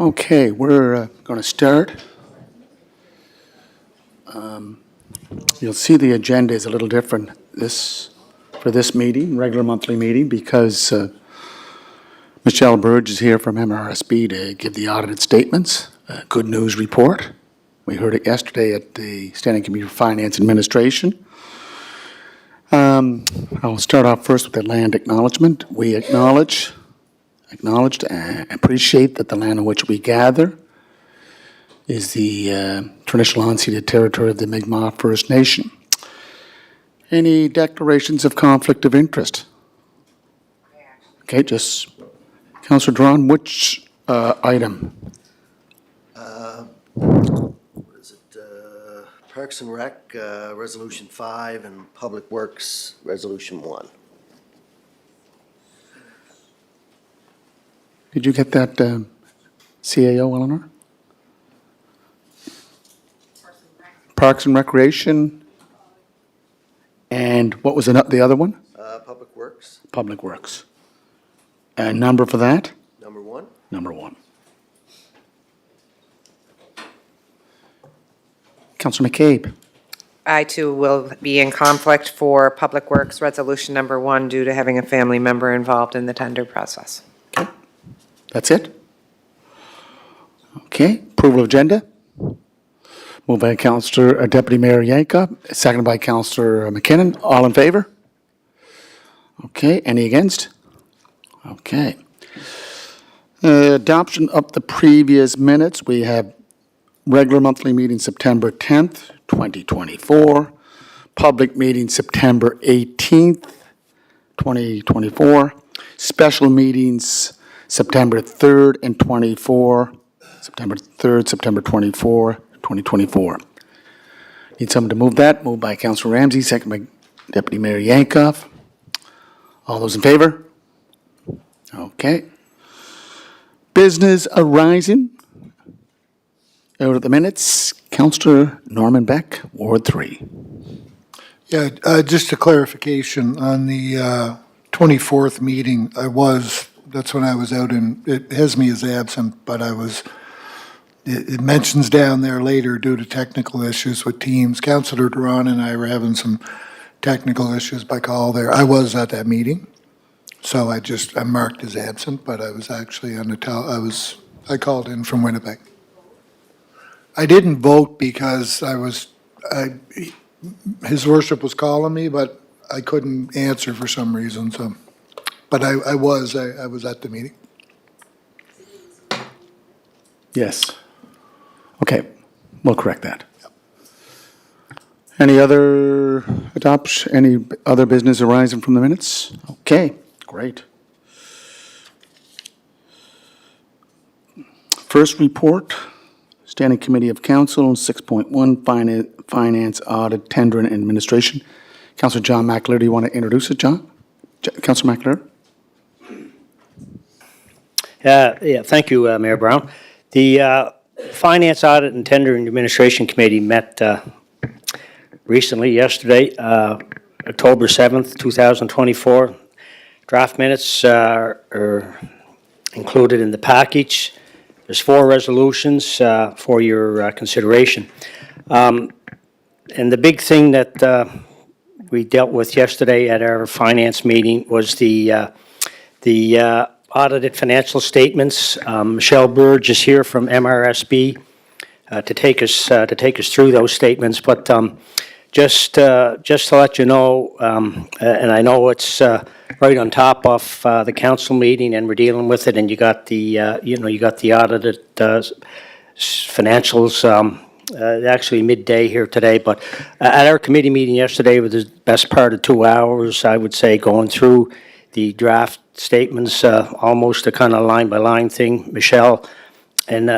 Okay, we're going to start. You'll see the agenda is a little different for this meeting, regular monthly meeting, because Michelle Burge is here from MRSB to give the audited statements, a good news report. We heard it yesterday at the Standing Committee for Finance Administration. I'll start off first with the land acknowledgement. We acknowledged and appreciate that the land on which we gather is the traditional unceded territory of the Mi'kmaq First Nation. Any declarations of conflict of interest? Okay, just Councillor Drawn, which item? What is it? Parks and Rec, Resolution 5, and Public Works, Resolution 1. Did you get that, CAO, Eleanor? Parks and Recreation. And what was the other one? Public Works. Public Works. And number for that? Number 1. Number 1. Councillor McCabe. I too will be in conflict for Public Works Resolution Number 1 due to having a family member involved in the tender process. Okay. That's it? Okay. Approval of agenda? Moved by Councillor Deputy Mayor Yanka, seconded by Councillor McKinnon. All in favor? Okay. Any against? Okay. Adoption of the previous minutes. We have regular monthly meeting September 10th, 2024. Public meeting September 18th, 2024. Special meetings September 3rd and 24. September 3rd, September 24, 2024. Need someone to move that. Moved by Councillor Ramsey, second by Deputy Mayor Yankoff. All those in favor? Okay. Business arising. Out of the minutes, Councillor Norman Beck, Ward 3. Yeah, just a clarification on the 24th meeting. That's when I was out it has me as absent, but it mentions down there later due to technical issues with Teams. Councillor Duran and I were having some technical issues by call there. I was at that meeting, so I'm marked as absent, but I was actually I called in from Winnipeg. I didn't vote because his worship was calling me, but I couldn't answer for some reason, so. But I was at the meeting. Yes. Okay, we'll correct that. Any other business arising from the minutes? Okay, great. First report, Standing Committee of Council, 6.1, Finance, Audit, Tender, and Administration. Councillor John McAleer, do you want to introduce it, John? Councillor McAleer? Yeah, thank you, Mayor Brown. The Finance, Audit, and Tender and Administration Committee met recently, yesterday, October 7th, 2024. Draft minutes are included in the package. There's 4 resolutions for your consideration. And the big thing that we dealt with yesterday at our finance meeting was the audited financial statements. Michelle Burge is here from MRSB to take us through those statements. But just to let you know, and I know it's right on top of the council meeting, and we're dealing with it. And you got the audited financials. Actually midday here today, but at our committee meeting yesterday, with the best part of 2 hours, I would say, going through the draft statements, almost a kind of line by line thing. Michelle and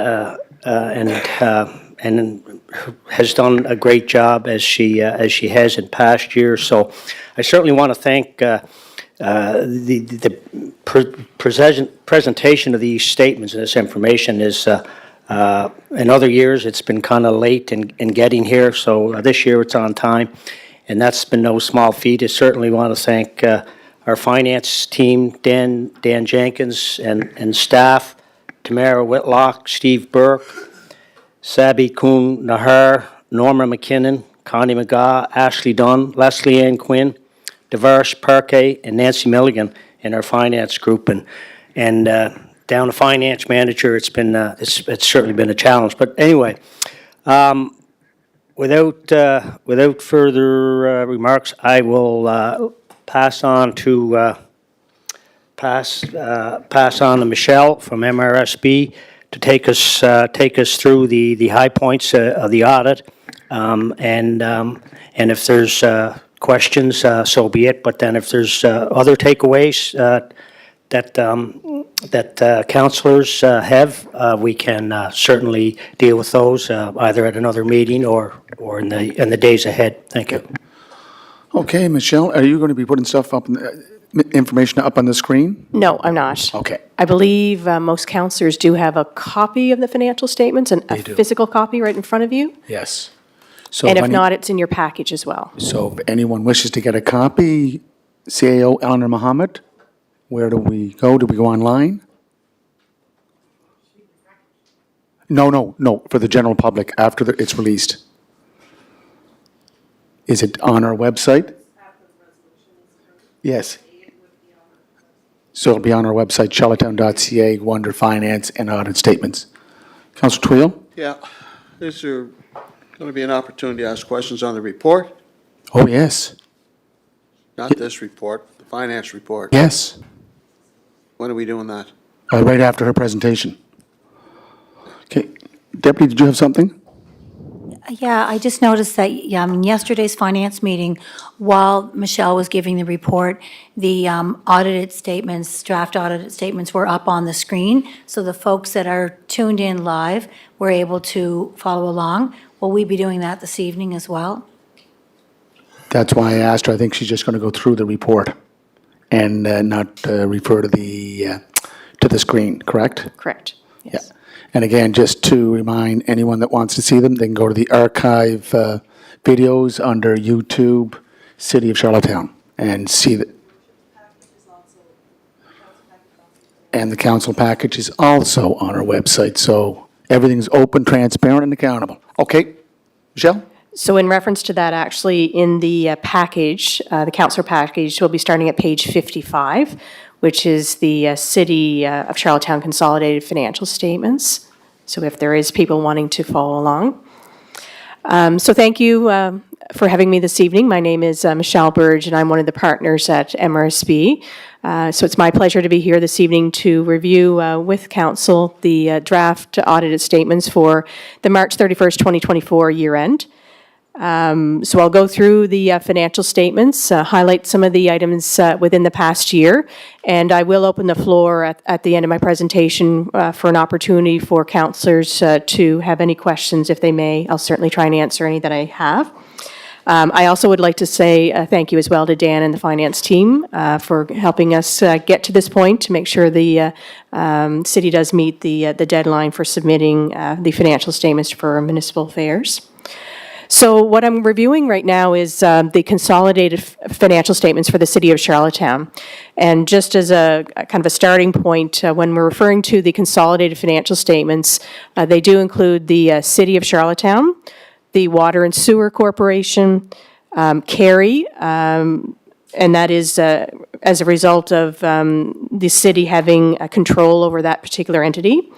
has done a great job as she has in past years. So I certainly want to thank the presentation of these statements and this information is. In other years, it's been kind of late in getting here, so this year it's on time, and that's been no small feat. I certainly want to thank our finance team, Dan Jenkins, and staff, Tamara Whitlock, Steve Burke, Sabi Kuhn Nahar, Norma McKinnon, Connie McGaw, Ashley Dunn, Leslie Ann Quinn, Devarsh Parquet, and Nancy Milligan in our finance group. And down to finance manager, it's certainly been a challenge. But anyway, without further remarks, I will pass on to Michelle from MRSB to take us through the high points of the audit, and if there's questions, so be it. But then if there's other takeaways that councillors have, we can certainly deal with those either at another meeting or in the days ahead. Thank you. Okay, Michelle, are you going to be putting stuff up, information up on the screen? No, I'm not. Okay. I believe most councillors do have a copy of the financial statements and a They do. physical copy right in front of you. Yes. So And if any- not, it's in your package as well. So if anyone wishes to get a copy, CAO Eleanor Mohammed, where do we go? Do we go online? No, for the general public after it's released. Is it on our website? Yes. So it'll be on our website, charlottetown.ca, under finance and audit statements. Councillor Twill? Yeah, is there going to be an opportunity to ask questions on the report? Oh, yes. Not this report, the finance report. Yes. When are we doing that? Right after her presentation. Okay. Deputy, did you have something? Yeah, I just noticed that, yesterday's finance meeting, while Michelle was giving the report, the audited statements, draft audited statements were up on the screen, so the folks that are tuned in live were able to follow along. Will we be doing that this evening as well? That's why I asked her. I think she's just going to go through the report and not refer to the screen, correct? Correct. Yes. Yeah. And again, just to remind anyone that wants to see them, they can go to the archive videos under YouTube, City of Charlottetown, and see that. And the council package is also on our website, so everything's open, transparent, and accountable. Okay, Michelle? So in reference to that, actually, in the package, the councillor package, we'll be starting at page 55, which is the City of Charlottetown Consolidated Financial Statements. So if there is people wanting to follow along. So thank you for having me this evening. My name is Michelle Burge, and I'm one of the partners at MRSB. So it's my pleasure to be here this evening to review with council the draft audited statements for the March 31st, 2024 year end. So I'll go through the financial statements, highlight some of the items within the past year, and I will open the floor at the end of my presentation for an opportunity for councillors to have any questions if they may. I'll certainly try and answer any that I have. I also would like to say thank you as well to Dan and the finance team for helping us get to this point to make sure the city does meet the deadline for submitting the financial statements for municipal affairs. So what I'm reviewing right now is the consolidated financial statements for the City of Charlottetown. And just as a kind of a starting point, when we're referring to the consolidated financial statements, they do include the City of Charlottetown, the Water and Sewer Corporation, Kerry, and that is as a result of the city having control over that particular entity.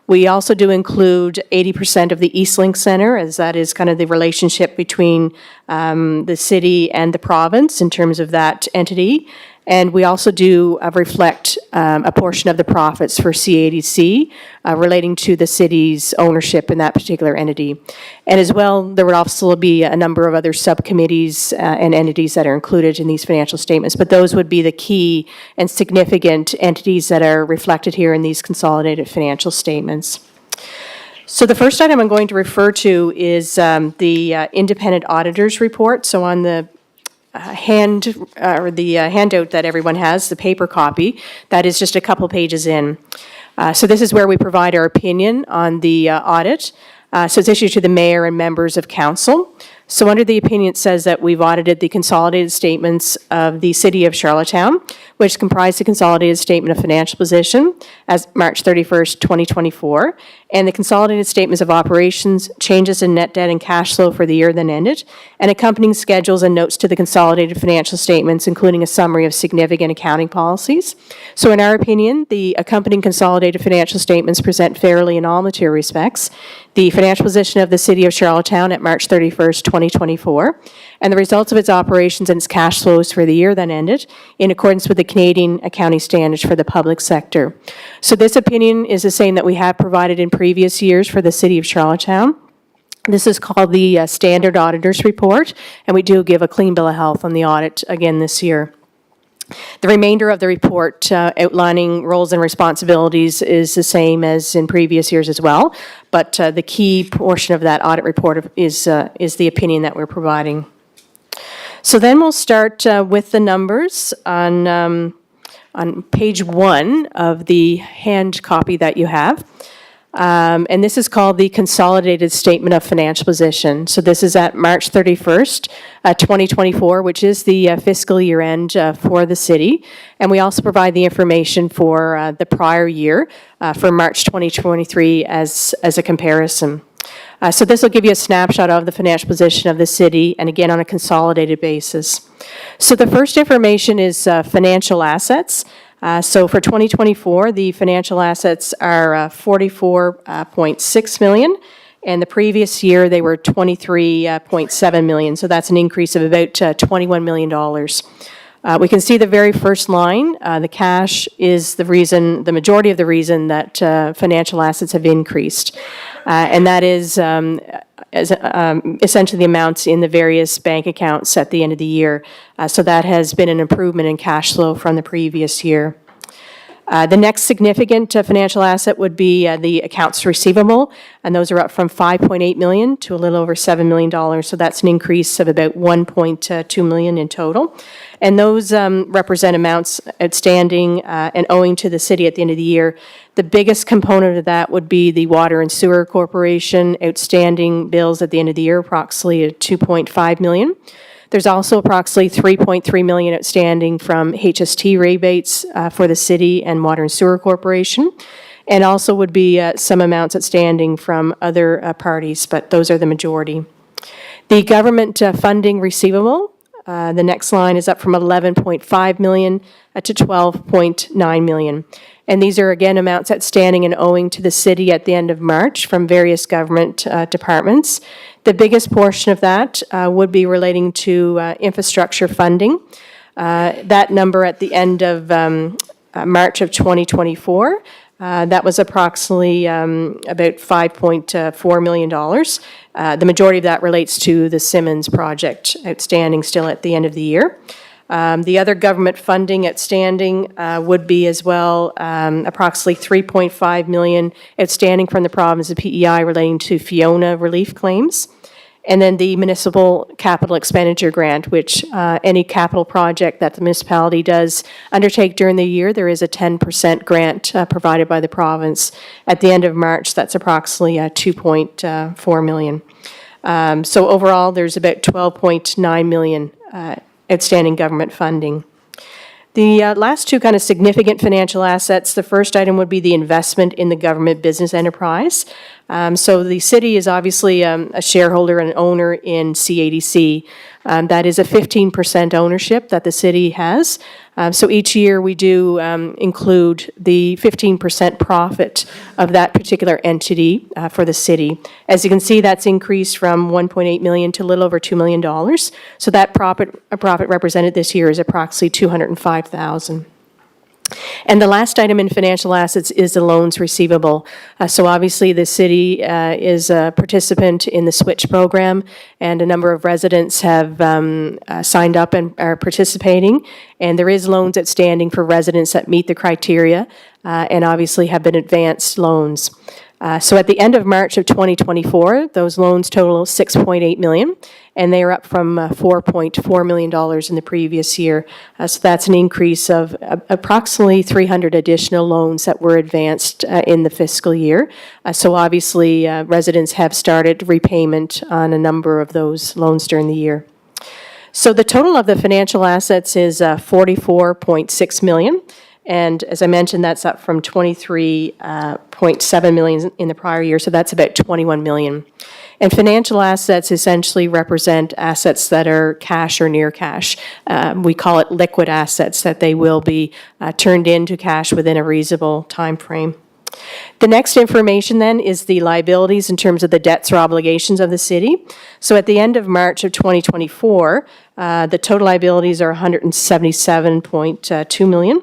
We also do include 80% of the Eastlink Center, as that is kind of the relationship between the city and the province in terms of that entity. And we also do reflect a portion of the profits for CADC relating to the city's ownership in that particular entity. And as well, there would also be a number of other subcommittees and entities that are included in these financial statements, but those would be the key and significant entities that are reflected here in these consolidated financial statements. So the first item I'm going to refer to is the independent auditor's report. So on the handout that everyone has, the paper copy, that is just a couple pages in. So this is where we provide our opinion on the audit. So it's issued to the mayor and members of council. So under the opinion, it says that we've audited the consolidated statements of the City of Charlottetown. which comprised the consolidated statement of financial position as March 31st, 2024, and the consolidated statements of operations, changes in net debt and cash flow for the year then ended, and accompanying schedules and notes to the consolidated financial statements, including a summary of significant accounting policies. So in our opinion, the accompanying consolidated financial statements present fairly in all material respects the financial position of the City of Charlottetown at March 31st, 2024, and the results of its operations and its cash flows for the year then ended in accordance with the Canadian accounting standards for the public sector. So this opinion is the same that we have provided in previous years for the City of Charlottetown. This is called the Standard Auditor's Report, and we do give a clean bill of health on the audit again this year. The remainder of the report outlining roles and responsibilities is the same as in previous years as well, but the key portion of that audit report is the opinion that we're providing. So then we'll start with the numbers on page 1 of the hand copy that you have. And this is called the Consolidated Statement of Financial Position. So this is at March 31st, 2024, which is the fiscal year end for the city. And we also provide the information for the prior year for March 2023 as a comparison. So this will give you a snapshot of the financial position of the city, and again on a consolidated basis. So the first information is financial assets. So for 2024, the financial assets are $44.6 million, and the previous year they were $23.7 million. So that's an increase of about $21 million. We can see the very first line. The cash is the majority of the reason that financial assets have increased, and that is essentially the amounts in the various bank accounts at the end of the year. So that has been an improvement in cash flow from the previous year. The next significant financial asset would be the accounts receivable, and those are up from $5.8 million to a little over $7 million. So that's an increase of about $1.2 million in total. And those represent amounts outstanding and owing to the city at the end of the year. The biggest component of that would be the Water and Sewer Corporation outstanding bills at the end of the year, approximately $2.5 million. There's also approximately $3.3 million outstanding from HST rebates for the city and Water and Sewer Corporation, and also would be some amounts outstanding from other parties, but those are the majority. The government funding receivable, the next line is up from $11.5 million to $12.9 million. And these are, again, amounts outstanding and owing to the city at the end of March from various government departments. The biggest portion of that would be relating to infrastructure funding. That number at the end of March of 2024, that was approximately about $5.4 million. The majority of that relates to the Simmons project outstanding still at the end of the year. The other government funding outstanding would be as well approximately $3.5 million outstanding from the province of PEI relating to Fiona relief claims. And then the municipal capital expenditure grant, which any capital project that the municipality does undertake during the year, there is a 10% grant provided by the province. At the end of March, that's approximately $2.4 million. So overall, there's about $12.9 million outstanding government funding. The last two kind of significant financial assets, the first item would be the investment in the government business enterprise. So the city is obviously a shareholder and owner in CADC. That is a 15% ownership that the city has. So each year we do include the 15% profit of that particular entity for the city. As you can see, that's increased from $1.8 million to a little over $2 million. So that profit represented this year is approximately $205,000. And the last item in financial assets is the loans receivable. So obviously the city is a participant in the SWITCH program, and a number of residents have signed up and are participating. And there is loans outstanding for residents that meet the criteria and obviously have been advanced loans. So at the end of March of 2024, those loans total $6.8 million, and they are up from $4.4 million in the previous year. So that's an increase of approximately 300 additional loans that were advanced in the fiscal year. So obviously, residents have started repayment on a number of those loans during the year. So the total of the financial assets is 44.6 million. And as I mentioned, that's up from 23.7 million in the prior year, so that's about 21 million. And financial assets essentially represent assets that are cash or near cash. We call it liquid assets, that they will be turned into cash within a reasonable time frame. The next information then is the liabilities in terms of the debts or obligations of the city. So at the end of March of 2024, the total liabilities are 177.2 million.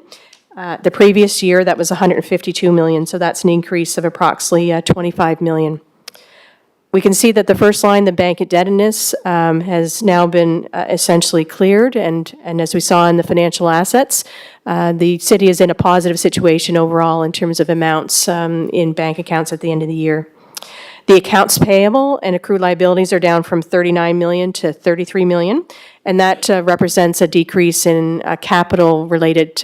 The previous year, that was 152 million, so that's an increase of approximately 25 million. We can see that the first line, the bank indebtedness, has now been essentially cleared, and as we saw in the financial assets, the city is in a positive situation overall in terms of amounts in bank accounts at the end of the year. The accounts payable and accrued liabilities are down from 39 million to 33 million, and that represents a decrease in capital-related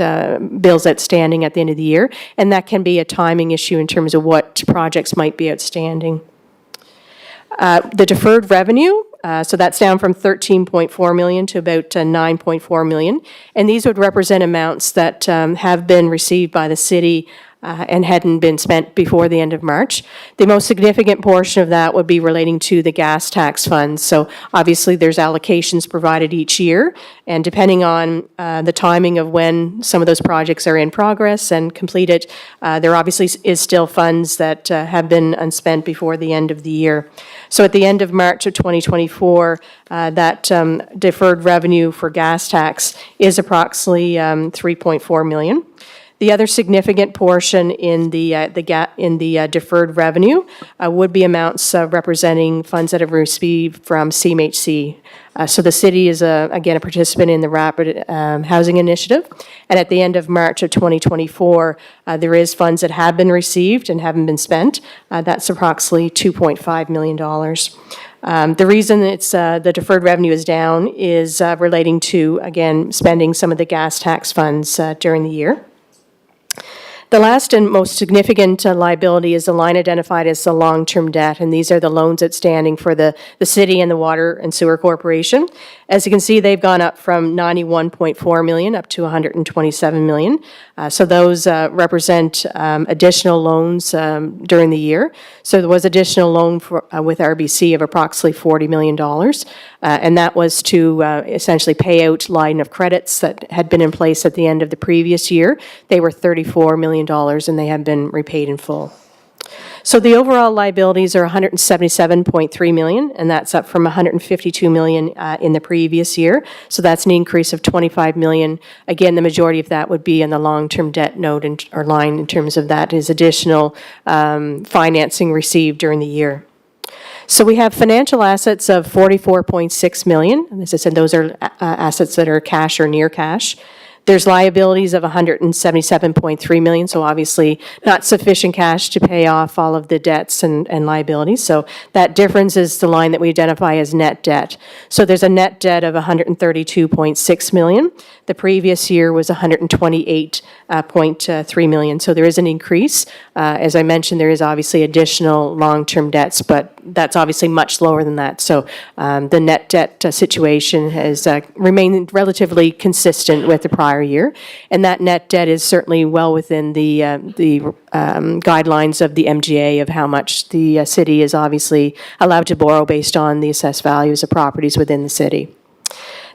bills outstanding at the end of the year, and that can be a timing issue in terms of what projects might be outstanding. The deferred revenue, so that's down from 13.4 million to about 9.4 million, and these would represent amounts that have been received by the city and hadn't been spent before the end of March. The most significant portion of that would be relating to the gas tax funds. So obviously there's allocations provided each year, and depending on the timing of when some of those projects are in progress and completed, there obviously is still funds that have been unspent before the end of the year. So at the end of March of 2024, that deferred revenue for gas tax is approximately 3.4 million. The other significant portion in the deferred revenue would be amounts representing funds that have received from CMHC. So the city is, again, a participant in the Rapid Housing Initiative, and at the end of March of 2024, there is funds that have been received and haven't been spent. That's approximately $2.5 million. The reason it's the deferred revenue is down is relating to, again, spending some of the gas tax funds during the year. The last and most significant liability is the line identified as the long-term debt, and these are the loans outstanding for the city and the Water and Sewer Corporation. As you can see, they've gone up from 91.4 million up to 127 million. So those represent additional loans during the year. So there was additional loan with RBC of approximately $40 million, and that was to essentially pay out line of credits that had been in place at the end of the previous year. They were $34 million, and they have been repaid in full. So the overall liabilities are 177.3 million, and that's up from 152 million in the previous year. So that's an increase of 25 million. Again, the majority of that would be in the long-term debt note or line in terms of that is additional financing received during the year. So we have financial assets of 44.6 million. And as I said, those are assets that are cash or near cash. There's liabilities of 177.3 million, so obviously not sufficient cash to pay off all of the debts and liabilities. So that difference is the line that we identify as net debt. So there's a net debt of 132.6 million. The previous year was 128.3 million. So there is an increase. As I mentioned, there is obviously additional long-term debts, but that's obviously much lower than that. So the net debt situation has remained relatively consistent with the prior year, and that net debt is certainly well within the guidelines of the MGA of how much the city is obviously allowed to borrow based on the assessed values of properties within the city.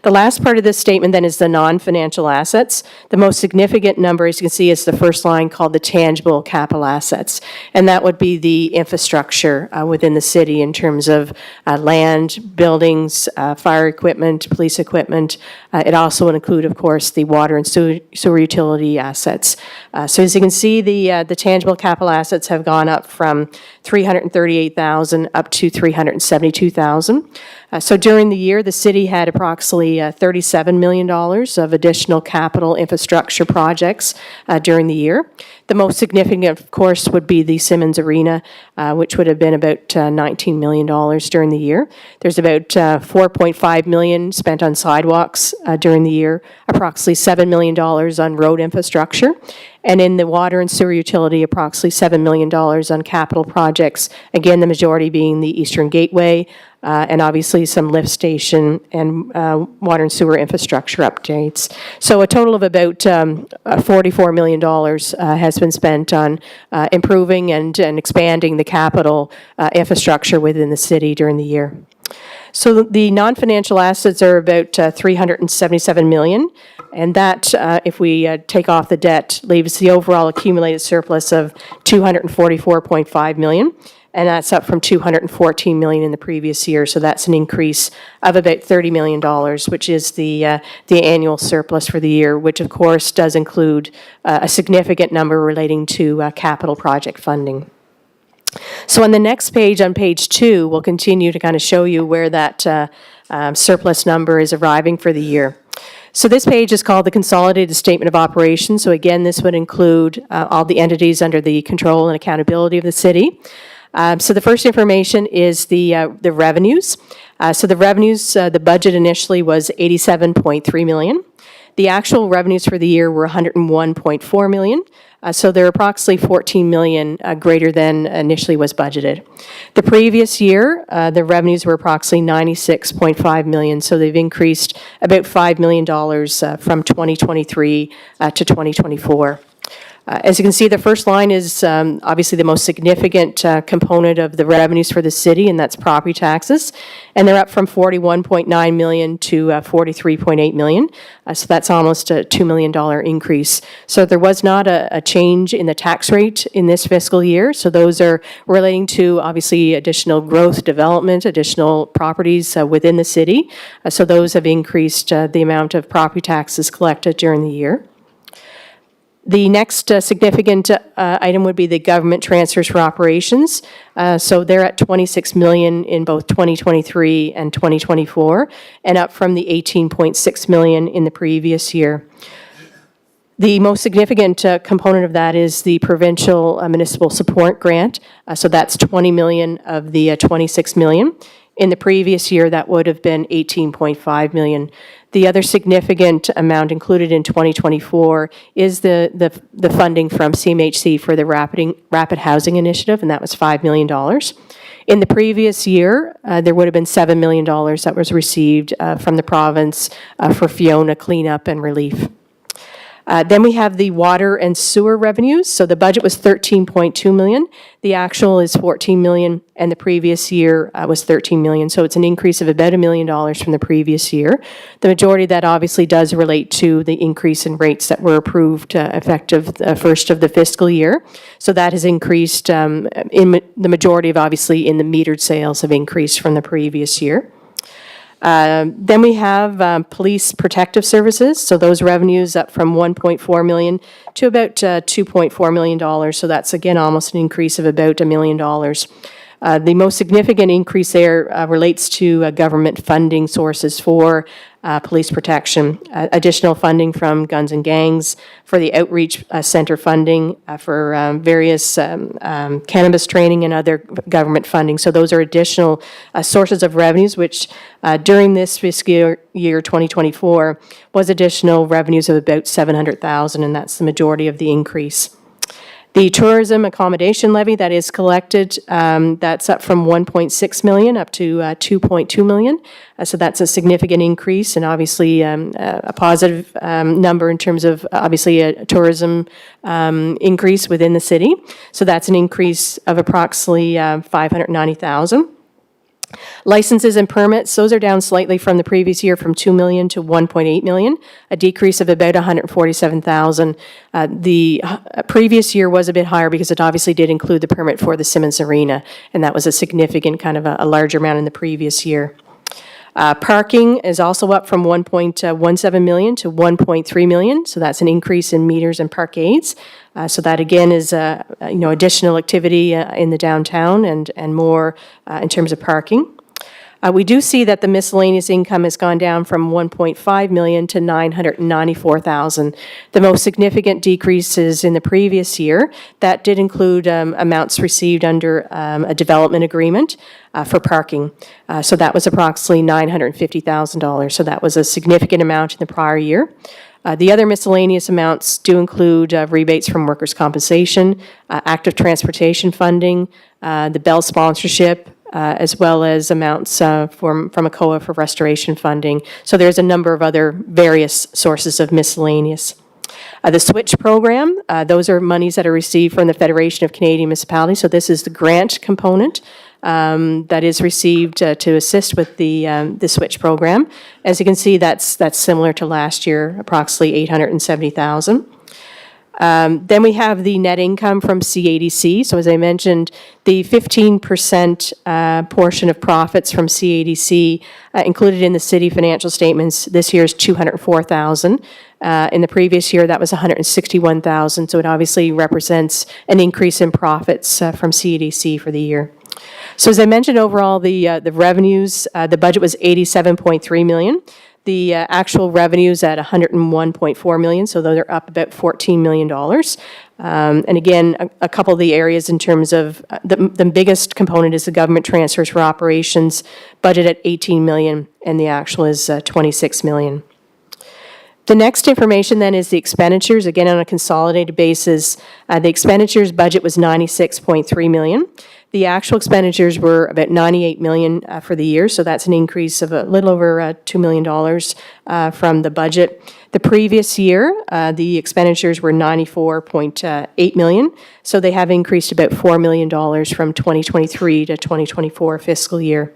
The last part of this statement then is the non-financial assets. The most significant number, as you can see, is the first line called the tangible capital assets. And that would be the infrastructure within the city in terms of land, buildings, fire equipment, police equipment. It also would include, of course, the water and sewer utility assets. So as you can see, the tangible capital assets have gone up from 338,000 up to 372,000. So during the year, the city had approximately $37 million of additional capital infrastructure projects during the year. The most significant, of course, would be the Simmons Arena, which would have been about $19 million during the year. There's about $4.5 million spent on sidewalks during the year, approximately $7 million on road infrastructure. And in the water and sewer utility, approximately $7 million on capital projects, again, the majority being the Eastern Gateway, and obviously some lift station and water and sewer infrastructure updates. So a total of about $44 million has been spent on improving and expanding the capital infrastructure within the city during the year. So the non-financial assets are about $377 million, and that, if we take off the debt, leaves the overall accumulated surplus of $244.5 million, and that's up from $214 million in the previous year. So that's an increase of about $30 million, which is the annual surplus for the year, which of course does include a significant number relating to capital project funding. So on the next page, on page 2, we'll continue to kind of show you where that surplus number is arriving for the year. So this page is called the Consolidated Statement of Operations. So again, this would include all the entities under the control and accountability of the city. So the first information is the revenues. So the revenues, the budget initially was $87.3 million. The actual revenues for the year were $101.4 million. So they're approximately $14 million greater than initially was budgeted. The previous year, the revenues were approximately $96.5 million, so they've increased about $5 million from 2023 to 2024. As you can see, the first line is obviously the most significant component of the revenues for the city, and that's property taxes. And they're up from $41.9 million to $43.8 million. So that's almost a $2 million increase. So there was not a change in the tax rate in this fiscal year. So those are relating to obviously additional growth, development, additional properties within the city. So those have increased the amount of property taxes collected during the year. The next significant item would be the government transfers for operations. So they're at $26 million in both 2023 and 2024, and up from the $18.6 million in the previous year. The most significant component of that is the provincial municipal support grant. So that's $20 million of the $26 million. In the previous year, that would have been $18.5 million. The other significant amount included in 2024 is the funding from CMHC for the Rapid Housing Initiative, and that was $5 million. In the previous year, there would have been $7 million that was received from the province for Fiona cleanup and relief. Then we have the water and sewer revenues. So the budget was $13.2 million. The actual is $14 million, and the previous year was $13 million. So it's an increase of about $1 million from the previous year. The majority of that obviously does relate to the increase in rates that were approved effective first of the fiscal year. So that has increased in the majority of obviously in the metered sales have increased from the previous year. Then we have police protective services. So those revenues up from $1.4 million to about $2.4 million. So that's, again, almost an increase of about $1 million. The most significant increase there relates to government funding sources for police protection, additional funding from Guns and Gangs, for the outreach center funding, for various cannabis training and other government funding. So those are additional sources of revenues, which during this fiscal year 2024 was additional revenues of about $700,000, and that's the majority of the increase. The tourism accommodation levy that is collected, that's up from $1.6 million up to $2.2 million. So that's a significant increase, and obviously a positive number in terms of obviously a tourism increase within the city. So that's an increase of approximately $590,000. Licenses and permits, those are down slightly from the previous year from $2 million to $1.8 million, a decrease of about $147,000. The previous year was a bit higher because it obviously did include the permit for the Simmons Arena, and that was a significant kind of a larger amount in the previous year. Parking is also up from $1.17 million to $1.3 million, so that's an increase in meters and parkades. So that again is additional activity in the downtown and more in terms of parking. We do see that the miscellaneous income has gone down from $1.5 million to $994,000. The most significant decreases in the previous year, that did include amounts received under a development agreement for parking. So that was approximately $950,000. So that was a significant amount in the prior year. The other miscellaneous amounts do include rebates from workers' compensation, active transportation funding, the Bell sponsorship, as well as amounts from ACOA for restoration funding. So there's a number of other various sources of miscellaneous. The SWITCH program, those are monies that are received from the Federation of Canadian Municipalities. So this is the grant component that is received to assist with the SWITCH program. As you can see, that's similar to last year, approximately $870,000. Then we have the net income from CADC. So as I mentioned, the 15% portion of profits from CADC included in the city financial statements this year is $204,000. In the previous year, that was $161,000. So it obviously represents an increase in profits from CADC for the year. So as I mentioned, overall, the revenues, the budget was $87.3 million. The actual revenues at $101.4 million, so those are up about $14 million. And again, a couple of the areas in terms of, the biggest component is the government transfers for operations, budget at $18 million, and the actual is $26 million. The next information then is the expenditures. Again, on a consolidated basis, the expenditures budget was $96.3 million. The actual expenditures were about $98 million for the year, so that's an increase of a little over $2 million from the budget. The previous year, the expenditures were $94.8 million, so they have increased about $4 million from 2023 to 2024 fiscal year.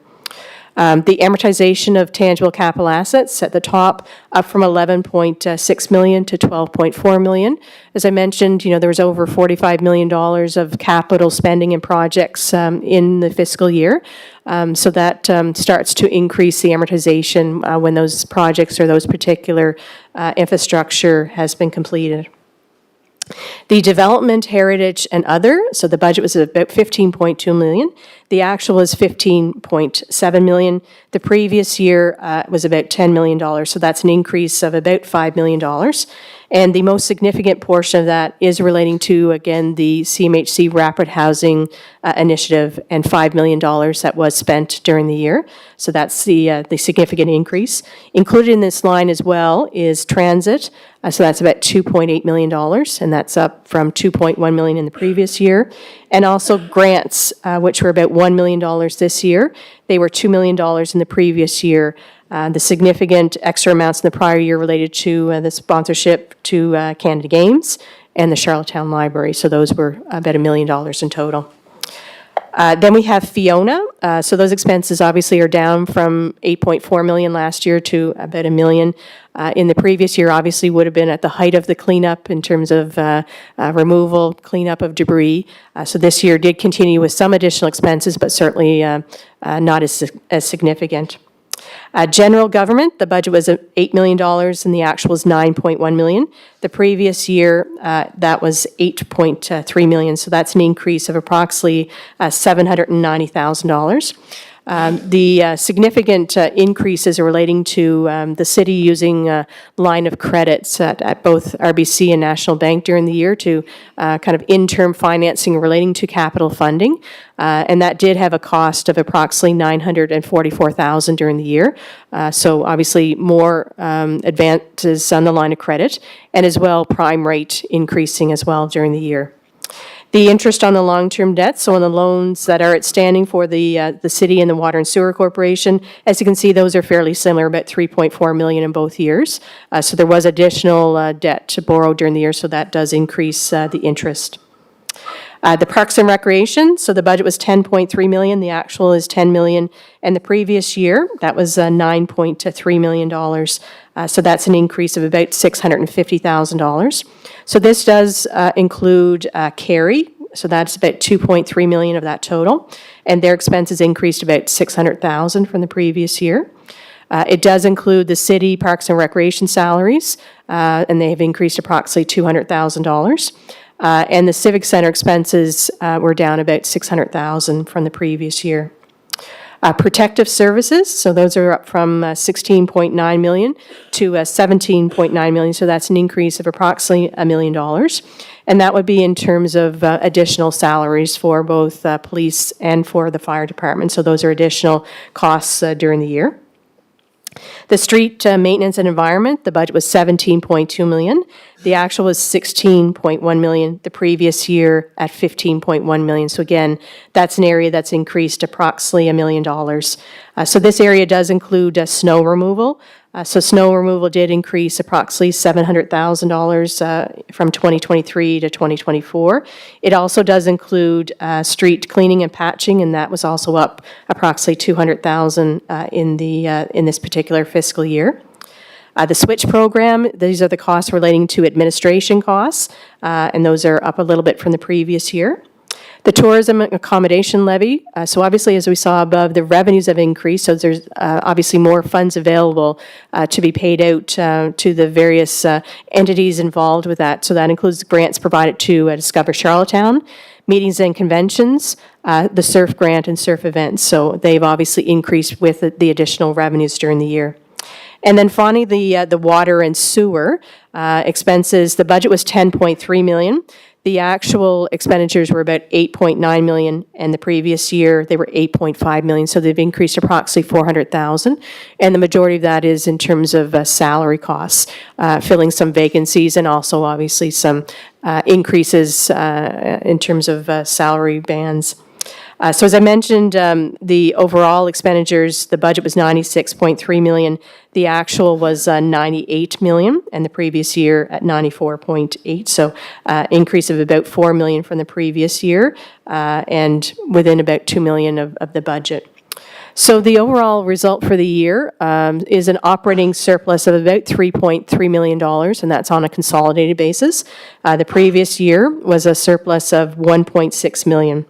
The amortization of tangible capital assets at the top, up from $11.6 million to $12.4 million. As I mentioned, there was over $45 million of capital spending in projects in the fiscal year. So that starts to increase the amortization when those projects or those particular infrastructure has been completed. The development, heritage, and other, so the budget was about $15.2 million. The actual is $15.7 million. The previous year was about $10 million, so that's an increase of about $5 million. And the most significant portion of that is relating to, again, the CMHC Rapid Housing Initiative and $5 million that was spent during the year. So that's the significant increase. Included in this line as well is transit. So that's about $2.8 million, and that's up from $2.1 million in the previous year. And also grants, which were about $1 million this year. They were $2 million in the previous year. The significant extra amounts in the prior year related to the sponsorship to Canada Games and the Charlottetown Library. So those were about $1 million in total. Then we have Fiona. So those expenses obviously are down from $8.4 million last year to about $1 million. In the previous year, obviously would have been at the height of the cleanup in terms of removal, cleanup of debris. So this year did continue with some additional expenses, but certainly not as significant. General government, the budget was $8 million and the actual was $9.1 million. The previous year, that was $8.3 million, so that's an increase of approximately $790,000. The significant increases are relating to the city using line of credits at both RBC and National Bank during the year to kind of interim financing relating to capital funding. And that did have a cost of approximately $944,000 during the year. So obviously more advances on the line of credit, and as well prime rate increasing as well during the year. The interest on the long-term debt, so on the loans that are outstanding for the city and the Water and Sewer Corporation, as you can see, those are fairly similar, about $3.4 million in both years. So there was additional debt to borrow during the year, so that does increase the interest. The Parks and Recreation, so the budget was $10.3 million, the actual is $10 million, and the previous year, that was $9.3 million. So that's an increase of about $650,000. So this does include Carey, so that's about $2.3 million of that total, and their expenses increased about $600,000 from the previous year. It does include the city Parks and Recreation salaries, and they have increased approximately $200,000. And the Civic Center expenses were down about $600,000 from the previous year. Protective services, so those are up from $16.9 million to $17.9 million, so that's an increase of approximately $1 million. And that would be in terms of additional salaries for both police and for the fire department, so those are additional costs during the year. The street maintenance and environment, the budget was 17.2 million. The actual was 16.1 million, the previous year at 15.1 million. So again, that's an area that's increased approximately $1 million. So this area does include snow removal. So snow removal did increase approximately $700,000 from 2023 to 2024. It also does include street cleaning and patching, and that was also up approximately $200,000 in this particular fiscal year. The switch program, these are the costs relating to administration costs, and those are up a little bit from the previous year. The tourism accommodation levy, so obviously, as we saw above, the revenues have increased, so there's obviously more funds available to be paid out to the various entities involved with that. So that includes grants provided to Discover Charlottetown, meetings and conventions, the surf grant and surf events. So they've obviously increased with the additional revenues during the year. And then finally, the water and sewer expenses, the budget was $10.3 million. The actual expenditures were about $8.9 million, and the previous year they were $8.5 million, so they've increased approximately $400,000. And the majority of that is in terms of salary costs, filling some vacancies, and also obviously some increases in terms of salary bands. So as I mentioned, the overall expenditures, the budget was $96.3 million. The actual was $98 million, and the previous year at $94.8. So increase of about $4 million from the previous year, and within about $2 million of the budget. So the overall result for the year is an operating surplus of about $3.3 million, and that's on a consolidated basis. The previous year was a surplus of $1.6 million.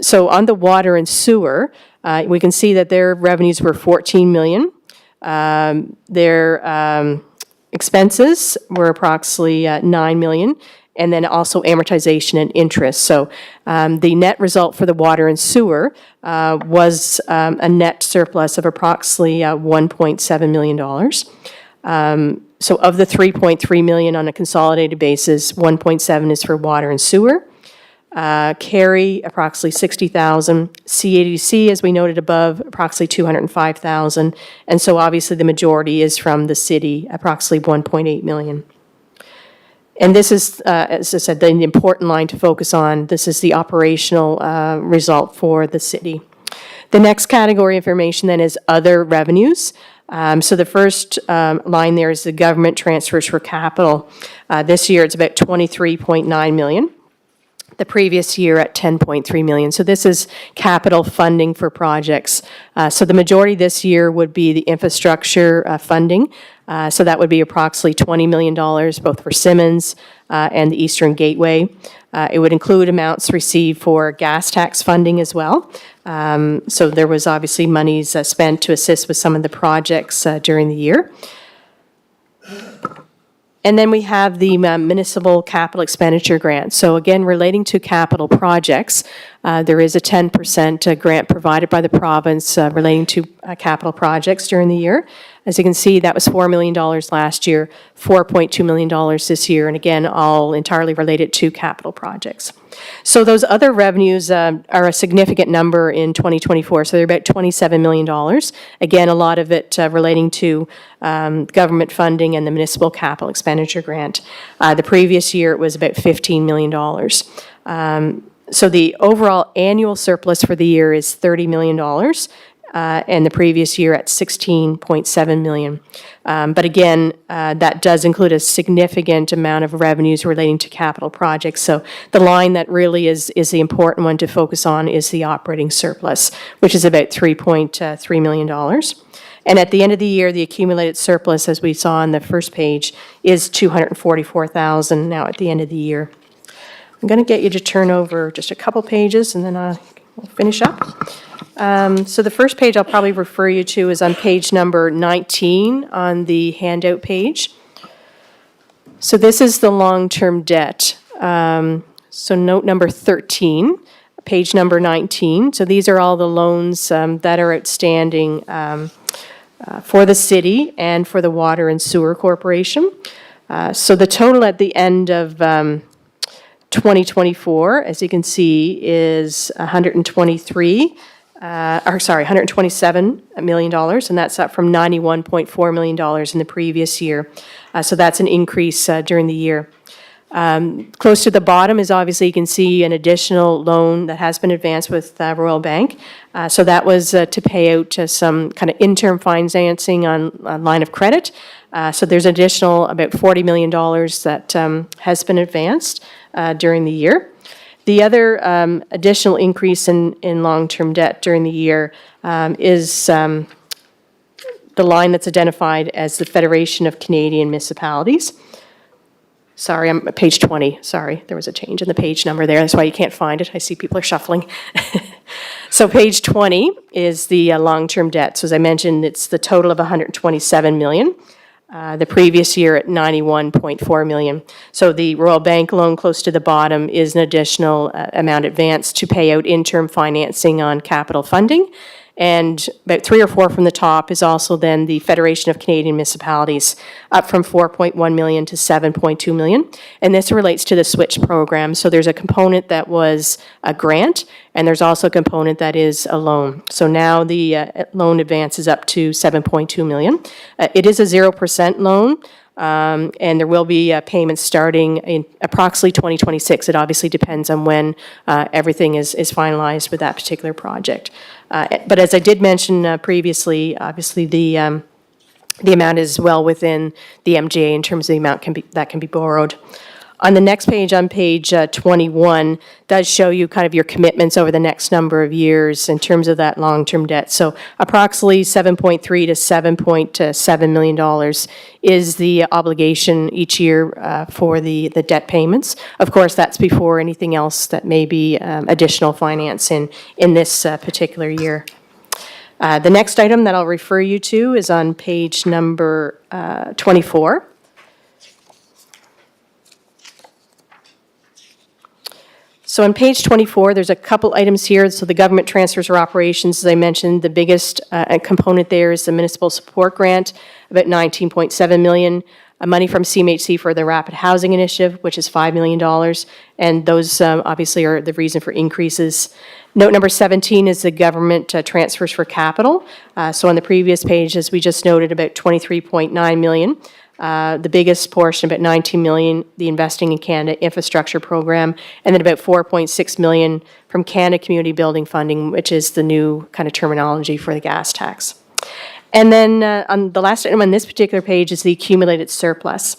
So on the water and sewer, we can see that their revenues were $14 million. Their expenses were approximately $9 million, and then also amortization and interest. So the net result for the water and sewer was a net surplus of approximately $1.7 million. So of the $3.3 million on a consolidated basis, 1.7 is for water and sewer. Carry, approximately $60,000. CADC, as we noted above, approximately $205,000. And so obviously the majority is from the city, approximately $1.8 million. And this is, as I said, the important line to focus on. This is the operational result for the city. The next category of information then is other revenues. So the first line there is the government transfers for capital. This year it's about $23.9 million. The previous year at $10.3 million. So this is capital funding for projects. So the majority this year would be the infrastructure funding. So that would be approximately $20 million, both for Simmons and the Eastern Gateway. It would include amounts received for gas tax funding as well. So there was obviously monies spent to assist with some of the projects during the year. And then we have the municipal capital expenditure grant. So again, relating to capital projects, there is a 10% grant provided by the province relating to capital projects during the year. As you can see, that was $4 million last year, $4.2 million this year, and again, all entirely related to capital projects. So those other revenues are a significant number in 2024, so they're about $27 million. Again, a lot of it relating to government funding and the municipal capital expenditure grant. The previous year, it was about $15 million. So the overall annual surplus for the year is $30 million. And the previous year at $16.7 million. But again, that does include a significant amount of revenues relating to capital projects. So the line that really is the important one to focus on is the operating surplus, which is about $3.3 million. And at the end of the year, the accumulated surplus, as we saw on the first page, is $244,000 now at the end of the year. I'm going to get you to turn over just a couple pages, and then I'll finish up. So the first page I'll probably refer you to is on page number 19 on the handout page. So this is the long-term debt. So note number 13, page number 19. So these are all the loans that are outstanding for the city and for the Water and Sewer Corporation. So the total at the end of 2024, as you can see, is $123 $127 million, and that's up from $91.4 million in the previous year. So that's an increase during the year. Close to the bottom is obviously you can see an additional loan that has been advanced with Royal Bank. So that was to pay out some kind of interim financing on line of credit. So there's additional about $40 million that has been advanced during the year. The other additional increase in long-term debt during the year is the line that's identified as the Federation of Canadian Municipalities. Sorry, I'm at page 20. Sorry, there was a change in the page number there. That's why you can't find it. I see people are shuffling. So page 20 is the long-term debt. So as I mentioned, it's the total of $127 million. The previous year at $91.4 million. So the Royal Bank loan close to the bottom is an additional amount advanced to pay out interim financing on capital funding. And about 3 or 4 from the top is also then the Federation of Canadian Municipalities, up from $4.1 million to $7.2 million. And this relates to the SWITCH program. So there's a component that was a grant, and there's also a component that is a loan. So now the loan advance is up to $7.2 million. It is a 0% loan. And there will be payments starting in approximately 2026. It obviously depends on when everything is finalized with that particular project. But as I did mention previously, obviously the amount is well within the MGA in terms of the amount that can be borrowed. On the next page, on page 21, does show you kind of your commitments over the next number of years in terms of that long-term debt. So approximately $7.3 to $7.7 million is the obligation each year for the debt payments. Of course, that's before anything else that may be additional finance in this particular year. The next item that I'll refer you to is on page number 24. So on page 24, there's a couple items here. So the government transfers or operations, as I mentioned, the biggest component there is the municipal support grant, about $19.7 million. Money from CMHC for the Rapid Housing Initiative, which is $5 million. And those obviously are the reason for increases. Note number 17 is the government transfers for capital. So on the previous page, as we just noted, about $23.9 million. The biggest portion, about $19 million, the Investing in Canada Infrastructure Program, and then about $4.6 million from Canada Community Building Funding, which is the new kind of terminology for the gas tax. And then on the last item on this particular page is the accumulated surplus.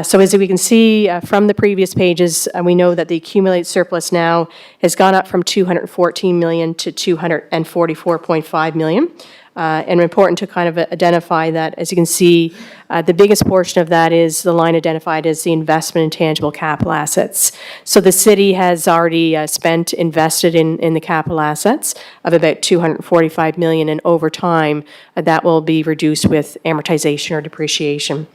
So as we can see from the previous pages, we know that the accumulated surplus now has gone up from $214 million to $244.5 million. And important to kind of identify that, as you can see, the biggest portion of that is the line identified as the investment in tangible capital assets. So the city has already invested in the capital assets of about $245 million, and over time, that will be reduced with amortization or depreciation.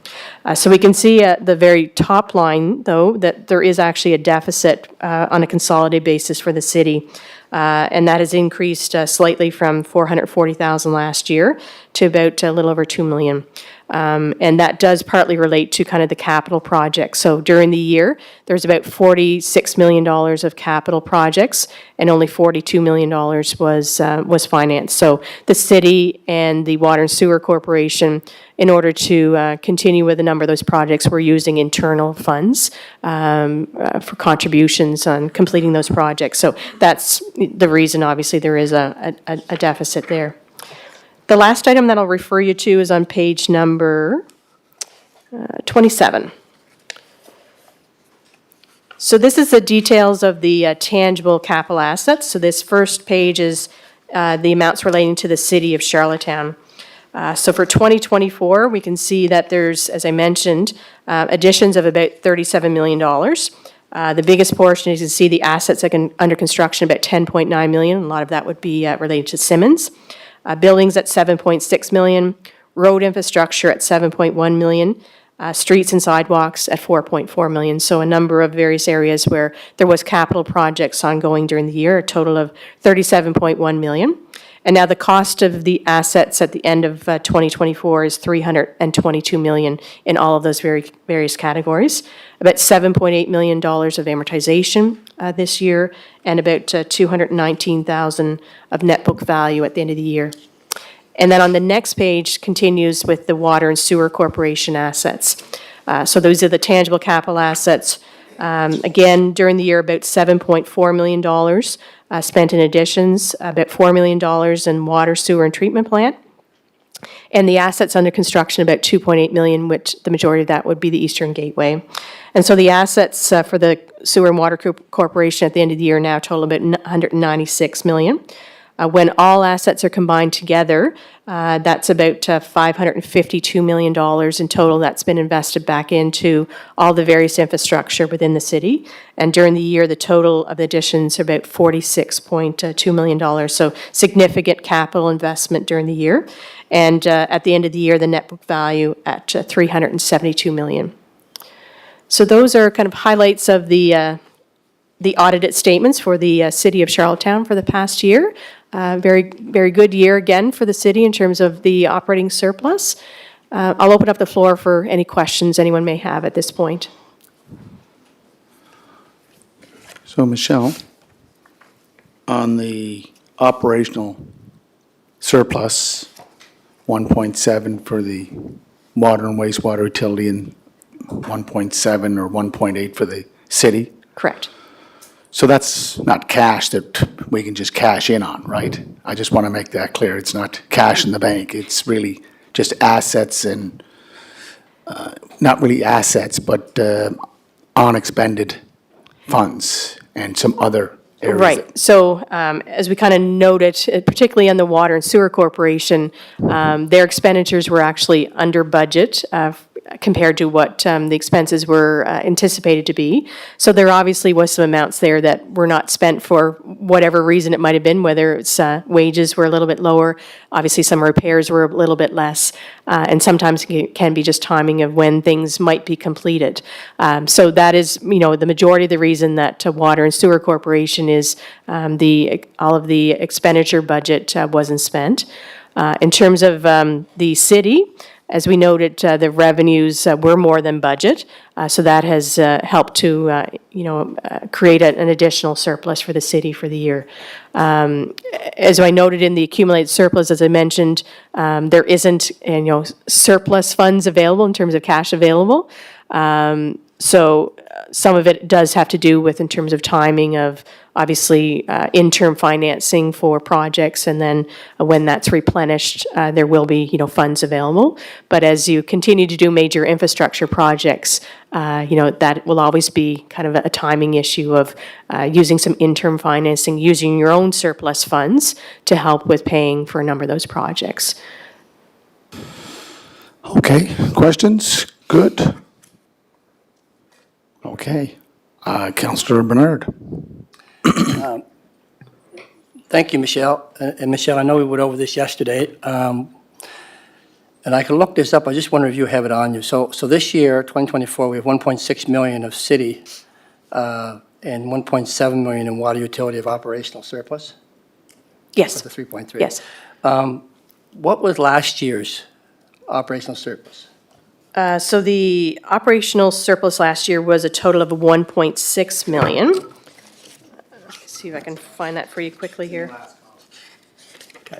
So we can see at the very top line, though, that there is actually a deficit on a consolidated basis for the city. And that has increased slightly from $440,000 last year to about a little over $2 million. And that does partly relate to kind of the capital projects. So during the year, there's about $46 million of capital projects, and only $42 million was financed. So the city and the Water and Sewer Corporation, in order to continue with a number of those projects, we're using internal funds for contributions on completing those projects. So that's the reason, obviously, there is a deficit there. The last item that I'll refer you to is on page number 27. So this is the details of the tangible capital assets. So this first page is the amounts relating to the city of Charlottetown. So for 2024, we can see that there's, as I mentioned, additions of about $37 million. The biggest portion, as you can see, the assets that are under construction, about $10.9 million. A lot of that would be related to Simmons. Buildings at $7.6 million. Road infrastructure at $7.1 million. Streets and sidewalks at $4.4 million. So a number of various areas where there was capital projects ongoing during the year, a total of $37.1 million. And now the cost of the assets at the end of 2024 is $322 million in all of those various categories. About $7.8 million of amortization, this year, and about 219,000 of net book value at the end of the year. And then on the next page continues with the Water and Sewer Corporation assets. So those are the tangible capital assets. Again, during the year, about $7.4 million spent in additions, about $4 million in water, sewer, and treatment plant. And the assets under construction, about $2.8 million, which the majority of that would be the Eastern Gateway. And so the assets for the Sewer and Water Corporation at the end of the year now total about $196 million. When all assets are combined together, that's about $552 million in total that's been invested back into all the various infrastructure within the city. And during the year, the total of the additions are about $46.2 million, so significant capital investment during the year. And at the end of the year, the net book value at $372 million. So those are kind of highlights of the audited statements for the city of Charlottetown for the past year. Very, very good year again for the city in terms of the operating surplus. I'll open up the floor for any questions anyone may have at this point. So Michelle, on the operational surplus, 1.7 for the water and wastewater utility and 1.7 or 1.8 for the city. Correct. So that's not cash that we can just cash in on, right? I just want to make that clear. It's not cash in the bank. It's really just assets and, not really assets, but unexpended funds and some other areas. Right. So as we kind of noted, particularly on the Water and Sewer Corporation, their expenditures were actually under budget compared to what the expenses were anticipated to be. So there obviously was some amounts there that were not spent for whatever reason it might have been, whether it's wages were a little bit lower, obviously some repairs were a little bit less, and sometimes it can be just timing of when things might be completed. So that is, the majority of the reason that Water and Sewer Corporation is all of the expenditure budget wasn't spent. In terms of the city, as we noted, the revenues were more than budget, so that has helped to, create an additional surplus for the city for the year. As I noted in the accumulated surplus, as I mentioned, there isn't, surplus funds available in terms of cash available. So some of it does have to do with in terms of timing of obviously interim financing for projects, and then when that's replenished, there will be funds available. But as you continue to do major infrastructure projects, that will always be kind of a timing issue of using some interim financing, using your own surplus funds to help with paying for a number of those projects. Okay, questions? Good. Okay. Councillor Bernard. Thank you, Michelle. And Michelle, I know we went over this yesterday, and I can look this up. I just wonder if you have it on you. So this year, 2024, we have 1.6 million of city and 1.7 million in water utility of operational surplus? Yes. The 3.3? Yes. What was last year's operational surplus? So the operational surplus last year was a total of 1.6 million. Let's see if I can find that for you quickly here. Okay.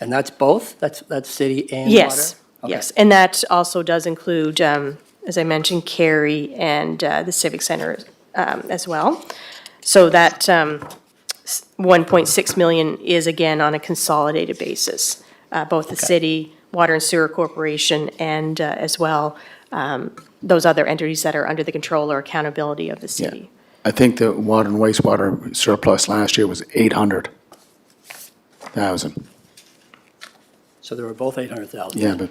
And that's both? That's city and water? Yes, Okay. yes. And that also does include, as I mentioned, Cary and the Civic Center as well. So that 1.6 million is again on a consolidated basis. Both the city, Water and Sewer Corporation, and as well those other entities that are under the control or accountability of the city. I think the water and wastewater surplus last year was 800,000. So they were both 800,000? Yeah, but,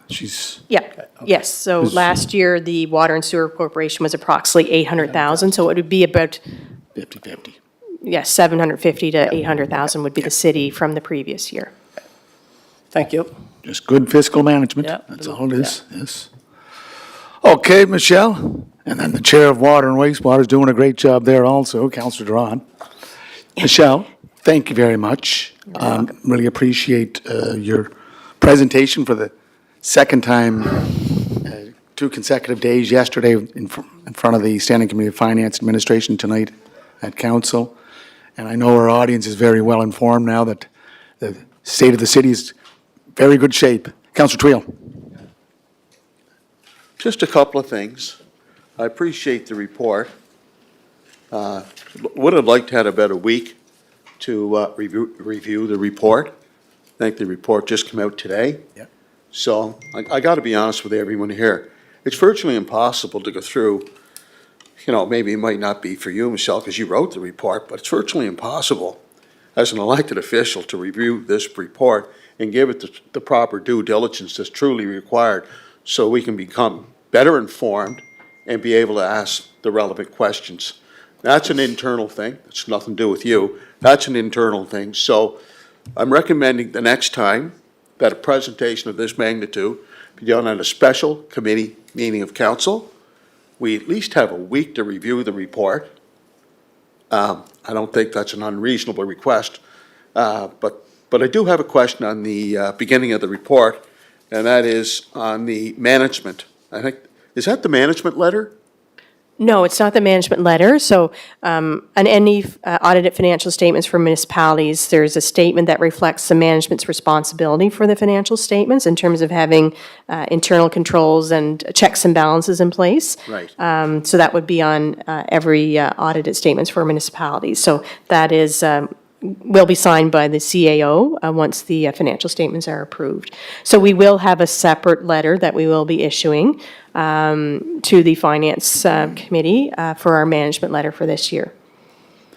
she's, Yeah, Okay. yes. So last year, the Water and Sewer Corporation was approximately 800,000, so it would be about, 50/50. 750 to 800,000 would be the city from the previous year. Thank you. Just good fiscal management. Yeah. That's all it is, yes. Okay, Michelle, and then the Chair of Water and Wastewater is doing a great job there also, Councillor Duran. Michelle, thank you very much. Really appreciate your presentation for the second time to 2 consecutive days, yesterday in front of the Standing Committee of Finance Administration, tonight at Council. And I know our audience is very well informed now that the state of the city is very good shape. Councillor Twill. Just a couple of things. I appreciate the report. Would have liked to have a better week to review the report. I think the report just came out today. Yep. So I got to be honest with everyone here. It's virtually impossible to go through, maybe it might not be for you, Michelle, because you wrote the report, but it's virtually impossible as an elected official to review this report and give it the proper due diligence that's truly required so we can become better informed and be able to ask the relevant questions. That's an internal thing. It's nothing to do with you. That's an internal thing. So I'm recommending the next time that a presentation of this magnitude be done at a special committee meeting of council. We at least have a week to review the report. I don't think that's an unreasonable request, but I do have a question on the beginning of the report, and that is on the management. I think, is that the management letter? No, it's not the management letter. So on any audited financial statements for municipalities, there's a statement that reflects the management's responsibility for the financial statements in terms of having internal controls and checks and balances in place. Right. So that would be on every audited statements for municipalities. So that is, will be signed by the CAO once the financial statements are approved. So we will have a separate letter that we will be issuing to the Finance Committee for our management letter for this year.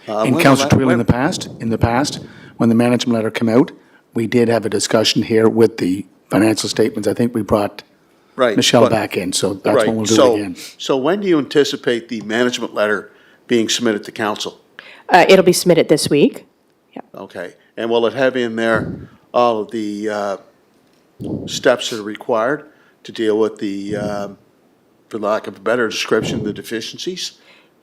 And Councillor Twill, in the past, when the management letter came out, we did have a discussion here with the financial statements. I think we brought Right. Michelle but- back in, so that's Right. when we'll do So- it again. So when do you anticipate the management letter being submitted to council? It'll be submitted this week. Okay, and will it have in there all of the steps that are required to deal with the, for lack of a better description, the deficiencies?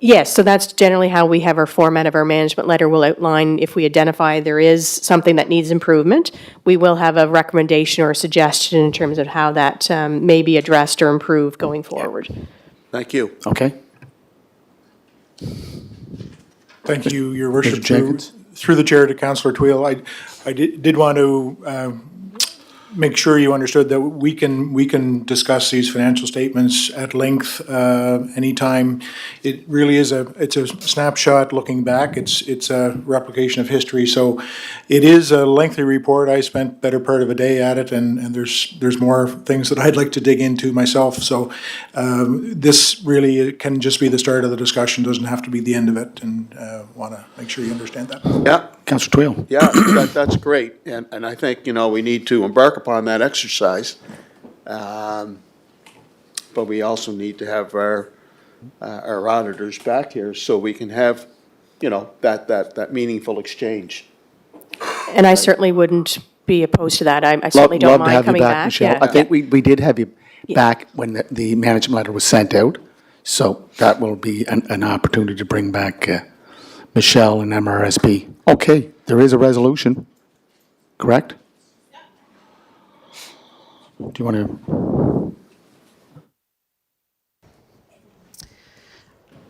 Yes, so that's generally how we have our format of our management letter. We'll outline if we identify there is something that needs improvement, we will have a recommendation or a suggestion in terms of how that may be addressed or improved going forward. Thank you. Okay? Thank you, Your Worship. Mr. Jenkins? Through the chair to Councillor Twill, I did want to make sure you understood that we can discuss these financial statements at length anytime. It really is it's a snapshot looking back. It's a replication of history. So it is a lengthy report. I spent better part of a day at it, and there's more things that I'd like to dig into myself. So this really can just be the start of the discussion. Doesn't have to be the end of it, and want to make sure you understand that. Yeah, Councillor Twill? yeah, that's great, and I think, we need to embark upon that exercise. But we also need to have our auditors back here so we can have, that meaningful exchange. And I certainly wouldn't be opposed to that. I certainly don't Love to mind have you coming back, back. Michelle. Yeah. I think we did have you back when the management letter was sent out, so that will be an opportunity to bring back Michelle and MRSP. Okay, there is a resolution, correct? Do you want to?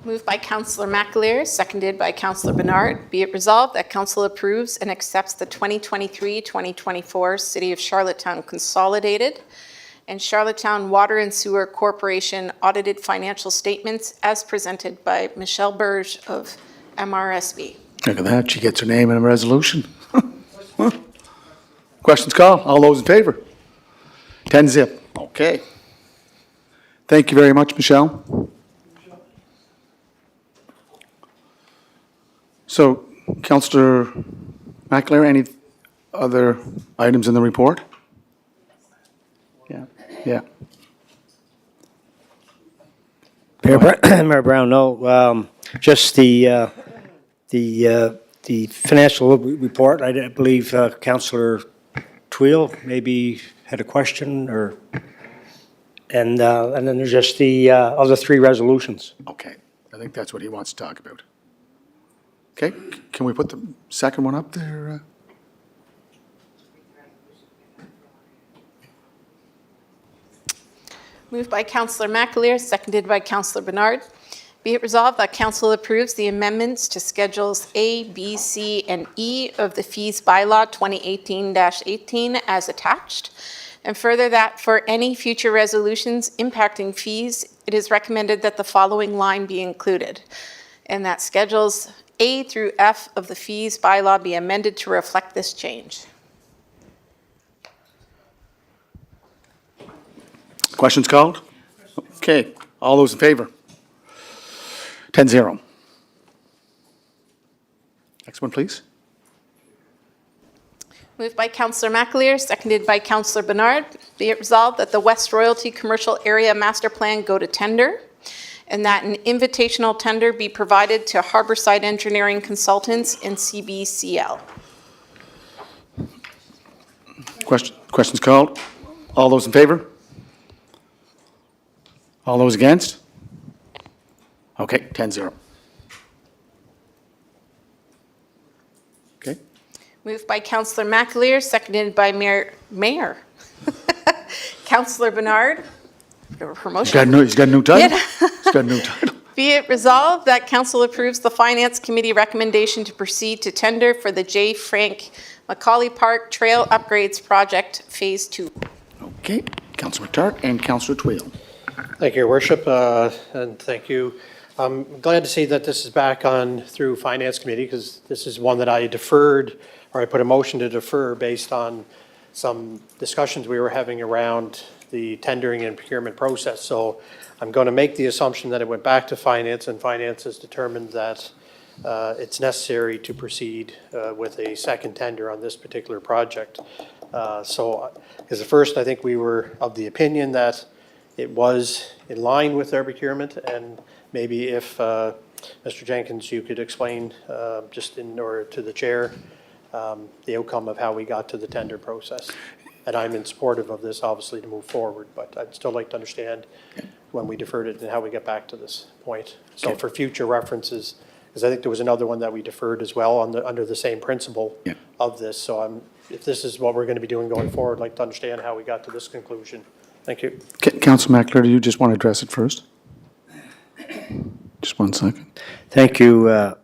Moved by Councillor McAleer, seconded by Councillor Bernard. Be it resolved that Council approves and accepts the 2023-2024 City of Charlottetown Consolidated and Charlottetown Water and Sewer Corporation audited financial statements as presented by Michelle Burge of MRSB. Look at that, she gets her name in a resolution. Questions called, all those in favor? 10-0, okay. Thank you very much, Michelle. So, Councillor McAleer, any other items in the report? Yeah. Mayor Brown, no, just the financial report. I believe Councillor Twill maybe had a question, and then there's just the other three resolutions. Okay, I think that's what he wants to talk about. Okay, can we put the second one up there? Moved by Councillor McAleer, seconded by Councillor Bernard. Be it resolved that Council approves the amendments to Schedules A, B, C, and E of the Fees Bylaw 2018-18 as attached. And further that for any future resolutions impacting fees, it is recommended that the following line be included. And that Schedules A through F of the Fees Bylaw be amended to reflect this change. Questions called? Okay, all those in favor? 10-0. Next one, please. Moved by Councillor McAleer, seconded by Councillor Bernard. Be it resolved that the West Royalty Commercial Area Master Plan go to tender, and that an invitational tender be provided to Harborside Engineering Consultants and CBCL. Questions called? All those in favor? All those against? Okay, 10-0. Okay, Moved by Councillor McAleer, seconded by Mayor. Councillor Bernard. Promotion. he's got a new title? Yeah. He's got a new title. Be it resolved that Council approves the Finance Committee recommendation to proceed to tender for the J. Frank Macaulay Park Trail Upgrades Project Phase 2. Okay, Councillor Tart and Councillor Twill. Thank you, Your Worship, and thank you. I'm glad to see that this is back on through Finance Committee, because this is one that I deferred, or I put a motion to defer based on some discussions we were having around the tendering and procurement process. So I'm going to make the assumption that it went back to Finance, and Finance has determined that it's necessary to proceed with a second tender on this particular project. Because at first, I think we were of the opinion that it was in line with their procurement, and maybe if, Mr. Jenkins, you could explain just in order to the chair the outcome of how we got to the tender process. And I'm in supportive of this, obviously, to move forward, but I'd still like to understand when we deferred it and how we get back to this point. So for future references, because I think there was another one that we deferred as well under the same principle of this. So if this is what we're going to be doing going forward, I'd like to understand how we got to this conclusion. Thank you. Councillor McAleer, do you just want to address it first? Just 1 second. Thank you,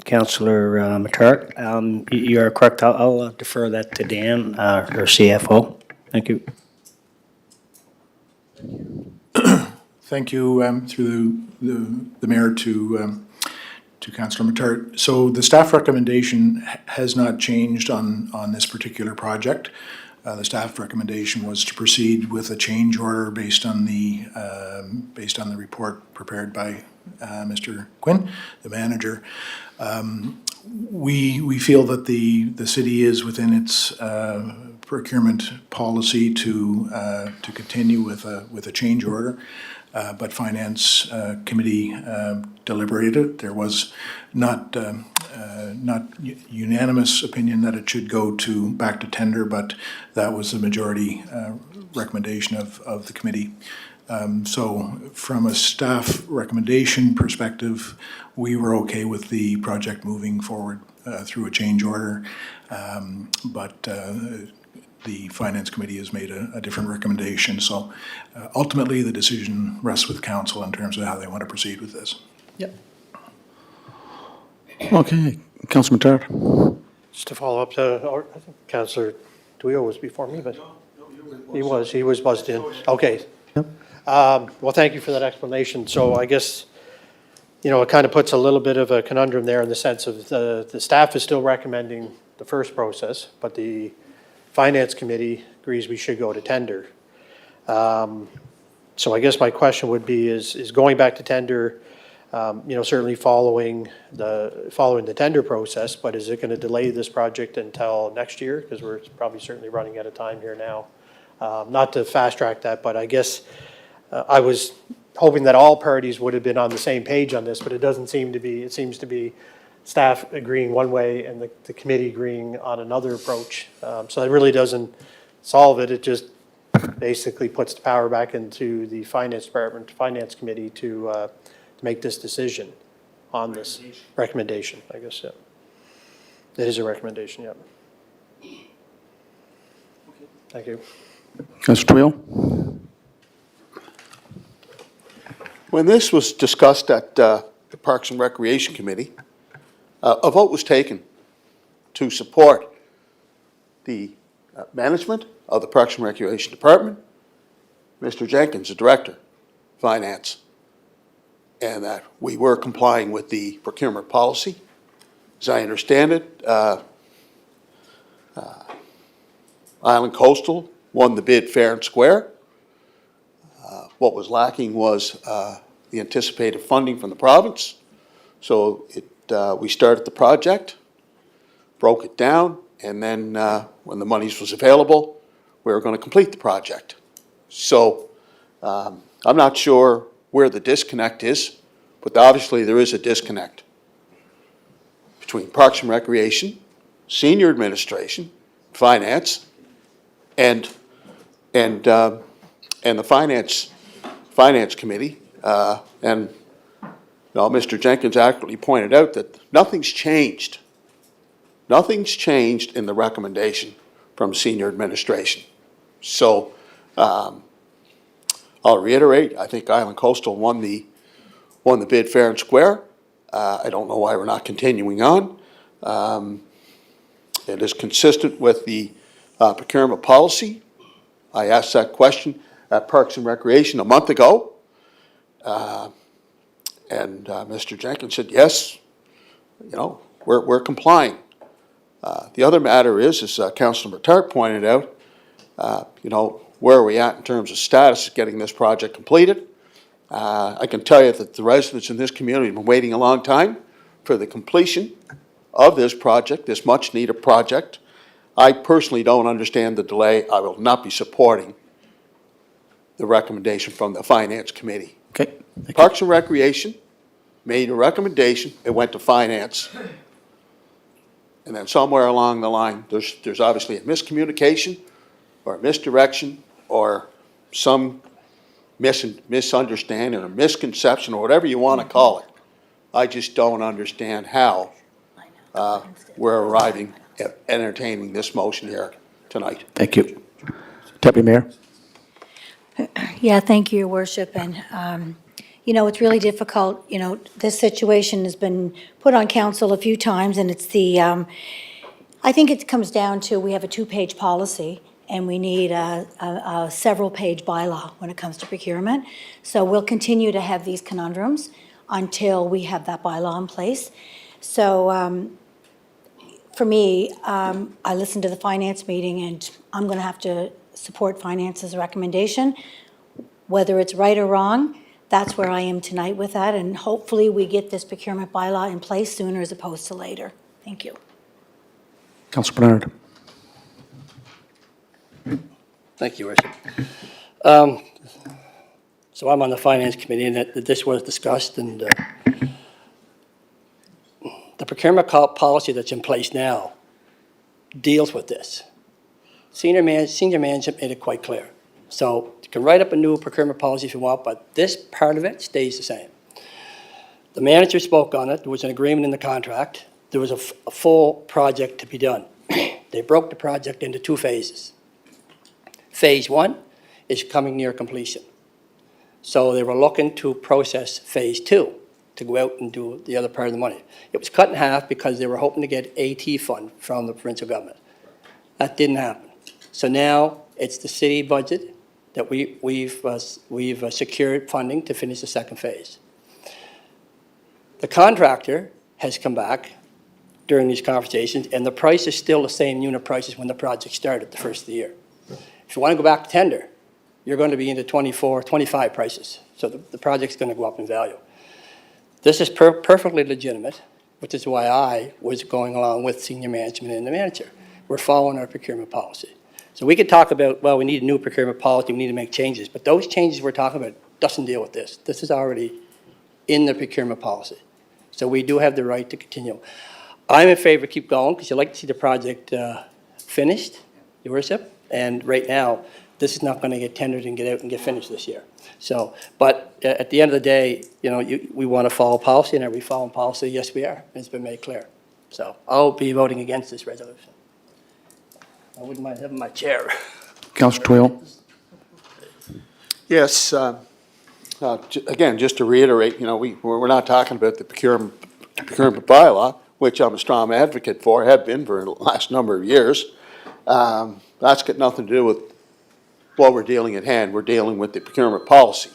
Councillor Matart. You are correct. I'll defer that to Dan, our CFO. Thank you. Thank you, through the mayor to Councillor Matart. So the staff recommendation has not changed on this particular project. The staff recommendation was to proceed with a change order based on the report prepared by Mr. Quinn, the manager. We feel that the city is within its procurement policy to continue with a change order. But Finance Committee deliberated. There was not unanimous opinion that it should go back to tender, but that was the majority recommendation of the committee. So from a staff recommendation perspective, we were okay with the project moving forward through a change order, but the Finance Committee has made a different recommendation. So ultimately, the decision rests with council in terms of how they want to proceed with this. Yep. Okay, Councillor Matart. Just to follow up to, I think Councillor Duio was before me, but he was buzzed in. Okay. Yep. Well, thank you for that explanation. So I guess, it kind of puts a little bit of a conundrum there in the sense of the staff is still recommending the first process, but the Finance Committee agrees we should go to tender. So I guess my question would be, is going back to tender, certainly following the tender process, but is it going to delay this project until next year? Because we're probably certainly running out of time here now. Not to fast track that, but I guess I was hoping that all parties would have been on the same page on this, but it doesn't seem to be. It seems to be staff agreeing one way and the committee agreeing on another approach. So that really doesn't solve it. It just basically puts the power back into the Finance Department, Finance Committee to make this decision on this recommendation, I guess, yeah. It is a recommendation, yeah. Thank you. Councillor Twill. When this was discussed at the Parks and Recreation Committee, a vote was taken to support the management of the Parks and Recreation Department, Mr. Jenkins, the Director, Finance, and that we were complying with the procurement policy. As I understand it, Island Coastal won the bid fair and square. What was lacking was the anticipated funding from the province. So we started the project, broke it down, and then when the monies was available, we were going to complete the project. So I'm not sure where the disconnect is, but obviously there is a disconnect between Parks and Recreation, Senior Administration, Finance, and the Finance Committee. And Mr. Jenkins accurately pointed out that nothing's changed. Nothing's changed in the recommendation from Senior Administration. So I'll reiterate, I think Island Coastal won the bid fair and square. I don't know why we're not continuing on. It is consistent with the procurement policy. I asked that question at Parks and Recreation a month ago. And Mr. Jenkins said, yes, we're complying. The other matter is, as Councilor Tart pointed out, where are we at in terms of status of getting this project completed? I can tell you that the residents in this community have been waiting a long time for the completion of this project, this much-needed project. I personally don't understand the delay. I will not be supporting the recommendation from the Finance Committee. Okay. Parks and Recreation made a recommendation, it went to Finance. And then somewhere along the line, there's obviously a miscommunication or a misdirection or some misunderstanding or misconception or whatever you want to call it. I just don't understand how we're arriving at entertaining this motion here tonight. Thank you. Deputy Mayor? Yeah, thank you, Your Worship. And, it's really difficult, this situation has been put on council a few times, and it's I think it comes down to, we have a 2-page policy, and we need a several-page bylaw when it comes to procurement. So we'll continue to have these conundrums until we have that bylaw in place. So for me, I listened to the Finance meeting, and I'm going to have to support Finance's recommendation. Whether it's right or wrong, that's where I am tonight with that, and hopefully we get this procurement bylaw in place sooner as opposed to later. Thank you. Councilor Bernard? Thank you, Worship. So I'm on the Finance Committee, and that this was discussed, and the procurement policy that's in place now deals with this. Senior management made it quite clear. So you can write up a new procurement policy if you want, but this part of it stays the same. The manager spoke on it. There was an agreement in the contract. There was a full project to be done. They broke the project into 2 phases. Phase 1 is coming near completion. So they were looking to process Phase 2 to go out and do the other part of the money. It was cut in half because they were hoping to get AT fund from the provincial government. That didn't happen. So now it's the city budget that we've secured funding to finish the 2nd phase. The contractor has come back during these conversations, and the price is still the same unit prices when the project started the first of the year. If you want to go back to tender, you're going to be into 24, 25 prices. So the project's going to go up in value. This is perfectly legitimate, which is why I was going along with senior management and the manager. We're following our procurement policy. So we could talk about, well, we need a new procurement policy, we need to make changes, but those changes we're talking about doesn't deal with this. This is already in the procurement policy. So we do have the right to continue. I'm in favor of keep going, because you like to see the project finished, Your Worship. And right now, this is not going to get tendered and get out and get finished this year. So, but at the end of the day, we want to follow policy, and are we following policy? Yes, we are. It's been made clear. So I'll be voting against this resolution. I wouldn't mind having my chair. Councilor Twill? Yes, Again, just to reiterate, we're not talking about the procurement bylaw, which I'm a strong advocate for, have been for the last number of years. That's got nothing to do with what we're dealing at hand. We're dealing with the procurement policy.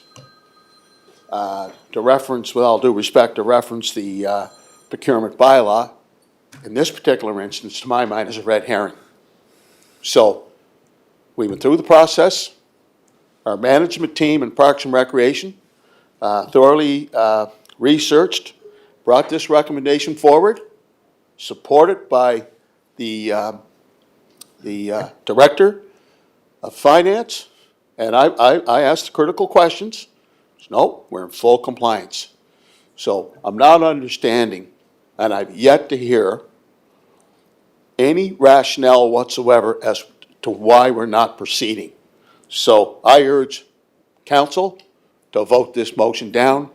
To reference, with all due respect, to reference the procurement bylaw, in this particular instance, to my mind, is a red herring. So, we went through the process. Our management team in Parks and Recreation thoroughly researched, brought this recommendation forward, supported by the Director of Finance, and I asked the critical questions. No, we're in full compliance. So I'm not understanding, and I've yet to hear any rationale whatsoever as to why we're not proceeding. So I urge council to vote this motion down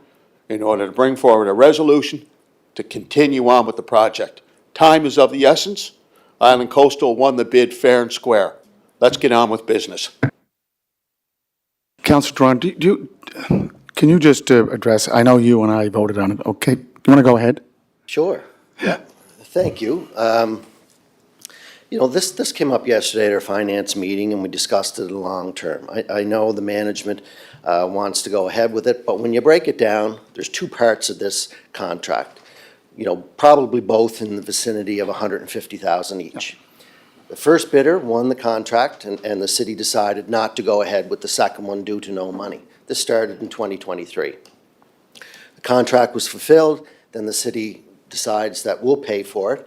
in order to bring forward a resolution to continue on with the project. Time is of the essence. Island Coastal won the bid fair and square. Let's get on with business. Councillor Drawn, can you just address, I know you and I voted on it, okay? You want to go ahead? Sure, yeah, thank you. This came up yesterday at our finance meeting, and we discussed it in the long term. I know the management wants to go ahead with it, but when you break it down, there's two parts of this contract. Probably both in the vicinity of $150,000 each. The first bidder won the contract, and the city decided not to go ahead with the second one due to no money. This started in 2023. The contract was fulfilled, then the city decides that we'll pay for it.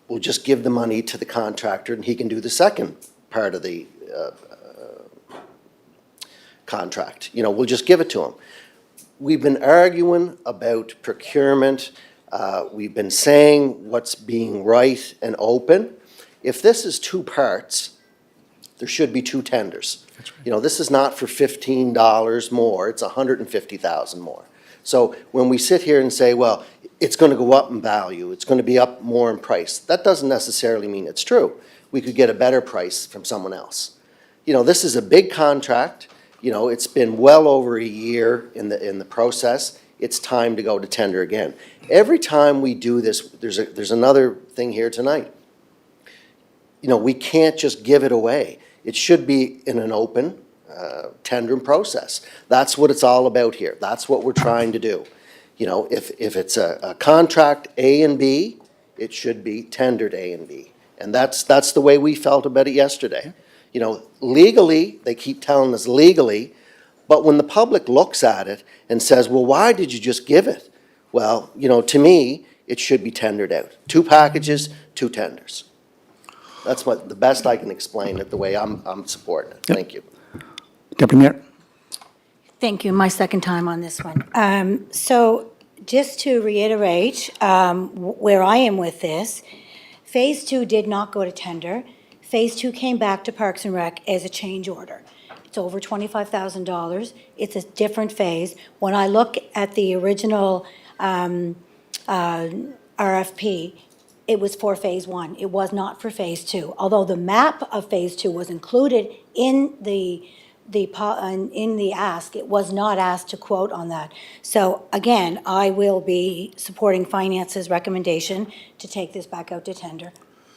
We'll just give the money to the contractor, and he can do the second part of the contract. We'll just give it to him. We've been arguing about procurement. We've been saying what's being right and open. If this is two parts, there should be two tenders. This is not for $15 more, it's $150,000 more. So when we sit here and say, well, it's going to go up in value, it's going to be up more in price, that doesn't necessarily mean it's true. We could get a better price from someone else. This is a big contract. It's been well over a year in the process. It's time to go to tender again. Every time we do this, there's another thing here tonight. We can't just give it away. It should be in an open tendering process. That's what it's all about here. That's what we're trying to do. If it's a contract A and B, it should be tendered A and B. And that's the way we felt about it yesterday. Legally, they keep telling us legally, but when the public looks at it and says, well, why did you just give it? Well, to me, it should be tendered out. Two packages, two tenders. That's the best I can explain it, the way I'm supporting it. Thank you. Deputy Mayor? Thank you. My second time on this one. So just to reiterate where I am with this, Phase 2 did not go to tender. Phase 2 came back to Parks and Rec as a change order. It's over $25,000. It's a different phase. When I look at the original RFP, it was for Phase 1. It was not for Phase 2. Although the map of Phase 2 was included in the ask, it was not asked to quote on that. So again, I will be supporting Finance's recommendation to take this back out to tender.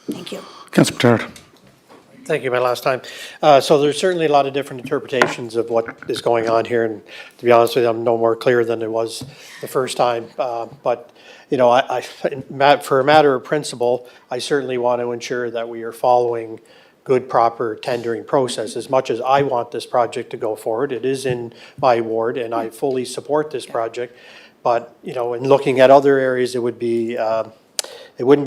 Thank you. Councillor Bedard? Thank you, my last time. So there's certainly a lot of different interpretations of what is going on here, and to be honest with you, I'm no more clear than it was the first time. But for a matter of principle, I certainly want to ensure that we are following good, proper tendering process. As much as I want this project to go forward, it is in my ward, and I fully support this project. But in looking at other areas, it wouldn't be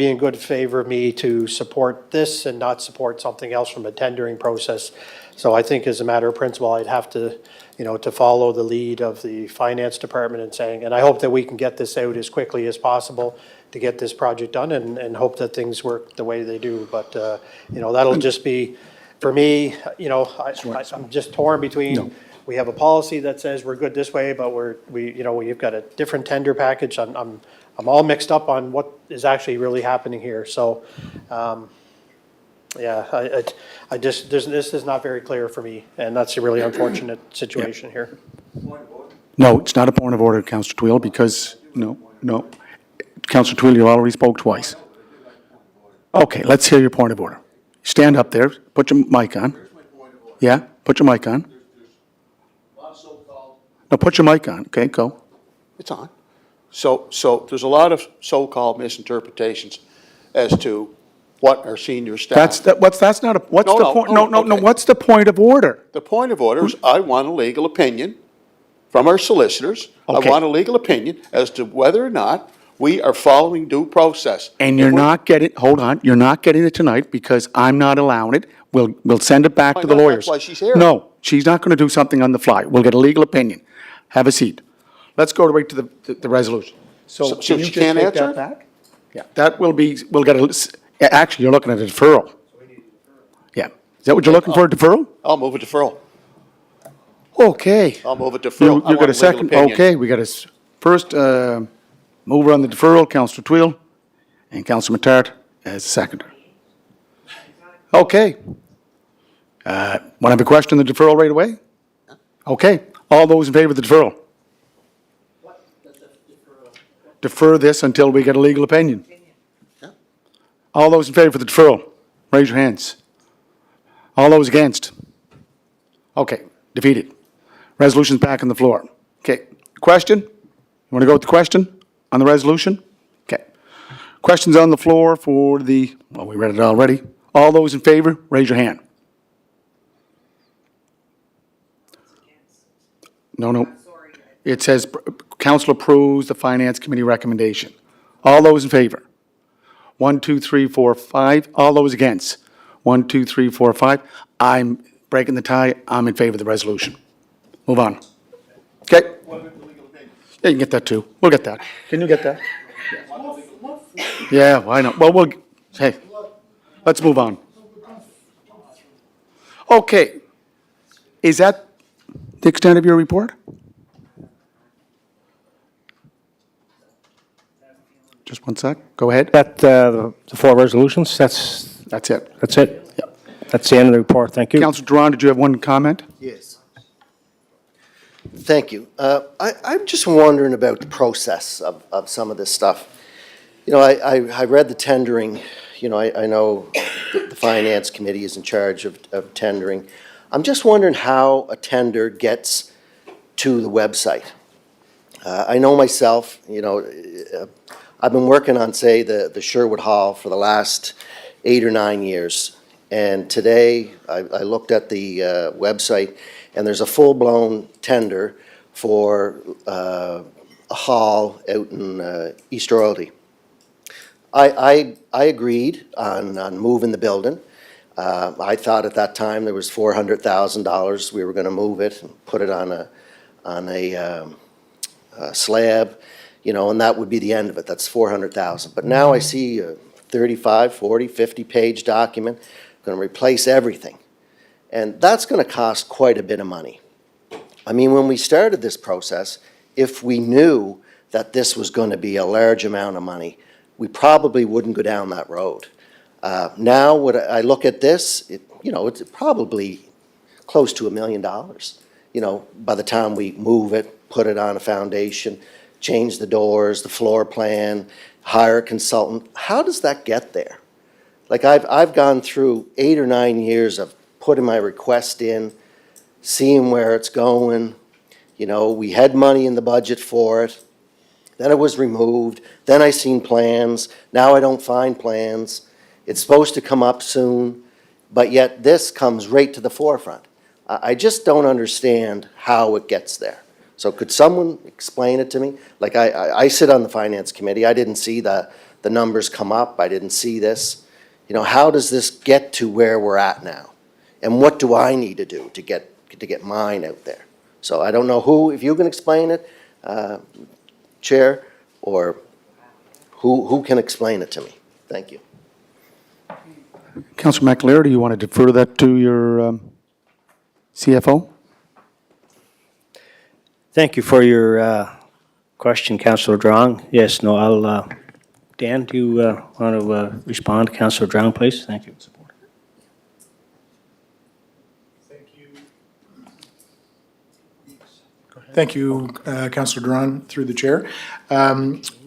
in good favor of me to support this and not support something else from a tendering process. So I think as a matter of principle, I'd have to, to follow the lead of the finance department and saying, and I hope that we can get this out as quickly as possible to get this project done and hope that things work the way they do. But, that'll just be, for me, I'm just torn between, we have a policy that says we're good this way, but we've got a different tender package. I'm all mixed up on what is actually really happening here. So, this is not very clear for me, and that's a really unfortunate situation here. No, it's not a point of order, Councillor Twill, because, no. Councillor Twill, you already spoke twice. Okay, let's hear your point of order. Stand up there, put your mic on. Yeah, put your mic on. No, put your mic on, okay, go. It's on. So there's a lot of so-called misinterpretations as to what our senior staff. That's not a, what's No, the no, point, no, no, okay. what's the point of order? The point of order is I want a legal opinion from our solicitors. I Okay. want a legal opinion as to whether or not we are following due process. And If you're we're- not getting, hold on, you're not getting it tonight because I'm not allowing it. We'll send it back Why to the not? lawyers. That's why she's here. No, she's not gonna do something on the fly. We'll get a legal opinion. Have a seat. Let's go right to the resolution. So can you she just can't take answer that it? back? Yeah, that will be, we'll get actually, you're looking at a deferral. Yeah. Is that what you're looking for, a deferral? I'll move a deferral. Okay. I'll move a deferral. I You got want a second? opinion. Okay, we got a first mover on the deferral, Councillor Twill, and Councillor Matart as seconder. Okay. Want to have a question on the deferral right away? Okay. All those in favor of the deferral? Defer this until we get a legal opinion. All those in favor of the deferral, raise your hands. All those against? Okay, defeated. Resolution's back on the floor. Okay, question? You want to go with the question on the resolution? Okay. Questions on the floor for the, well, we read it already. All those in favor, raise your hand. No. It says council approves the finance committee recommendation. All those in favor? 1, 2, 3, 4, 5. All those against? 1, 2, 3, 4, 5. I'm breaking the tie. I'm in favor of the resolution. Move on. Okay? Yeah, you can get that too. We'll get that. Can you get that? Yeah, why not? Well, hey, let's move on. Okay. Is that the extent of your report? Just one sec. Go ahead. That, the four resolutions, that's That's it. it? Yep. That's the end of the report, thank you. Councillor Duran, did you have one comment? Yes. Thank you. I'm just wondering about the process of some of this stuff. You know, I read the tendering, you know, I know the Finance Committee is in charge of tendering. I'm just wondering how a tender gets to the website. I know myself, you know, I've been working on, say, the Sherwood Hall for the last 8 or 9 years. And today, I looked at the website, and there's a full-blown tender for a hall out in East Royalty. I agreed on moving the building. I thought at that time there was $400,000. We were going to move it and put it on a slab, you know, and that would be the end of it. That's $400,000. But now I see a 35, 40, 50-page document, going to replace everything. And that's going to cost quite a bit of money. I mean, when we started this process, if we knew that this was going to be a large amount of money, we probably wouldn't go down that road. Now, when I look at this, you know, it's probably close to $1 million. You know, by the time we move it, put it on a foundation, change the doors, the floor plan, hire a consultant. How does that get there? Like I've gone through 8 or 9 years of putting my request in, seeing where it's going. You know, we had money in the budget for it. Then it was removed. Then I seen plans. Now I don't find plans. It's supposed to come up soon, but yet this comes right to the forefront. I just don't understand how it gets there. So could someone explain it to me? Like I sit on the Finance Committee. I didn't see the numbers come up. I didn't see this. You know, how does this get to where we're at now? And what do I need to do to get mine out there? So I don't know who, if you can explain it, Chair, or who can explain it to me? Thank you. Councillor McAleer, do you want to defer that to your CFO? Thank you for your question, Councillor Drong. Yes, no, I'll, Dan, do you want to respond? Councillor Drong, please. Thank you. Thank you. Thank you, Councillor Duran, through the chair.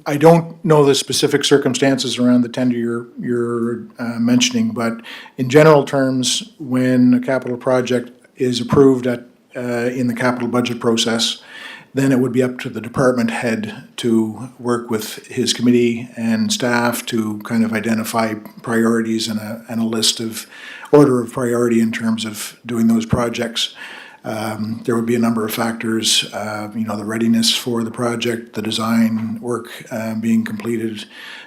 I don't know the specific circumstances around the tender you're mentioning, but in general terms, when a capital project is approved in the capital budget process, then it would be up to the department head to work with his committee and staff to kind of identify priorities and a list of order of priority in terms of doing those projects. There would be a number of factors, the readiness for the project, the design work being completed,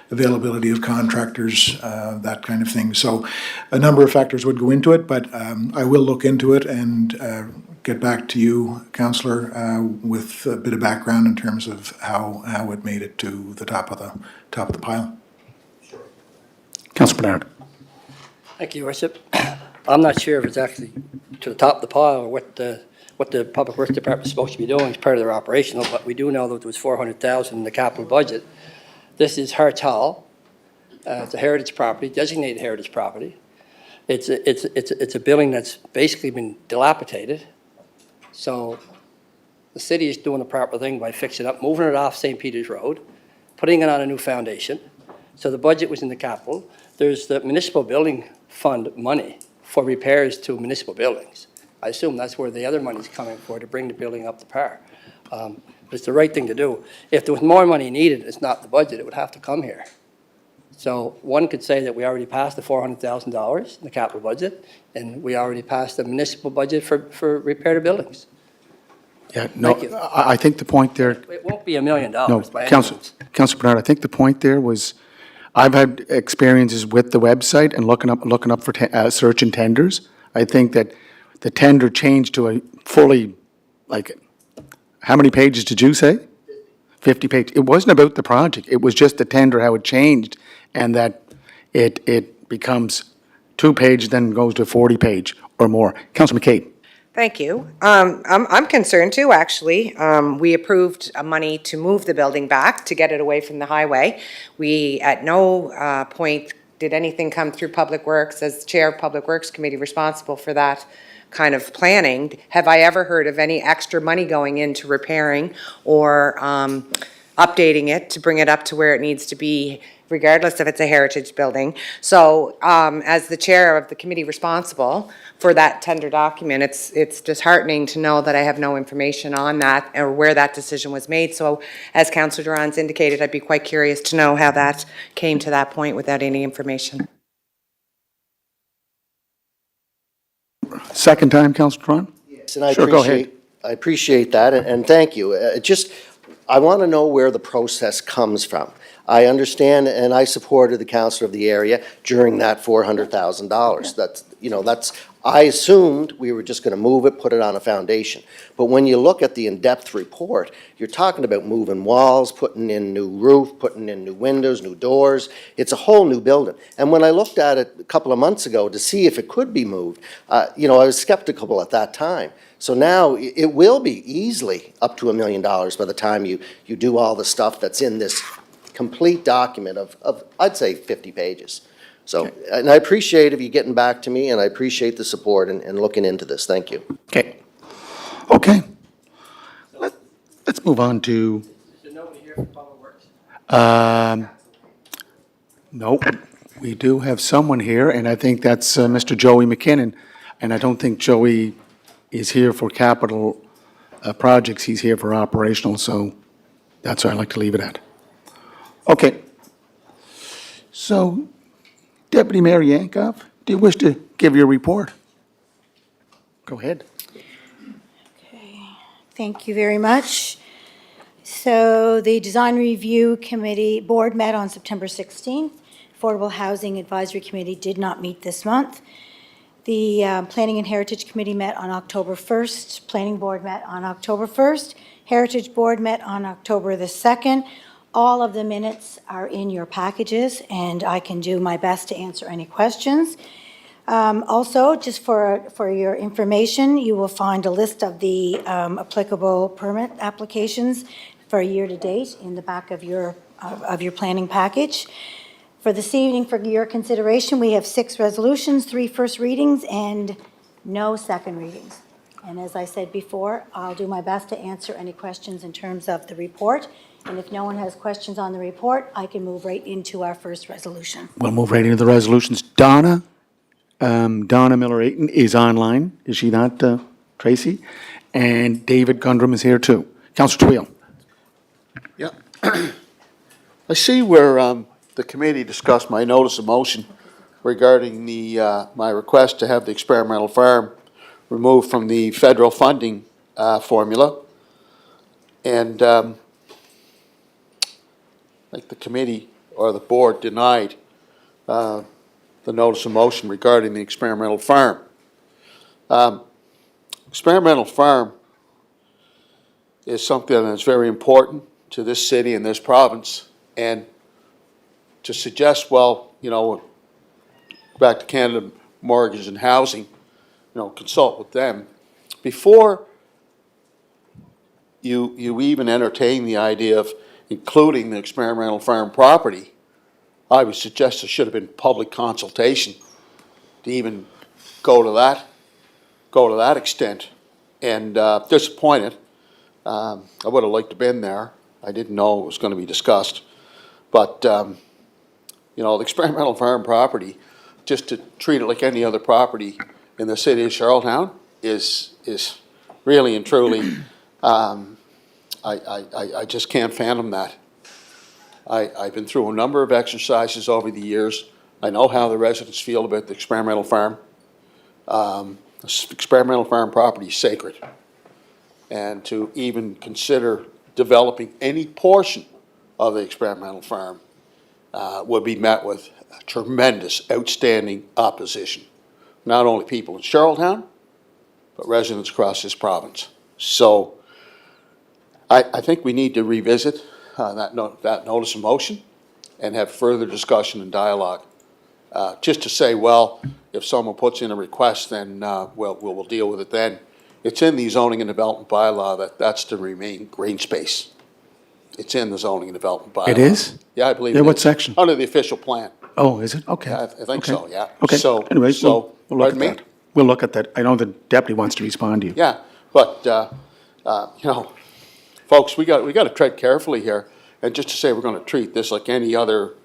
availability of contractors, that kind of thing. So a number of factors would go into it, but I will look into it and get back to you, Councillor, with a bit of background in terms of how it made it to the top of the pile. Councillor Bernard. Thank you, Worship. I'm not sure if it's actually to the top of the pile or what the Public Works Department is supposed to be doing as part of their operational, but we do know that there was $400,000 in the capital budget. This is Hart's Hall. It's a heritage property, designated heritage property. It's a building that's basically been dilapidated. So the city is doing the proper thing by fixing it up, moving it off St. Peter's Road, putting it on a new foundation. So the budget was in the capital. There's the municipal building fund money for repairs to municipal buildings. I assume that's where the other money's coming for, to bring the building up to par. But it's the right thing to do. If there was more money needed, it's not the budget, it would have to come here. So one could say that we already passed the $400,000 in the capital budget, and we already passed the municipal budget for repair to buildings. Yeah, no, Thank you. I think the point there, It won't be $1 million no, by any Councillor means. Bernard, I think the point there was, I've had experiences with the website and looking up for searching tenders. I think that the tender changed to a fully, how many pages did you say? 50 pages. It wasn't about the project. It was just the tender, how it changed, and that it becomes 2 page, then goes to 40 page or more. Councillor McCabe. Thank you. I'm concerned too, actually. We approved money to move the building back to get it away from the highway. We, at no point did anything come through Public Works. As Chair of Public Works Committee responsible for that kind of planning, have I ever heard of any extra money going into repairing or updating it to bring it up to where it needs to be, regardless if it's a heritage building. So as the chair of the committee responsible for that tender document, it's disheartening to know that I have no information on that or where that decision was made. So as Councillor Duran's indicated, I'd be quite curious to know how that came to that point without any information. Second time, Councillor Duran? Yes, and Sure, go ahead. I appreciate that, and thank you. I want to know where the process comes from. I understand, and I supported the councillor of the area during that $400,000. I assumed we were just going to move it, put it on a foundation. But when you look at the in-depth report, you're talking about moving walls, putting in new roof, putting in new windows, new doors. It's a whole new building. And when I looked at it a couple of months ago to see if it could be moved, I was skeptical at that time. So now it will be easily up to $1 million by the time you do all the stuff that's in this complete document of I'd say 50 pages. So, and I appreciate if you getting back to me, and I appreciate the support and looking into this. Thank you. Okay. Let's move on to, Is there nobody here for Public Works? nope, we do have someone here, and I think that's Mr. Joey McKinnon. And I don't think Joey is here for capital projects, he's here for operational, so that's where I'd like to leave it at. Okay. So, Deputy Mayor Yankov, do you wish to give your report? Go ahead. Thank you very much. So the Design Review Committee Board met on September 16th. Affordable Housing Advisory Committee did not meet this month. The Planning and Heritage Committee met on October 1st. Planning Board met on October 1st. Heritage Board met on October the 2nd. All of the minutes are in your packages, and I can do my best to answer any questions. Also, just for your information, you will find a list of the applicable permit applications for year-to-date in the back of your planning package. For this evening, for your consideration, we have 6 resolutions, 3 first readings, and no second readings. And as I said before, I'll do my best to answer any questions in terms of the report. And if no one has questions on the report, I can move right into our first resolution. We'll move right into the resolutions. Donna Miller-Ayton is online, is she not, Tracy? And David Gundrum is here too. Councillor Twill. Yeah. I see where the committee discussed my notice of motion regarding my request to have the experimental farm removed from the federal funding formula. And like the committee or the board denied the notice of motion regarding the experimental farm. Experimental farm is something that's very important to this city and this province. And to suggest, well, back to Canada Mortgage and Housing, consult with them. Before you even entertain the idea of including the experimental farm property, I would suggest there should have been public consultation to even go to that extent. And disappointed. I would have liked to have been there. I didn't know it was going to be discussed. But, the experimental farm property, just to treat it like any other property in the city of Charlottetown is really and truly, I just can't fathom that. I've been through a number of exercises over the years. I know how the residents feel about the experimental farm. Experimental farm property is sacred. And to even consider developing any portion of the experimental farm would be met with tremendous, outstanding opposition. Not only people in Charlottetown, but residents across this province. So I think we need to revisit that notice of motion and have further discussion and dialogue. Just to say, well, if someone puts in a request, then we'll deal with it then. It's in the zoning and development bylaw that's to remain green space. It's in the zoning and development bylaw. It is? Yeah, I believe Yeah, it what is. section? Under the official plan. Oh, is it? Okay. Yeah, I think Okay. so, yeah. Okay, So, anyways, we'll look at pardon me? that. We'll look at that. I know the deputy wants to respond to you. Yeah, but, folks, we got to tread carefully here. And just to say we're going to treat this like any other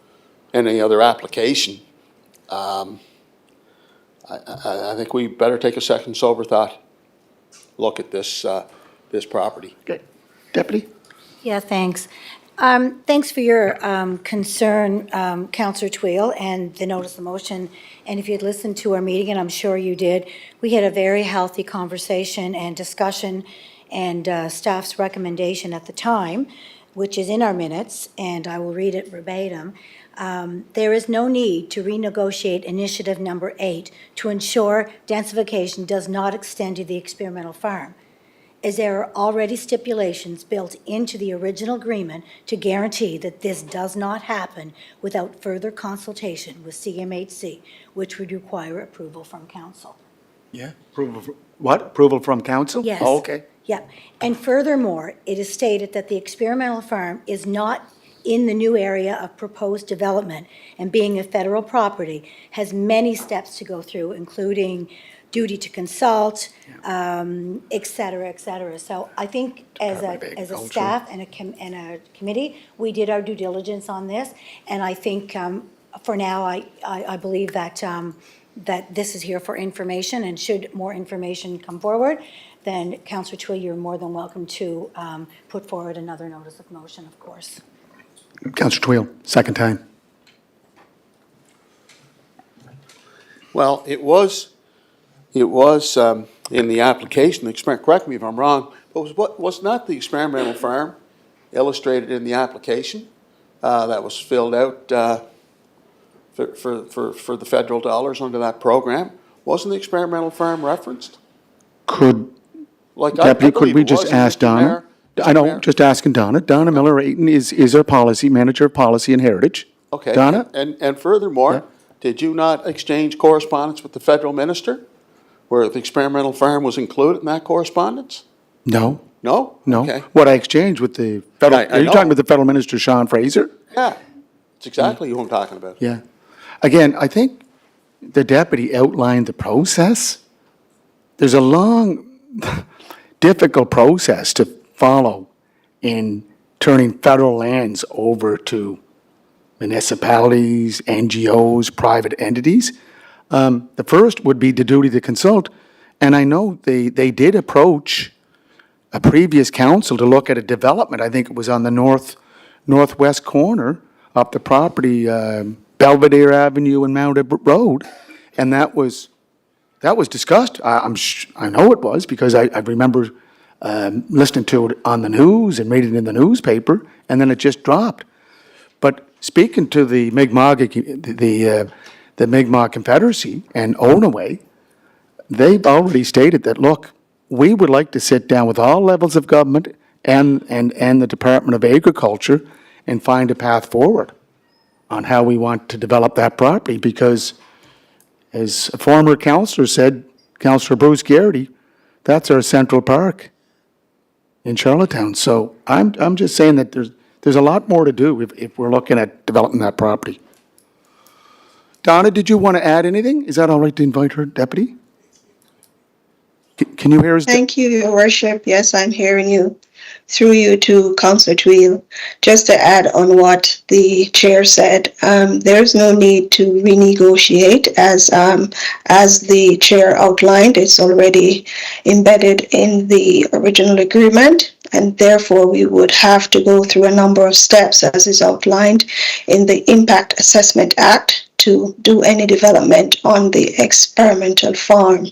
application, I think we better take a second sober thought, look at this property. Okay. Deputy? Yeah, thanks. Thanks for your concern, Councillor Twill, and the notice of motion. And if you'd listened to our meeting, and I'm sure you did, we had a very healthy conversation and discussion, and staff's recommendation at the time, which is in our minutes, and I will read it verbatim. There is no need to renegotiate initiative number 8 to ensure densification does not extend to the experimental farm, as there are already stipulations built into the original agreement to guarantee that this does not happen without further consultation with CMHC, which would require approval from council. Yeah. Approval from council? Yes. Oh, okay. Yeah, and furthermore, it is stated that the experimental farm is not in the new area of proposed development, and being a federal property, has many steps to go through, including duty to consult, et cetera, et cetera. So I think as a staff and a committee, we did our due diligence on this, and I think for now, I believe that that this is here for information, and should more information come forward, then Councillor Twill, you're more than welcome to put forward another notice of motion, of course. Councillor Twill, second time. Well, it was in the application, correct me if I'm wrong, but was not the experimental farm illustrated in the application that was filled out for the federal dollars under that program? Wasn't the experimental farm referenced? Deputy, could we just ask Donna? I know, just asking Donna. Donna Miller-Ayton is our policy, manager of policy and heritage. Okay. Donna? And furthermore, Yeah. did you not exchange correspondence with the federal minister where the experimental farm was included in that correspondence? No, No? no. Okay. What I exchanged with the federal, I are you know. talking with the federal minister, Sean Fraser? Yeah, it's exactly who I'm talking about. Yeah. Again, I think the deputy outlined the process. There's a long difficult process to follow in turning federal lands over to municipalities, NGOs, private entities. The first would be the duty to consult, and I know they did approach a previous council to look at a development. I think it was on the northwest corner of the property, Belvedere Avenue and Mount Edward Road, and that was discussed. I know it was because I remember listening to it on the news and reading it in the newspaper, and then it just dropped. But speaking to the Mi'kmaq Confederacy and Onaway, they've already stated that, look, we would like to sit down with all levels of government and the Department of Agriculture and find a path forward on how we want to develop that property, because as a former councillor said, Councillor Bruce Garrity, that's our Central Park in Charlottetown. So I'm just saying that there's a lot more to do if we're looking at developing that property. Donna, did you want to add anything? Is that all right to invite her, Deputy? Can you hear us? Thank you, Your Worship. Yes, I'm hearing you. Through you to Councillor Tweel. Just to add on what the chair said, there's no need to renegotiate as the chair outlined. It's already embedded in the original agreement, and therefore we would have to go through a number of steps as is outlined in the Impact Assessment Act to do any development on the experimental farm,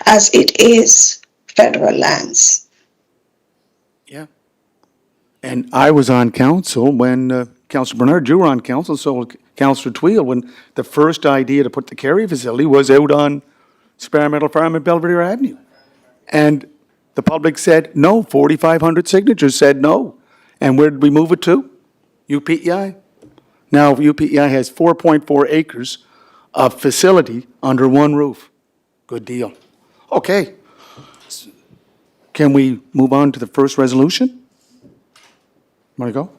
as it is federal lands. Yeah. And I was on council when, Councillor Bernard, you were on council, so Councillor Tweel, when the first idea to put the Kerry facility was out on Experimental Farm at Belvedere Avenue. And the public said no, 4,500 signatures said no. And where did we move it to? UPEI. Now UPEI has 4.4 acres of facility under one roof. Good deal. Okay. Can we move on to the first resolution? Want to go?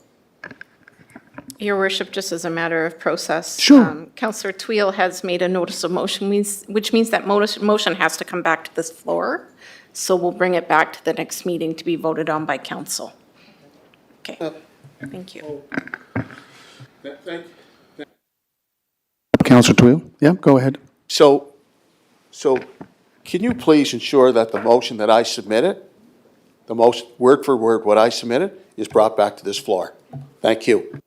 Your Worship, just as a matter of process. Sure. Councillor Tweel has made a notice of motion, which means that motion has to come back to this floor. So we'll bring it back to the next meeting to be voted on by council. Okay, thank you. Councillor Tweel? Yeah, go ahead. So can you please ensure that the motion that I submitted, the most word for word what I submitted, is brought back to this floor? Thank you.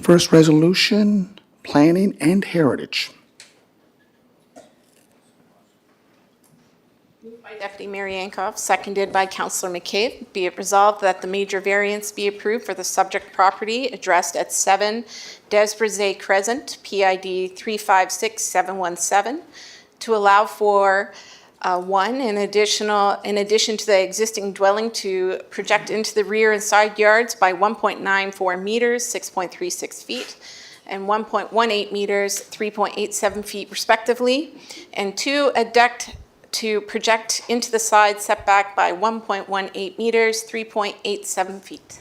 First resolution, planning and heritage. By Deputy Mayor Yankoff, seconded by Councillor McCabe. Be it resolved that the major variance be approved for the subject property addressed at 7 Desbrizay Crescent, PID 356717, to allow for one, in addition to the existing dwelling, to project into the rear and side yards by 1.94 meters, 6.36 feet, and 1.18 meters, 3.87 feet respectively, and two, a deck to project into the side setback by 1.18 meters, 3.87 feet.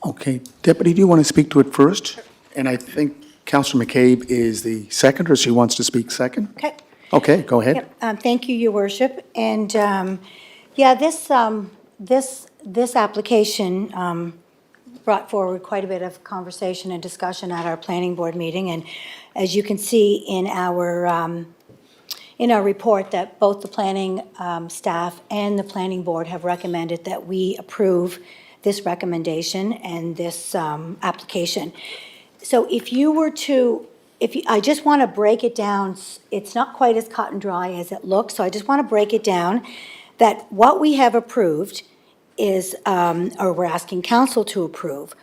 Okay, Deputy, do you want to speak to it first? Sure. And I think Councillor McCabe is the seconder, so she wants to speak second. Okay. Okay, go ahead. Yep. Thank you, Your Worship. And, yeah, this application brought forward quite a bit of conversation and discussion at our planning board meeting. And as you can see in our report, that both the planning staff and the planning board have recommended that we approve this recommendation and this application. So if you were to, I just want to break it down. It's not quite as cut and dry as it looks, so I just want to break it down that what we have approved is, or we're asking council to approve,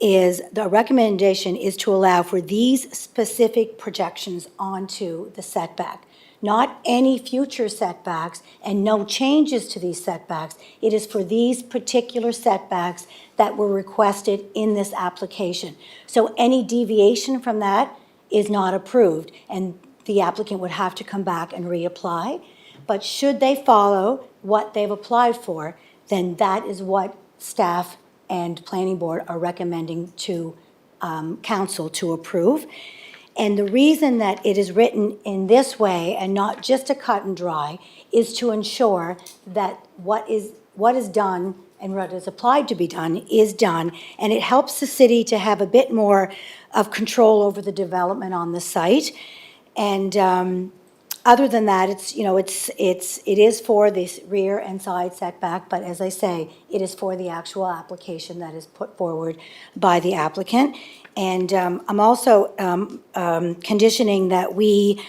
is the recommendation is to allow for these specific projections onto the setback. Not any future setbacks and no changes to these setbacks. It is for these particular setbacks that were requested in this application. So any deviation from that is not approved, and the applicant would have to come back and reapply. But should they follow what they've applied for, then that is what staff and planning board are recommending to council to approve. And the reason that it is written in this way and not just a cut and dry is to ensure that what is done and what is applied to be done is done. And it helps the city to have a bit more of control over the development on the site. And other than that, it is for this rear and side setback, but as I say, it is for the actual application that is put forward by the applicant. And I'm also conditioning that we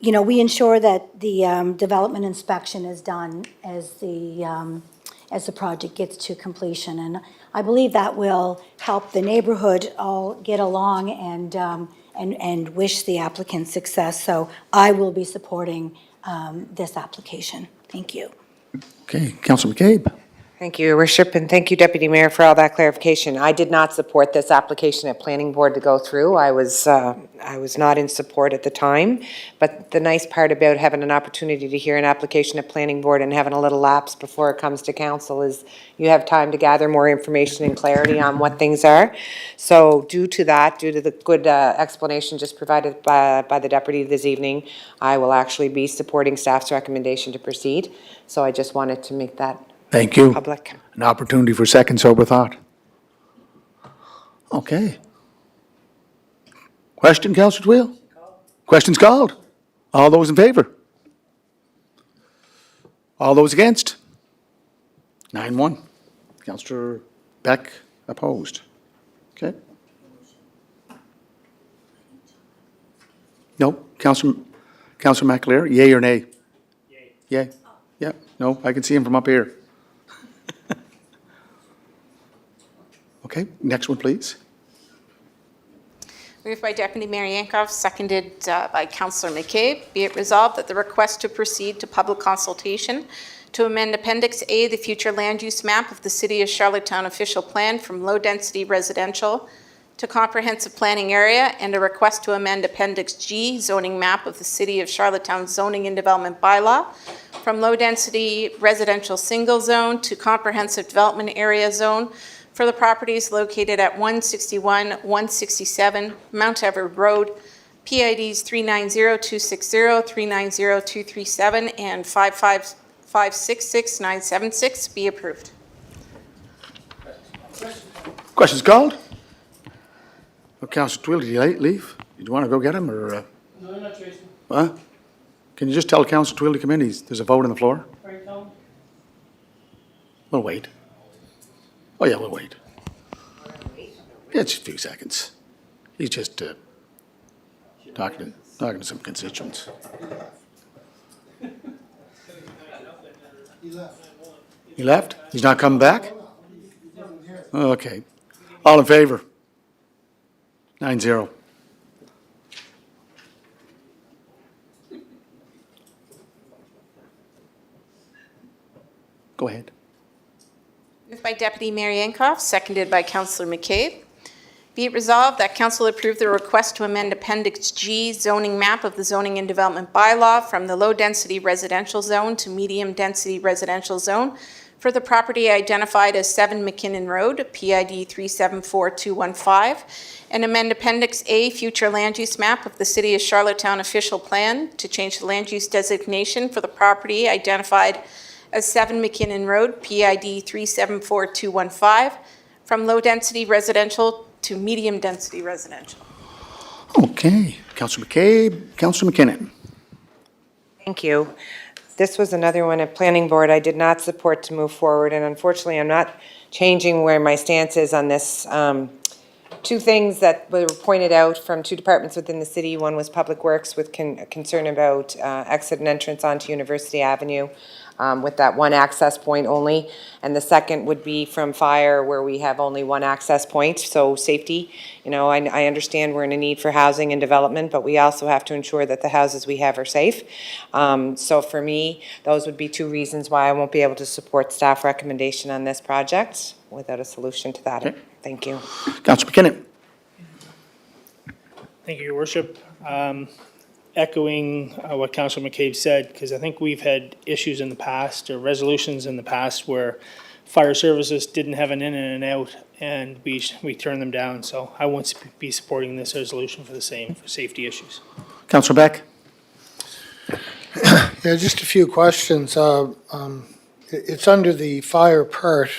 ensure that the development inspection is done as the project gets to completion. And I believe that will help the neighborhood all get along and wish the applicant success. So I will be supporting this application. Thank you. Okay, Councilor McCabe. Thank you, Your Worship, and thank you, Deputy Mayor, for all that clarification. I did not support this application at Planning Board to go through. I was not in support at the time, but the nice part about having an opportunity to hear an application at Planning Board and having a little lapse before it comes to council is you have time to gather more information and clarity on what things are. So due to the good explanation just provided by the Deputy this evening, I will actually be supporting staff's recommendation to proceed. So I just wanted to make that Thank you. public. An opportunity for second sober thought. Okay. Question, Councilor Twill? Question's called. All those in favor? All those against? 9-1. Councilor Beck opposed. Okay. No. Councilor McAleer, yay or nay? Yay. Yay. Yeah. No, I can see him from up here. Okay, next one, please. Moved by Deputy Mayor Yankoff, seconded by Councillor McCabe. Be it resolved that the request to proceed to public consultation to amend Appendix A, the future land use map of the City of Charlottetown official plan from low-density residential to comprehensive planning area, and a request to amend Appendix G, zoning map of the City of Charlottetown zoning and development bylaw from low-density residential single zone to comprehensive development area zone for the properties located at 161, 167 Mount Everett Road, PIDs 390260, 390237, and 55566 be approved. Questions called? Well, Councilor Twill, did you leave? Did you want to go get him, or? No, I'm not chasing. What? Can you just tell Councilor Twill to come in? There's a vote on the floor. Right, Tom? We'll wait. Oh, yeah, we'll wait. Yeah, it's just a few seconds. He's just talking to some constituents. He left? He's not coming back? Okay. All in favor? 9-0. Go ahead. Moved by Deputy Mayor Yankoff, seconded by Councillor McCabe. Be it resolved that Council approve the request to amend Appendix G zoning map of the zoning and development bylaw from the low-density residential zone to medium-density residential zone for the property identified as 7 McKinnon Road, PID 374215, and amend Appendix A future land use map of the City of Charlottetown official plan to change the land use designation for the property identified as 7 McKinnon Road, PID 374215, from low-density residential to medium-density residential. Okay. Councilor McCabe, Councilor McKinnon. Thank you. This was another one at Planning Board I did not support to move forward, and unfortunately, I'm not changing where my stance is on this. Two things that were pointed out from two departments within the city. One was Public Works with concern about exit and entrance onto University Avenue with that one access point only. And the second would be from Fire, where we have only one access point, so safety. You know, I understand we're in a need for housing and development, but we also have to ensure that the houses we have are safe. So for me, those would be two reasons why I won't be able to support staff recommendation on this project without a solution to that. Okay. Thank you. Councilor McKinnon. Thank you, Your Worship. Echoing what Councilor McCabe said, because I think we've had issues in the past or resolutions in the past where fire services didn't have an in and an out, and we turned them down. So I won't be supporting this resolution for the same, for safety issues. Councillor Beck? Yeah, just a few questions. It's under the fire part,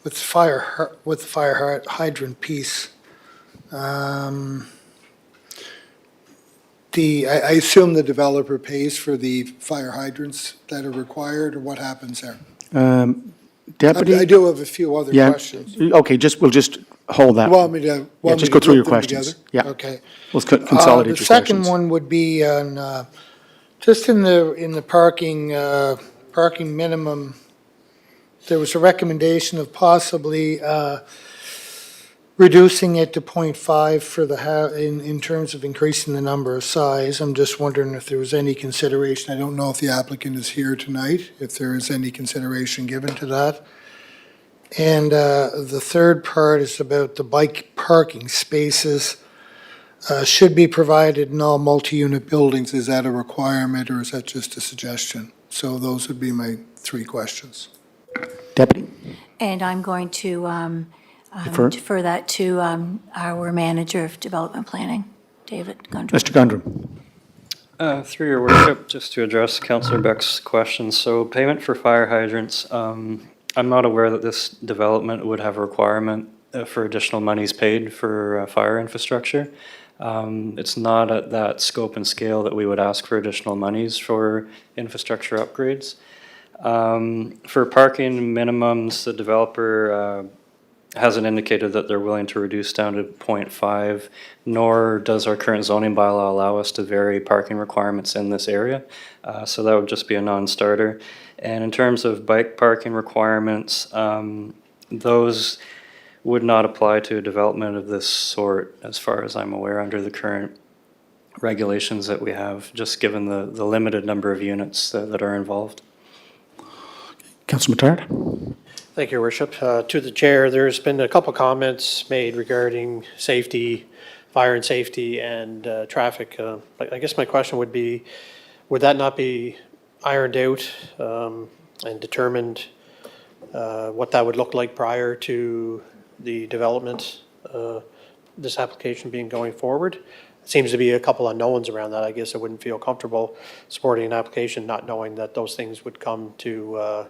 with the fire hydrant piece. I assume the developer pays for the fire hydrants that are required, or what happens there? Deputy? I do have a few other Yeah. questions. Okay, we'll just hold that. You want me to? Yeah, want me just to go through your group them questions. together? Yeah. Okay. We'll consolidate your The second questions. one would be on, just in the parking minimum, there was a recommendation of possibly reducing it to 0.5 for in terms of increasing the number of size. I'm just wondering if there was any consideration. I don't know if the applicant is here tonight, if there is any consideration given to that. And the third part is about the bike parking spaces. Should be provided in all multi-unit buildings. Is that a requirement, or is that just a suggestion? So those would be my three questions. Deputy? And I'm going to Defer. defer that to our Manager of Development Planning, David Gundry. Mr. Gundrum? Through your worship, just to address Councillor Beck's question, so payment for fire hydrants, I'm not aware that this development would have a requirement for additional monies paid for fire infrastructure. It's not at that scope and scale that we would ask for additional monies for infrastructure upgrades. For parking minimums, the developer hasn't indicated that they're willing to reduce down to 0.5, nor does our current zoning bylaw allow us to vary parking requirements in this area. So that would just be a non-starter. And in terms of bike parking requirements, those would not apply to a development of this sort, as far as I'm aware, under the current regulations that we have, just given the limited number of units that are involved. Councillor Matard? Thank you, Your Worship. To the chair, there's been a couple comments made regarding safety, fire and safety, and traffic. I guess my question would be, would that not be ironed out and determined what that would look like prior to the development, this application being going forward? Seems to be a couple unknowns around that. I guess I wouldn't feel comfortable supporting an application not knowing that those things would come to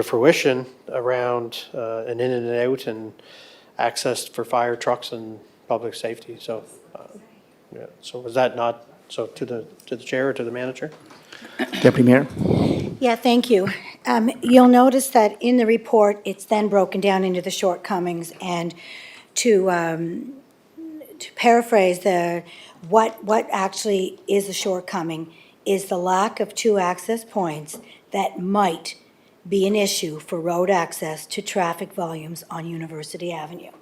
fruition around an in and an out and access for fire trucks and public safety. So, yeah. So was that not so to the chair or to the manager? Deputy Mayor? Yeah, thank you. You'll notice that in the report, it's then broken down into the shortcomings, and to paraphrase what actually is a shortcoming is the lack of two access points that might be an issue for road access to traffic volumes on University Avenue.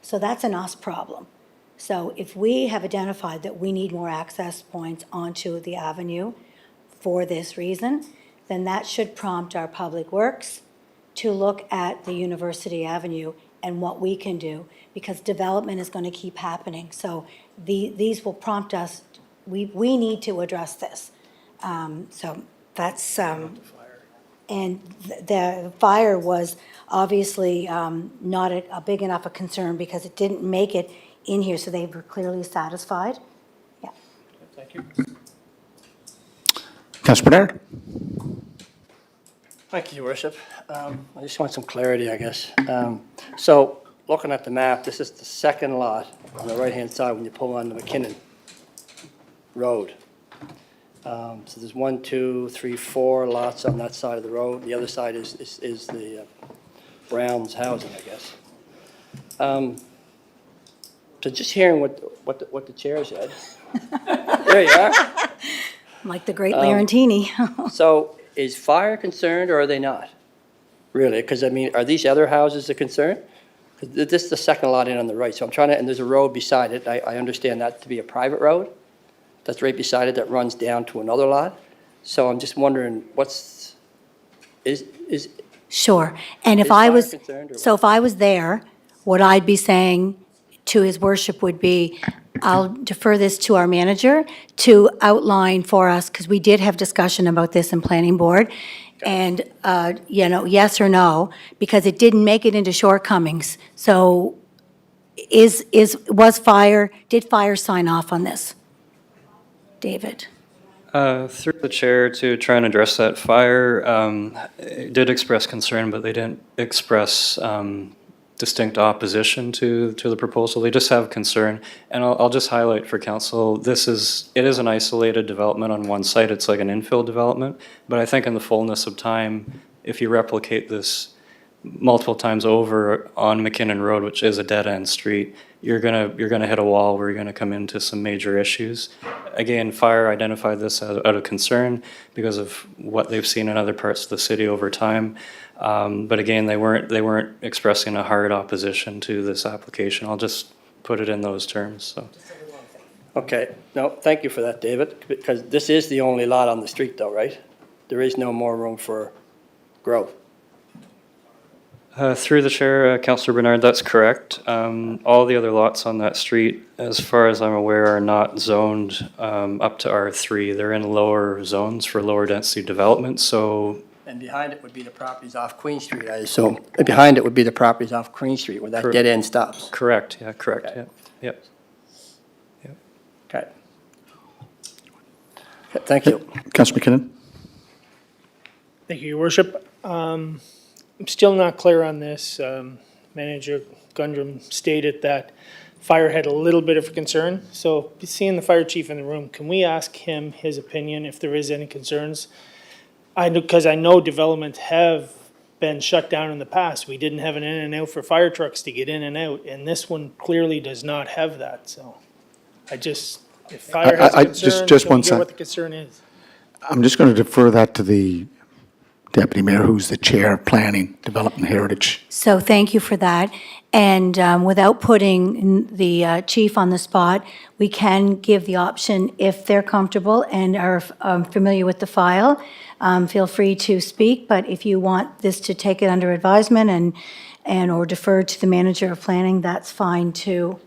So that's an us problem. So if we have identified that we need more access points onto the avenue for this reason, then that should prompt our Public Works to look at the University Avenue and what we can do, because development is going to keep happening. So these will prompt us, we need to address this. So that's, and the fire was obviously not a big enough a concern because it didn't make it in here, so they were clearly satisfied. Yeah. Thank you. Councillor Bernard? Thank you, Your Worship. I just want some clarity, I guess. So, looking at the map, this is the second lot on the right-hand side when you pull on the McKinnon Road. So there's 1, 2, 3, 4 lots on that side of the road. The other side is the Brown's housing, I guess. So just hearing what the chair said. There you are. Like the great Larentini. So is fire concerned or are they not? Really? Because, I mean, are these other houses a concern? 'Cause this is the second lot in on the right, so I'm trying to, and there's a road beside it. I understand that to be a private road that's right beside it that runs down to another lot. So I'm just wondering, is Sure. And if Is I fire was, concerned or so if I was there, what I'd be saying to his worship would be, I'll defer this to our manager to outline for us, because we did have discussion about this in planning board, And, yes or no, because it didn't make it into shortcomings. So did fire sign off on this? David? Through the chair to try and address that, fire did express concern, but they didn't express distinct opposition to the proposal. They just have concern. And I'll just highlight for council, it is an isolated development on one site. It's like an infill development. But I think in the fullness of time, if you replicate this multiple times over on McKinnon Road, which is a dead-end street, you're gonna hit a wall where you're gonna come into some major issues. Again, fire identified this out of concern because of what they've seen in other parts of the city over time. But again, they weren't expressing a hard opposition to this application. I'll just put it in those terms, so. Okay, no, thank you for that, David, because this is the only lot on the street though, right? There is no more room for growth. Through the chair, Councillor Bernard, that's correct. All the other lots on that street, as far as I'm aware, are not zoned up to R3. They're in lower zones for lower density development, so. And behind it would be the properties off Queen Street, I assume. Behind it would be the properties off Queen Street where that dead end stops. Correct, correct, Okay. Yep. Okay. Thank you. Councillor McKinnon? Thank you, Your Worship. I'm still not clear on this. Manager Gundrum stated that fire had a little bit of a concern. So seeing the fire chief in the room, can we ask him his opinion if there is any concerns? Because I know development have been shut down in the past. We didn't have an in and out for fire trucks to get in and out, and this one clearly does not have that, so if fire has a concern, just can we one hear sec. what the concern is? I'm just going to defer that to the deputy mayor, who's the chair of Planning, Development, Heritage. So thank you for that. And without putting the chief on the spot, we can give the option, if they're comfortable and are familiar with the file, feel free to speak. But if you want this to take it under advisement or defer to the manager of planning, that's fine too.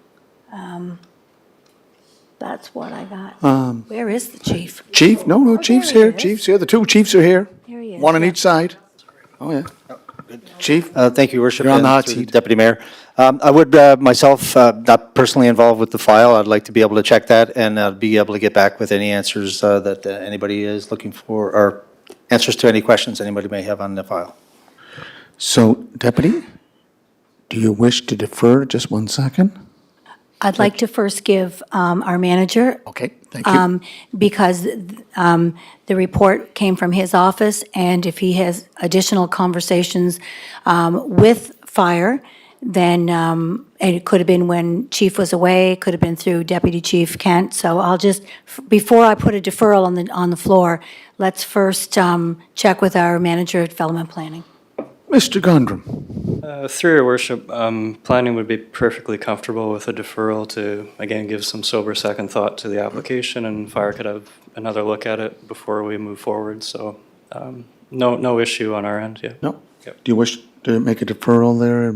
That's what I got. Where is the chief? Chief? No, chief's there he here. is. Chief's here. The two chiefs are here. There he is. One on Yeah. each side. Oh, yeah. Chief? Thank you, Your Worship. You're on the and hot through seat. Deputy Mayor. I would myself, not personally involved with the file, I'd like to be able to check that and be able to get back with any answers that anybody is looking for, or answers to any questions anybody may have on the file. So, Deputy, do you wish to defer just 1 second? I'd like to first give our manager, Okay, thank you. because the report came from his office, and if he has additional conversations with fire, then, and it could have been when Chief was away, it could have been through Deputy Chief Kent, so I'll just, before I put a deferral on the floor, let's first check with our manager of development planning. Mr. Gundrum? Through your worship, planning would be perfectly comfortable with a deferral to, again, give some sober second thought to the application, and fire could have another look at it before we move forward, so no issue on our end, yeah. No? Yep. Do you wish to make a deferral there?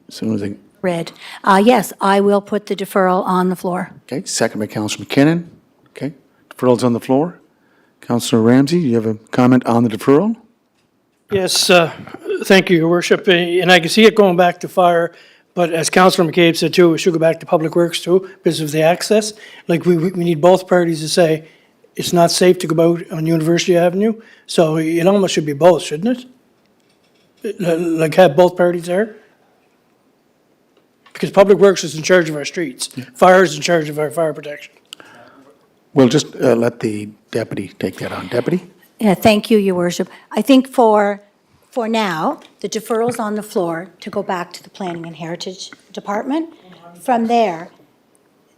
As soon as Red. Yes, I will put the deferral on the floor. okay, second by Councillor McKinnon. Okay, deferral's on the floor. Councillor Ramsey, do you have a comment on the deferral? Yes, thank you, Your Worship. And I can see it going back to fire, but as Councillor McCabe said too, it should go back to Public Works too, because of the access. Like, we need both parties to say, it's not safe to go out on University Avenue, so it almost should be both, shouldn't it? Like, have both parties there? Because Public Works is in charge of our streets. Fire is in charge of our fire protection. We'll just let the deputy take that on. Deputy? Yeah, thank you, Your Worship. I think for now, the deferral's on the floor to go back to the Planning and Heritage Department. From there,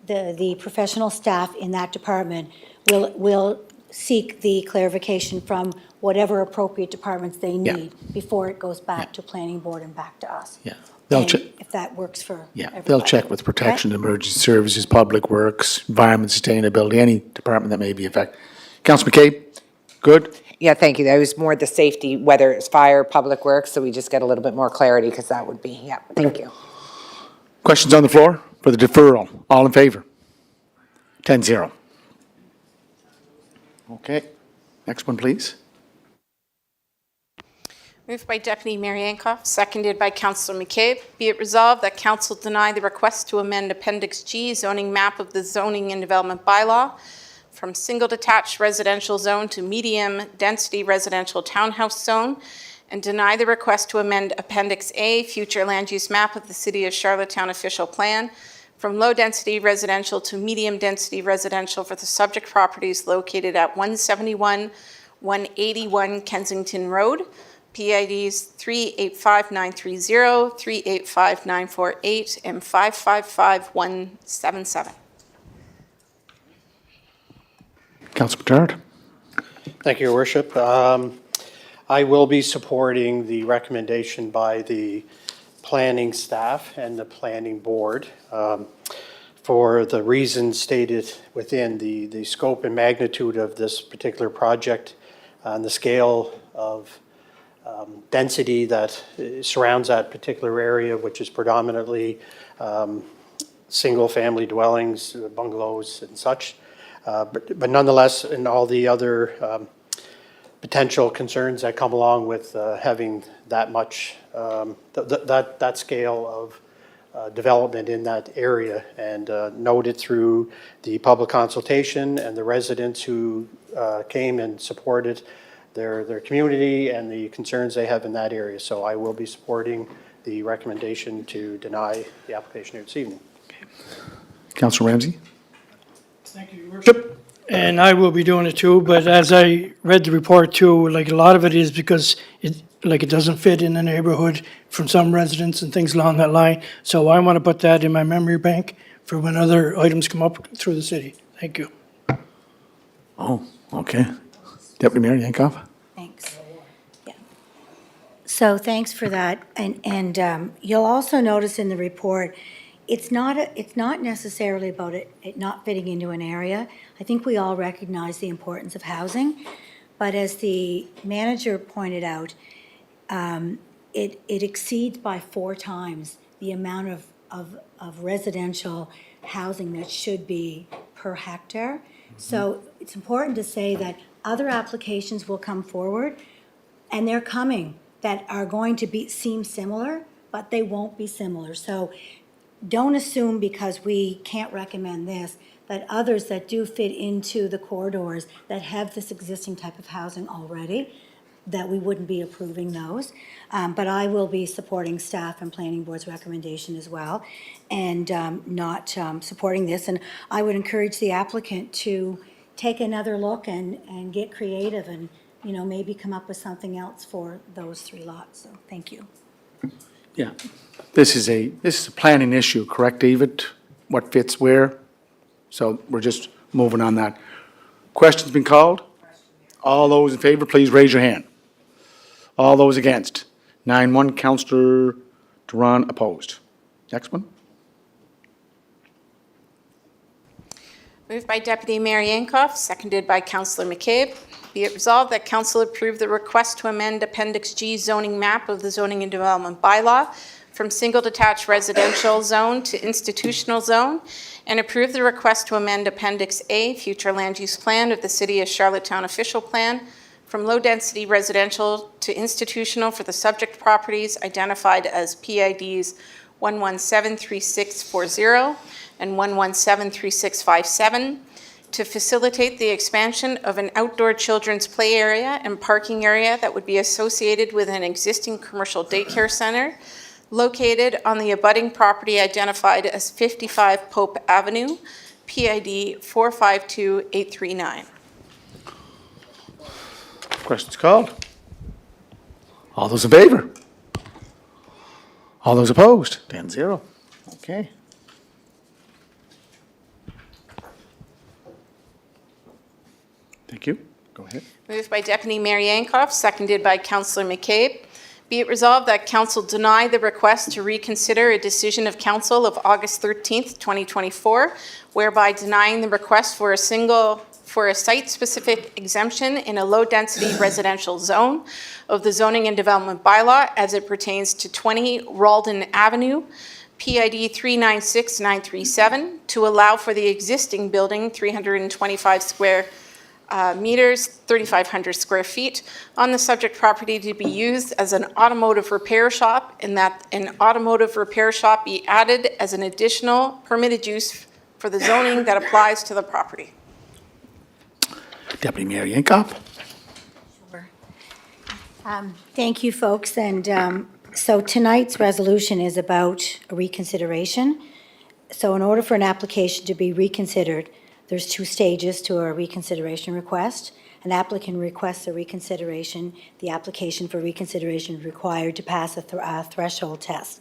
the professional staff in that department will seek the clarification from whatever appropriate departments they need before it goes back to Planning Board and back to us. Yeah. They'll And check. if that works for everybody. They'll check with Protection, Emergency Services, Public Works, Environment, Sustainability, any department that may be affected. Councillor McCabe, good? Yeah, thank you. That was more the safety, whether it's fire, public works, so we just get a little bit more clarity, because that would be, thank you. Questions on the floor for the deferral? All in favor? 10-0. Okay. Next one, please. Moved by Deputy Mayor Yankoff, seconded by Councillor McCabe. Be it resolved that Council deny the request to amend Appendix G zoning map of the Zoning and Development Bylaw from single detached residential zone to medium density residential townhouse zone, and deny the request to amend Appendix A future land use map of the City of Charlottetown official plan from low density residential to medium density residential for the subject properties located at 171, 181 Kensington Road, PIDs 385-930, 385-948, and 555-177. Councilor Bedard. Thank you, Your Worship. I will be supporting the recommendation by the planning staff and the planning board for the reasons stated within the scope and magnitude of this particular project and the scale of density that surrounds that particular area, which is predominantly single-family dwellings, bungalows and such. But nonetheless, in all the other potential concerns that come along with having that much, that scale of development in that area, and noted through the public consultation and the residents who came and supported their community and the concerns they have in that area. So I will be supporting the recommendation to deny the application here this evening. Councilor Ramsey. Thank you, Your Worship. And I will be doing it too, but as I read the report too, like a lot of it is because it doesn't fit in the neighborhood from some residents and things along that line. So I want to put that in my memory bank for when other items come up through the city. Thank you. Oh, okay. Deputy Mayor Yankoff. Thanks. Yeah. So thanks for that. And you'll also notice in the report, it's not necessarily about it not fitting into an area. I think we all recognize the importance of housing, but as the manager pointed out, it exceeds by 4 times the amount of residential housing that should be per hectare. So it's important to say that other applications will come forward, and they're coming, that are going to seem similar, but they won't be similar. So don't assume because we can't recommend this, that others that do fit into the corridors that have this existing type of housing already, that we wouldn't be approving those. But I will be supporting staff and planning board's recommendation as well, and not supporting this. And I would encourage the applicant to take another look and get creative and, maybe come up with something else for those 3 lots. So, thank you. Yeah. This is a planning issue, correct, David? What fits where? So we're just moving on that. Questions been called? All those in favor, please raise your hand. All those against? 9-1, Councillor Duran opposed. Next one. Moved by Deputy Mayor Yankoff, seconded by Councillor McCabe. Be it resolved that Council approve the request to amend Appendix G zoning map of the Zoning and Development Bylaw from single detached residential zone to institutional zone, and approve the request to amend Appendix A future land use plan of the City of Charlottetown official plan from low density residential to institutional for the subject properties identified as PIDs 1173640 and 1173657 to facilitate the expansion of an outdoor children's play area and parking area that would be associated with an existing commercial daycare center located on the abutting property identified as 55 Pope Avenue, PID 452839. Questions called? All those in favor? All those opposed? 10-0. Okay. Thank you. Go ahead. Moved by Deputy Mayor Yankoff, seconded by Councillor McCabe. Be it resolved that Council deny the request to reconsider a decision of Council of August 13th, 2024, whereby denying the request for a site-specific exemption in a low-density residential zone of the Zoning and Development Bylaw as it pertains to 20 Ralden Avenue, PID 396937, to allow for the existing building, 325 square meters, 3,500 square feet, on the subject property to be used as an automotive repair shop, and that an automotive repair shop be added as an additional permitted use for the zoning that applies to the property. Deputy Mayor Yankoff? Thank you, folks. And so tonight's resolution is about a reconsideration. So in order for an application to be reconsidered, there's 2 stages to a reconsideration request. An applicant requests a reconsideration. The application for reconsideration is required to pass a threshold test.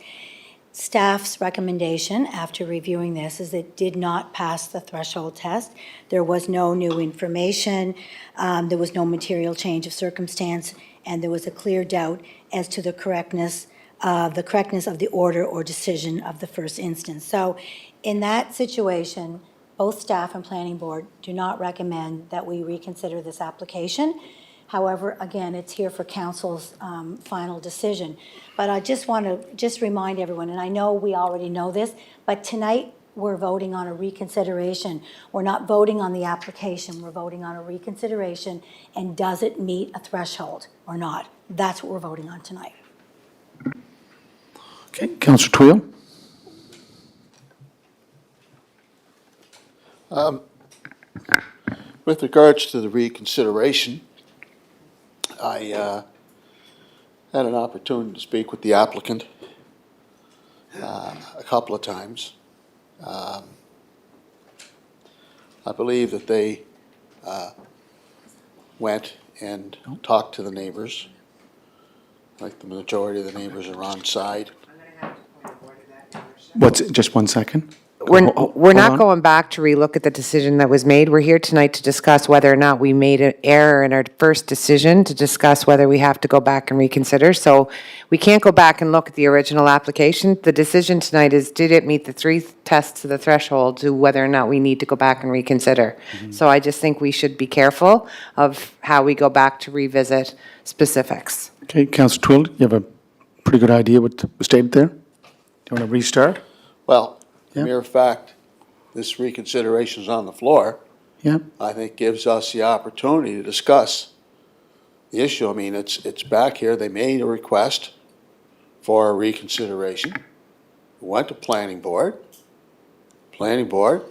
Staff's recommendation after reviewing this is it did not pass the threshold test. There was no new information, there was no material change of circumstance, and there was a clear doubt as to the correctness of the order or decision of the first instance. So in that situation, both staff and planning board do not recommend that we reconsider this application. However, again, it's here for council's final decision. But I just want to remind everyone, and I know we already know this, but tonight we're voting on a reconsideration. We're not voting on the application, we're voting on a reconsideration, and does it meet a threshold or not? That's what we're voting on tonight. Okay, Councillor Twill? With regards to the reconsideration, I had an opportunity to speak with the applicant a couple of times. I believe that they went and talked to the neighbors. Like the majority of the neighbors are on side. Just 1 second? We're not on. going back to relook at the decision that was made. We're here tonight to discuss whether or not we made an error in our first decision, to discuss whether we have to go back and reconsider. So we can't go back and look at the original application. The decision tonight is, did it meet the 3 tests of the threshold to whether or not we need to go back and reconsider? So I just think we should be careful of how we go back to revisit specifics. Okay, Councillor Twill, you have a pretty good idea what was stated there? Do you want to restart? Well, Yeah. mere fact, this reconsideration is on the floor, Yeah, I think gives us the opportunity to discuss the issue. I mean, it's back here. They made a request for a reconsideration. Went to planning board. Planning board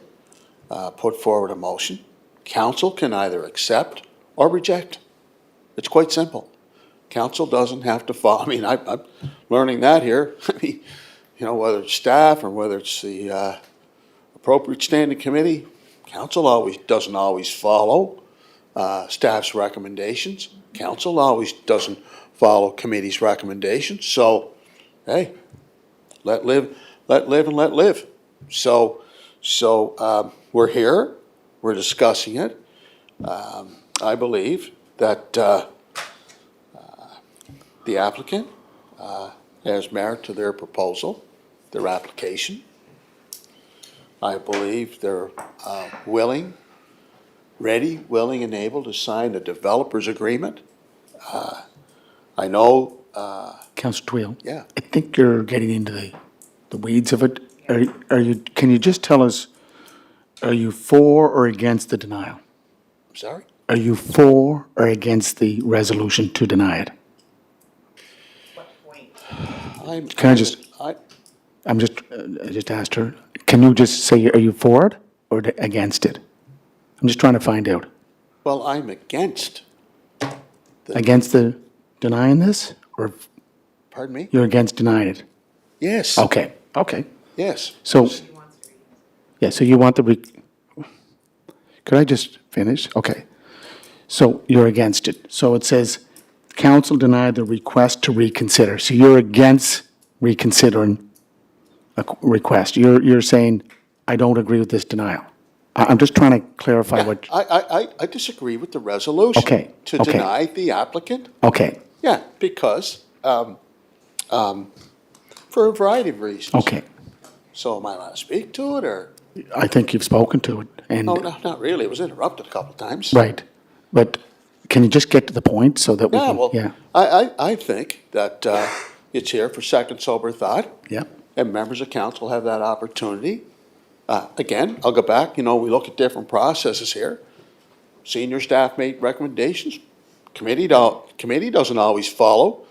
put forward a motion. Council can either accept or reject. It's quite simple. Council doesn't have to follow. I mean, I'm learning that here. I mean, you know, whether it's staff or whether it's the appropriate standing committee, council doesn't always follow staff's recommendations. Council always doesn't follow committee's recommendations. So, hey, let live and let live. So we're here, we're discussing it. I believe that the applicant has merit to their proposal, their application. I believe they're willing, and able to sign a developer's agreement. I know. Councillor Twill? Yeah. I think you're getting into the weeds of it. Can you just tell us, are you for or against the denial? I'm sorry? Are you for or against the resolution to deny it? I just asked her, can you just say, are you for it or against it? I'm just trying to find out. Well, I'm against. Against the denying this, or Pardon me? you're against denying it? Yes. Okay. Yes. So, yeah, so you want could I just finish? Okay. So you're against it. So it says, council denied the request to reconsider. So you're against reconsidering a request. You're saying, I don't agree with this denial. I'm just trying to clarify what. I disagree with the resolution. Okay, To okay. deny the applicant. Okay, Yeah, because, for a variety of reasons. okay. So am I allowed to speak to it, or? I think you've spoken to it, and. No, not really. It was interrupted a couple of times. Right. But can you just get to the point so that we Yeah, can, well, yeah, I think that it's here for second sober thought, yeah. and members of council have that opportunity. Again, I'll go back, we look at different processes here. Senior staff made recommendations. Committee doesn't always follow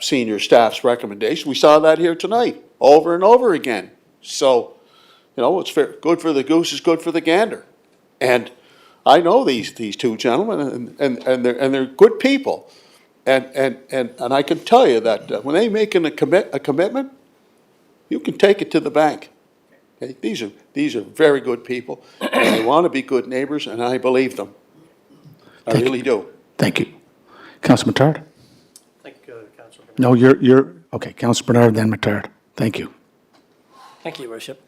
senior staff's recommendation. We saw that here tonight, over and over again. So, it's fair, good for the goose is good for the gander. And I know these two gentlemen, and they're good people. And I can tell you that when they make a commitment, you can take it to the bank. Okay? These are very good people, and they want to be good neighbors, and I believe them. I really do. Thank you. Councilor Matard? Thank you, Councilor. No, you're, okay, Councilor Bernard, then Matard. Thank you. Thank you, Your Worship.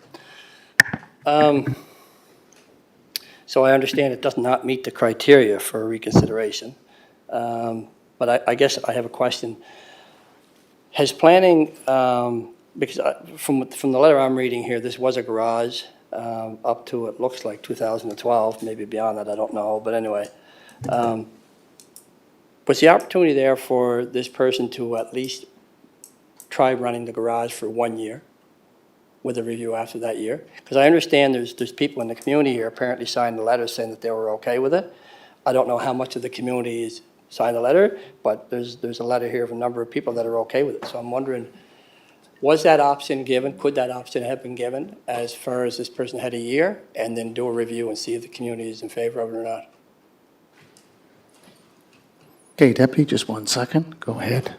So I understand it does not meet the criteria for reconsideration. But I guess I have a question. Has planning, because from the letter I'm reading here, this was a garage up to, it looks like 2012, maybe beyond that, I don't know. But anyway, was the opportunity there for this person to at least try running the garage for 1 year with a review after that year? Because I understand there's people in the community here apparently signed a letter saying that they were okay with it. I don't know how much of the community is signed the letter, but there's a letter here of a number of people that are okay with it. So I'm wondering, was that option given? Could that option have been given as far as this person had a year and then do a review and see if the community is in favor of it or not? Okay, Deputy, just 1 second. Go ahead.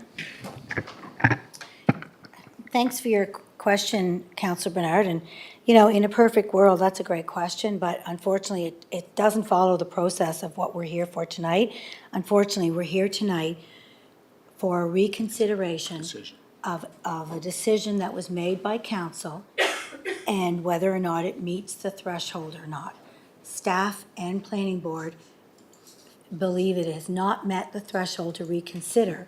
Thanks for your question, Councillor Bernard. And, in a perfect world, that's a great question, but unfortunately, it doesn't follow the process of what we're here for tonight. Unfortunately, we're here tonight for a reconsideration of a decision that was made by council and whether or not it meets the threshold or not. Staff and planning board believe it has not met the threshold to reconsider.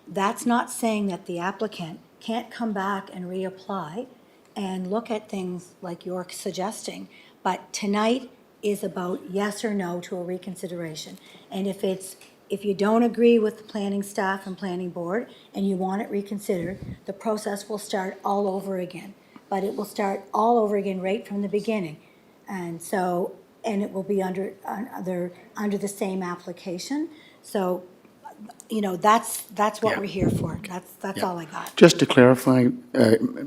That's not saying that the applicant can't come back and reapply and look at things like you're suggesting. But tonight is about yes or no to a reconsideration. And if you don't agree with the planning staff and planning board and you want it reconsidered, the process will start all over again. But it will start all over again right from the beginning. And it will be under the same application. So, that's what we're here for. That's all I got. Just to clarify,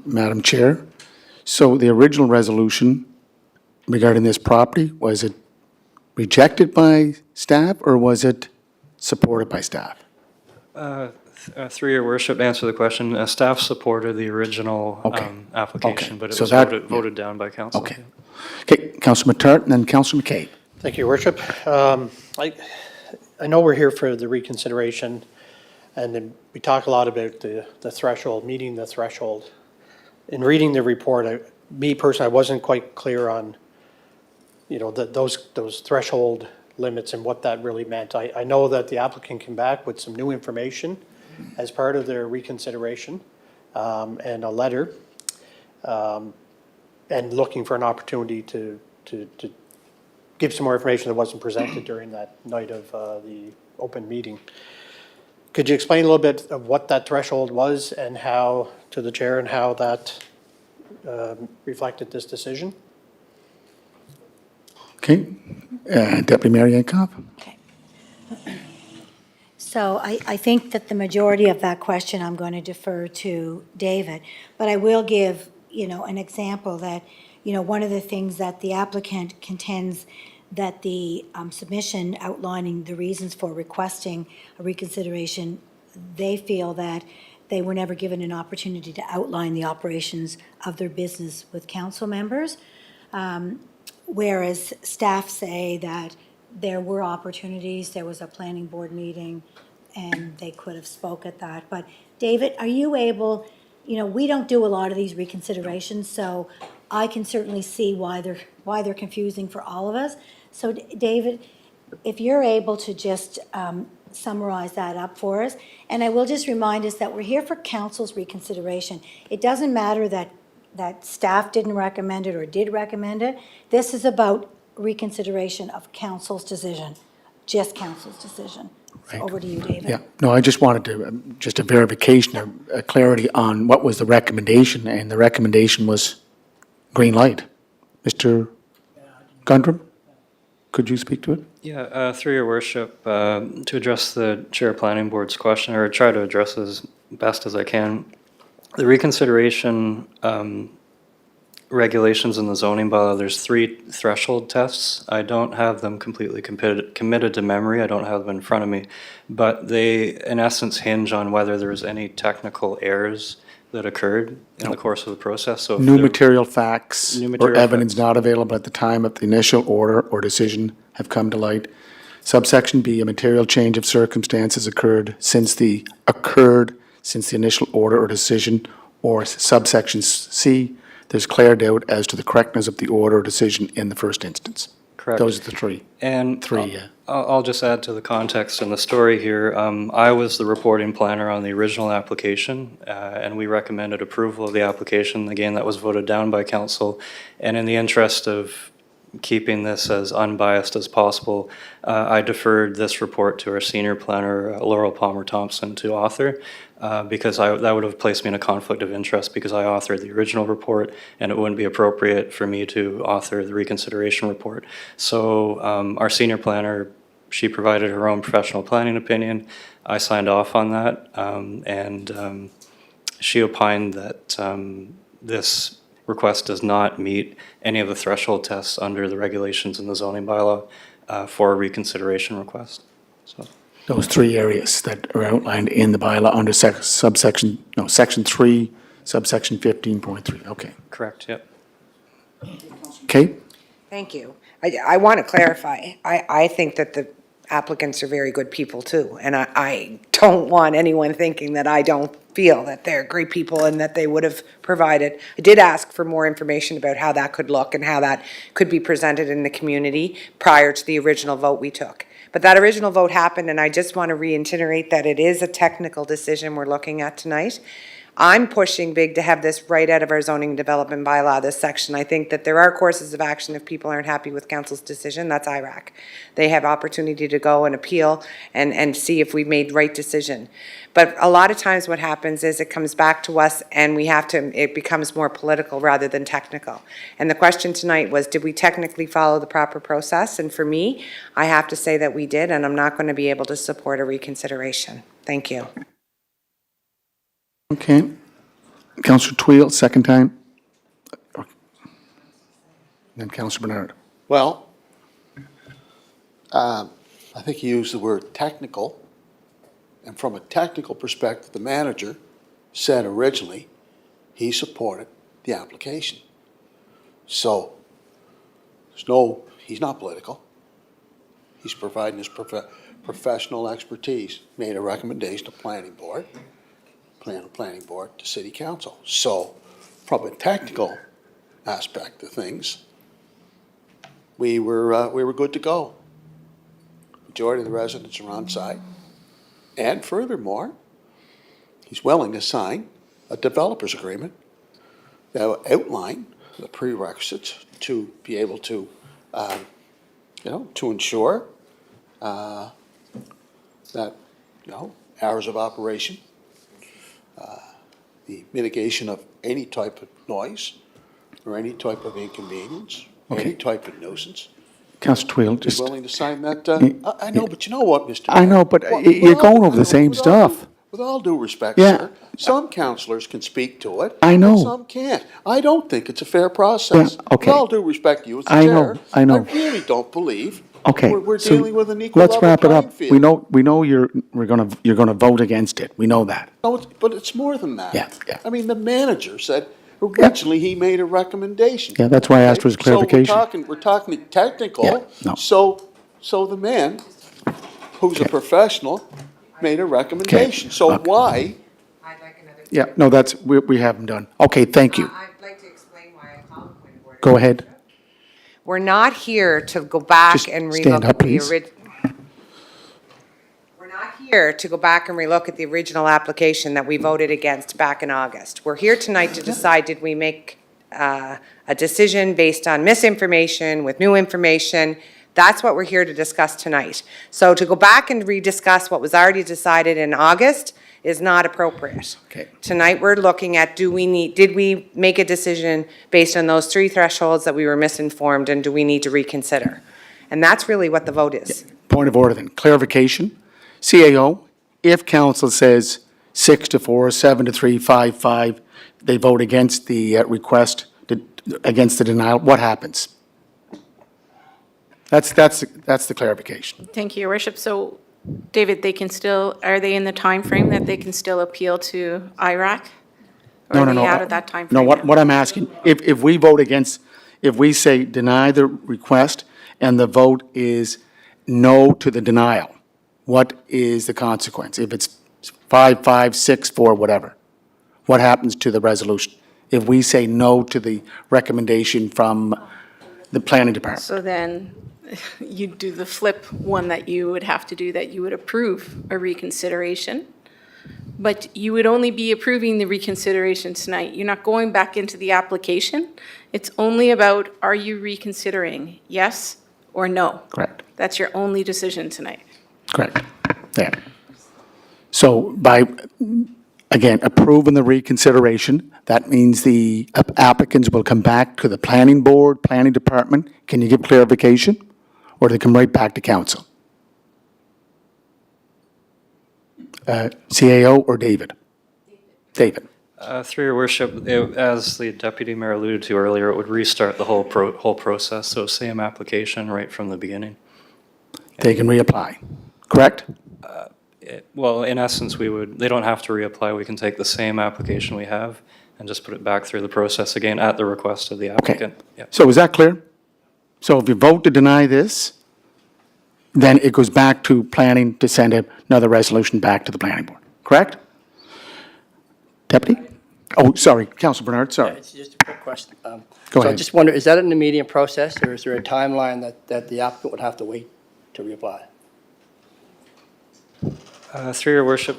Madam Chair, so the original resolution regarding this property, was it rejected by staff or was it supported by staff? Through your worship, to answer the question, staff supported the original application, Okay. but it So was that- voted down by council. Okay. Okay, Councilor Matart and then Councilor McCabe. Thank you, Your Worship. I know we're here for the reconsideration, and then we talk a lot about the threshold, meeting the threshold. In reading the report, me personally, I wasn't quite clear on, those threshold limits and what that really meant. I know that the applicant came back with some new information as part of their reconsideration, and a letter, and looking for an opportunity to give some more information that wasn't presented during that night of the open meeting. Could you explain a little bit of what that threshold was and how, to the chair, and how that reflected this decision? Okay, Deputy Mayor Yankoff. Okay. So I think that the majority of that question I'm going to defer to David, but I will give, an example that, one of the things that the applicant contends that the submission outlining the reasons for requesting a reconsideration, they feel that they were never given an opportunity to outline the operations of their business with council members. Whereas staff say that there were opportunities, there was a planning board meeting, and they could have spoke at that. But David, are you able, we don't do a lot of these reconsiderations, so I can certainly see why they're confusing for all of us. So David, if you're able to just summarize that up for us. And I will just remind us that we're here for council's reconsideration. It doesn't matter that staff didn't recommend it or did recommend it. This is about reconsideration of council's decision, just council's decision. So over to you, David. Yeah, no, I just wanted to, just a verification, a clarity on what was the recommendation, and the recommendation was green light. Mr. Gundrum? Could you speak to it? Yeah, through your worship, to address the Chair Planning Board's question, or try to address as best as I can, the reconsideration regulations in the zoning bylaw, there's 3 threshold tests. I don't have them completely committed to memory. I don't have them in front of me. But they, in essence, hinge on whether there's any technical errors that occurred in the course of the process. So if New there- material facts New or material evidence facts. not available at the time of the initial order or decision have come to light. Subsection B, a material change of circumstances occurred since the initial order or decision, or subsection C, there's clear doubt as to the correctness of the order or decision in the first instance. Correct. Those are the 3. And 3, yeah. I'll just add to the context and the story here. I was the reporting planner on the original application, and we recommended approval of the application. Again, that was voted down by council. And in the interest of keeping this as unbiased as possible, I deferred this report to our senior planner, Laurel Palmer Thompson, to author, because that would have placed me in a conflict of interest because I authored the original report and it wouldn't be appropriate for me to author the reconsideration report. So our senior planner, she provided her own professional planning opinion. I signed off on that, and she opined that this request does not meet any of the threshold tests under the regulations in the zoning bylaw for a reconsideration request. So. Those 3 areas that are outlined in the bylaw under section 3, subsection 15.3. Okay. Correct, yep. Okay? Thank you. I want to clarify. I think that the applicants are very good people too, and I don't want anyone thinking that I don't feel that they're great people and that they would have provided. I did ask for more information about how that could look and how that could be presented in the community prior to the original vote we took. But that original vote happened, and I just want to reiterate that it is a technical decision we're looking at tonight. I'm pushing big to have this right out of our zoning development bylaw, this section. I think that there are courses of action if people aren't happy with council's decision. That's IRAC. They have opportunity to go and appeal and see if we made the right decision. But a lot of times what happens is it comes back to us and it becomes more political rather than technical. And the question tonight was, did we technically follow the proper process? And for me, I have to say that we did, and I'm not going to be able to support a reconsideration. Thank you. Okay. Councillor Tweel, second time. Then Councillor Bernard. Well, I think you used the word technical, and from a technical perspective, the manager said originally he supported the application. So he's not political. He's providing his professional expertise, made a recommendation to planning board to city council. So from a technical aspect of things, we were good to go. Majority of the residents are on site. And furthermore, he's willing to sign a developer's agreement that will outline the prerequisites to be able to, to ensure that, hours of operation, the mitigation of any type of noise or any type of inconvenience, any type of nuisance. Councillor Tweel, He's just, willing to sign that. I know, but you know what, Mr. I know, Mayor? but Well, you're with all- going over the same with all due- stuff. With all due respect, Yeah. sir, some councillors can speak to it. I know. And some can't. I don't think it's a fair process. Yeah, okay. With all due respect to you as the I know, chair. I know. I really don't believe Okay. we're so dealing with an equal let's level wrap it playing up. field. We know you're gonna vote against it. We know that. No, but it's more than that. Yeah, yeah. I mean, the manager said originally he made a recommendation. Yeah, that's why I asked for his Okay? clarification. So we're talking technical. Yeah, no. So the man, who's a professional, made a recommendation. So Okay. why? I'd like another. Yeah, no, we have them done. Okay, thank you. I'd like to explain why I called a point of order. Go ahead. We're not here to go back Just and stand relook up, at the please. We're not here to go back and relook at the original application that we voted against back in August. We're here tonight to decide, did we make a decision based on misinformation, with new information? That's what we're here to discuss tonight. So to go back and rediscuss what was already decided in August is not appropriate. Okay. Tonight, we're looking at, did we make a decision based on those 3 thresholds that we were misinformed, and do we need to reconsider? And that's really what the vote is. Point of order then, clarification. CAO, if council says 6-4, 7-3, 5-5, they vote against the request, against the denial, what happens? That's the clarification. Thank you, Your Worship. So, David, they can still, are they in the time frame that they can still appeal to IRAC? Or No, are no, they no. out of that time No, frame now? what I'm asking, if we vote against, if we say deny the request and the vote is no to the denial, what is the consequence? If it's 5-5, 6-4, whatever, what happens to the resolution? If we say no to the recommendation from the planning department? So then you do the flip one that you would have to do, that you would approve a reconsideration. But you would only be approving the reconsideration tonight. You're not going back into the application. It's only about, are you reconsidering, yes or no? Correct. That's your only decision tonight. Correct. There. So by, again, approving the reconsideration, that means the applicants will come back to the planning board, planning department. Can you give clarification? Or they come right back to council? CAO or David? David. Through your worship, as the deputy mayor alluded to earlier, it would restart the whole process, so same application right from the beginning. They can reapply, correct? Well, in essence, they don't have to reapply. We can take the same application we have and just put it back through the process again at the request of the applicant. Yeah. So is that clear? So if you vote to deny this, then it goes back to planning to send another resolution back to the planning board, correct? Deputy? Oh, sorry, Councilor Bernard, sorry. It's just a quick question. Go So I ahead. just wonder, is that an immediate process, or is there a timeline that the applicant would have to wait to reapply? Through your worship,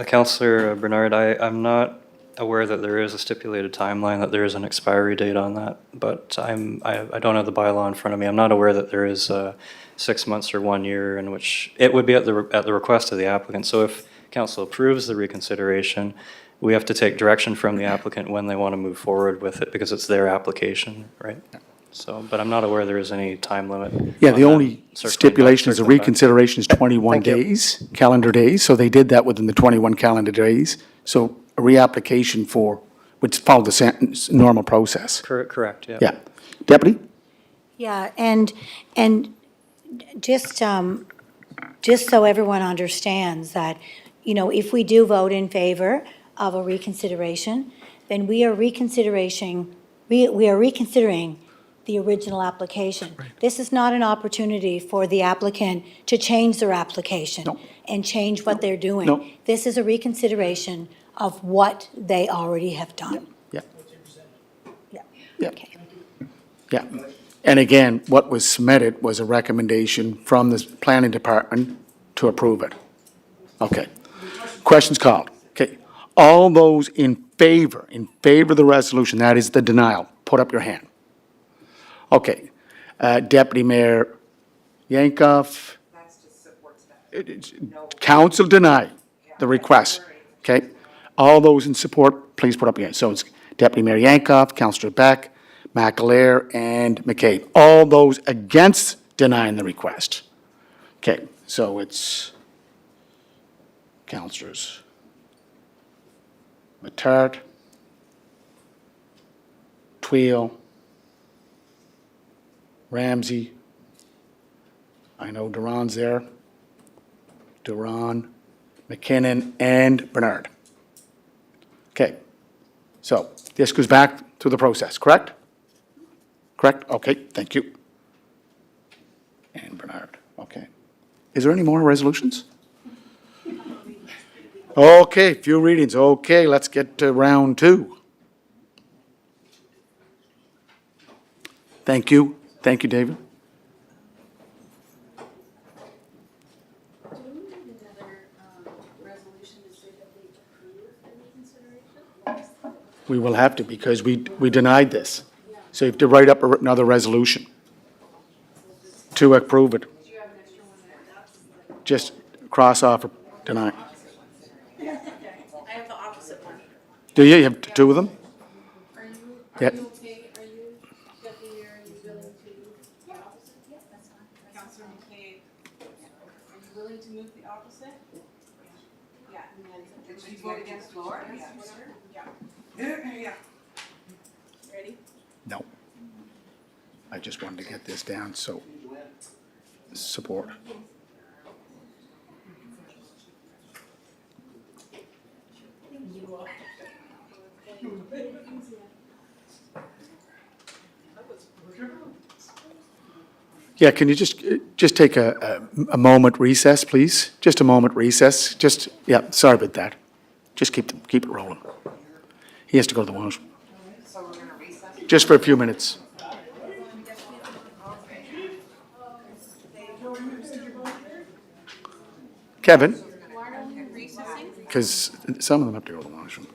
Councillor Bernard, I'm not aware that there is a stipulated timeline, that there is an expiry date on that, but I don't have the bylaw in front of me. I'm not aware that there is 6 months or 1 year in which it would be at the request of the applicant. So if council approves the reconsideration, we have to take direction from the applicant when they want to move forward with it, because it's their application, right? So, but I'm not aware there is any time limit. Yeah, on the that. only stipulation is the reconsideration is 21 days, calendar days, so they did that within the 21 calendar days. So a reapplication which followed the normal process. Correct, yeah. Yeah. Deputy? Yeah, and just so everyone understands that, if we do vote in favor of a reconsideration, then we are reconsidering the original application. This is not an opportunity for the applicant to change their application and change what they're doing. No. This is a reconsideration of what they already have done. Yeah. Yeah. Yeah. Okay. Yeah. And again, what was submitted was a recommendation from the planning department to approve it. Okay. Questions called. Okay. All those in favor of the resolution, that is the denial, put up your hand. Okay. Deputy Mayor Yankoff. Council deny the request. Okay. All those in support, please put up your hand. So it's Deputy Mayor Yankoff, Councillor Beck, McAleer, and McCabe. All those against denying the request. Okay, so it's Councillors Matart, Tweel, Ramsey. I know Duran's there. Duran, McKinnon, and Bernard. Okay, so this goes back through the process, correct? Correct? Okay, thank you. And Bernard, okay. Is there any more resolutions? Okay, few readings. Okay, let's get to round two. Thank you. Thank you, David. We will have to, because we denied this. So you have to write up another resolution to approve it. Just cross off or deny. I have the opposite one. Do you? You have two of them? Yeah. okay, are you, Deputy Mayor, are you willing to the opposite? Councillor McCabe, are you willing to move the opposite? Yeah, and then would you vote against floor? Yeah. Yeah. Ready? No. I just wanted to get this down, so support. Yeah, can you just take a moment recess, please? Just a moment recess, yeah, sorry about that. Just keep it rolling. He has to go to the washroom. So we're gonna recess? Just for a few minutes. Kevin, Why are you recessing? because some of them have to go to the washroom.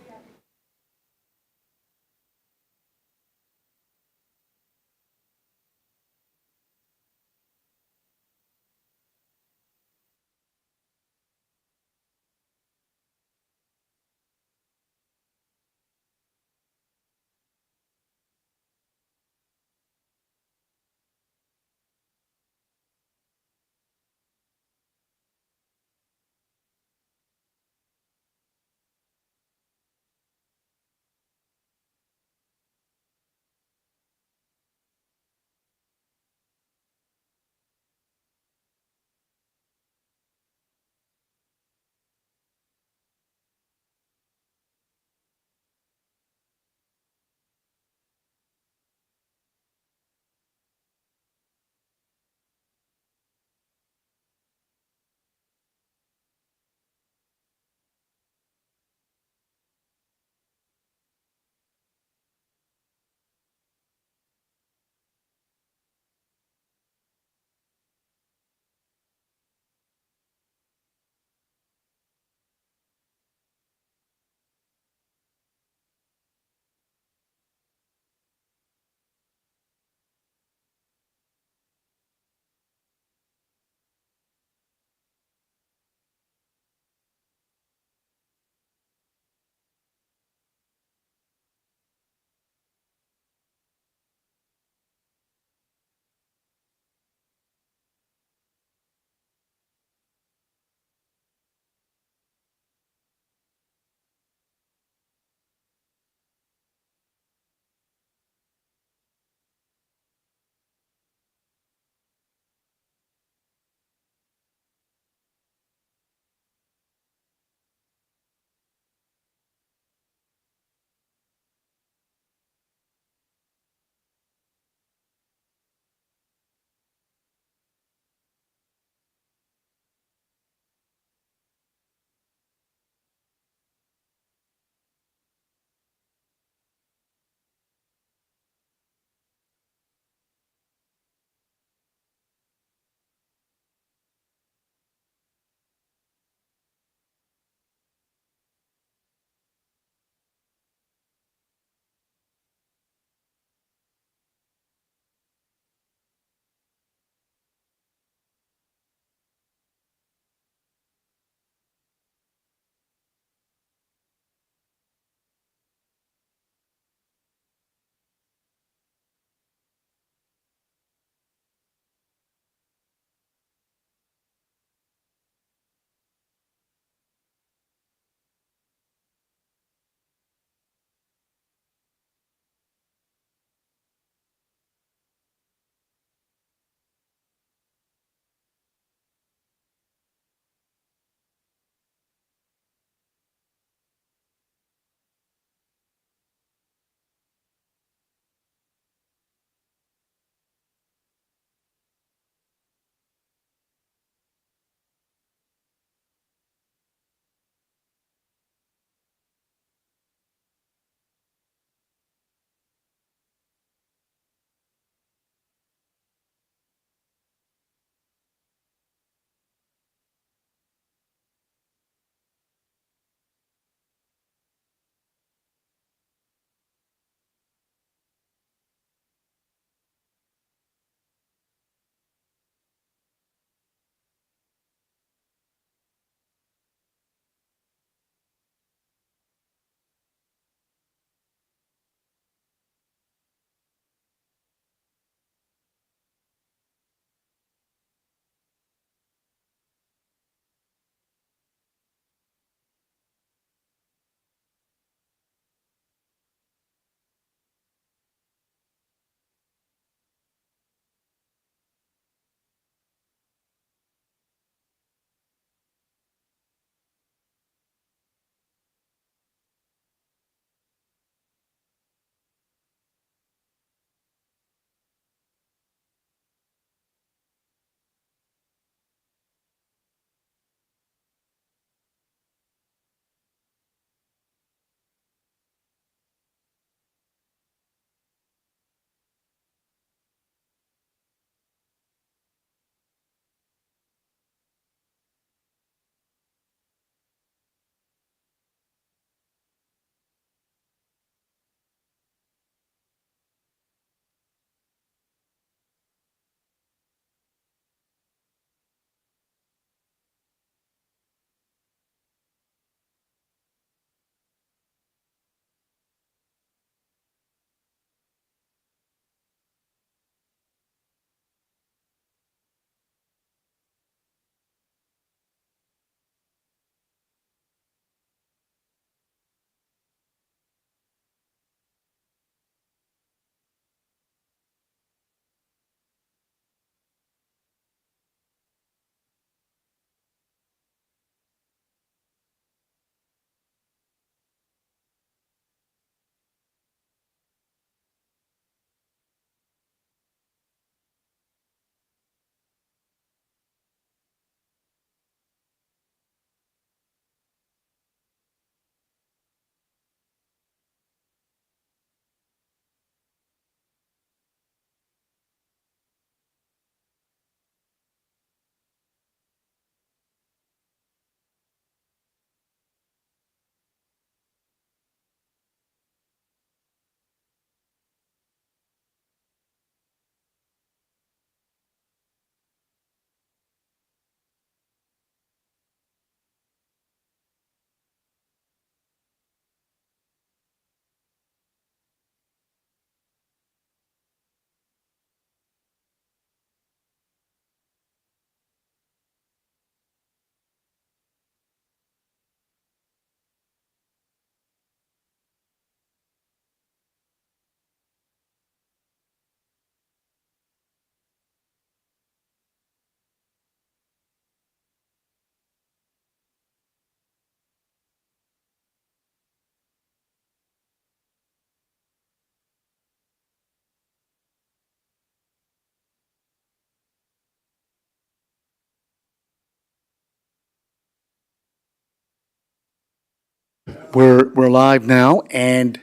We're live now, and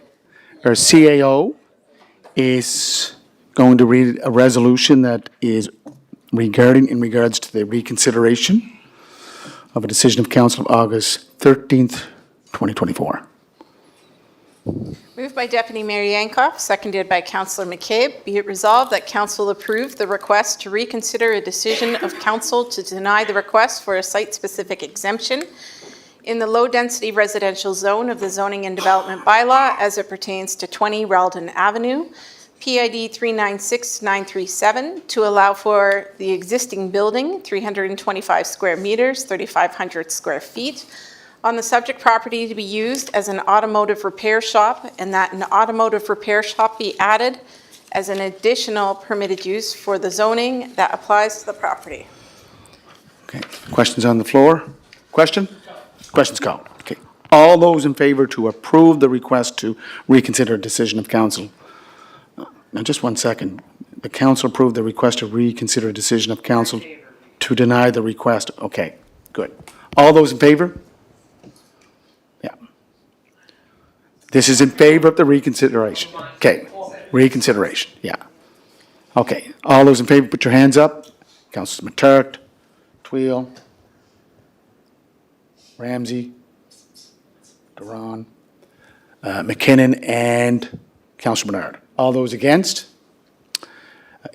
our CAO is going to read a resolution that is in regards to the reconsideration of a decision of council of August 13th, 2024. Moved by Deputy Mayor Yankoff, seconded by Councillor McCabe. Be it resolved that council approve the request to reconsider a decision of council to deny the request for a site-specific exemption in the low-density residential zone of the Zoning and Development Bylaw as it pertains to 20 Ralden Avenue, PID 396937, to allow for the existing building, 325 square meters, 3,500 square feet, on the subject property to be used as an automotive repair shop, and that an automotive repair shop be added as an additional permitted use for the zoning that applies to the property. Okay, questions on the floor? Question? Questions called. Okay. All those in favor to approve the request to reconsider a decision of council? Now, just 1 second. The council approved the request to reconsider a decision of council to deny the request. Okay, good. All those in favor? Yeah. This is in favor of the reconsideration. Okay, reconsideration, yeah. Okay, all those in favor, put your hands up. Councilor Matart, Tweel, Ramsey, Duran, McKinnon, and Councilor Bernard. All those against?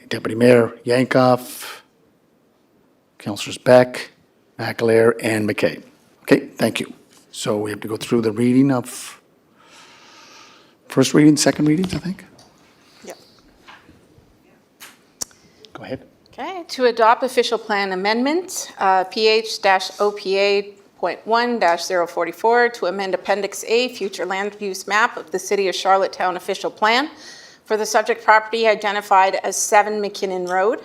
Deputy Mayor Yankoff, Councilors Beck, McAleer, and McCabe. Okay, thank you. So we have to go through the reading of, first reading, second readings, I think? Yep. Go ahead. Okay, to adopt official plan amendment, PH-OPA.1-044, to amend Appendix A, future land use map of the City of Charlottetown official plan for the subject property identified as 7 McKinnon Road.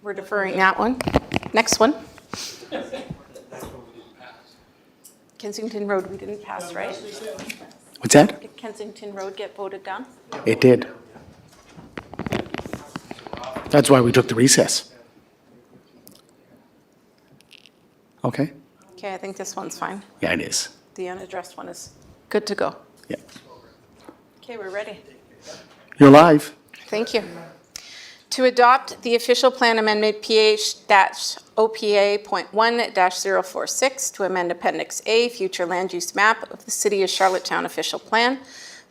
We're deferring that one. Next one. Kensington Road, we didn't pass, right? What's that? Did Kensington Road get voted down? It did. That's why we took the recess. Okay? Okay, I think this one's fine. Yeah, it is. The unaddressed one is good to go. Yeah. Okay, we're ready. You're live. Thank you. To adopt the official plan amendment PH-OPA.1-046 to amend Appendix A, future land use map of the City of Charlottetown official plan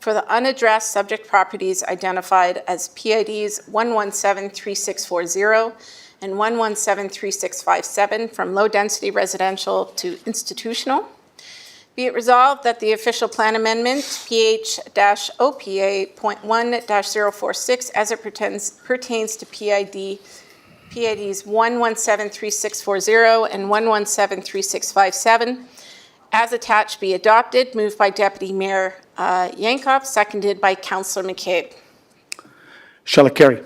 for the unaddressed subject properties identified as PIDs 1173640 and 1173657 from low-density residential to institutional. Be it resolved that the official plan amendment, PH-OPA.1-046, as it pertains to PIDs 1173640 and 1173657, as attached, be adopted. Moved by Deputy Mayor Yankoff, seconded by Councillor McCabe. Shall I carry?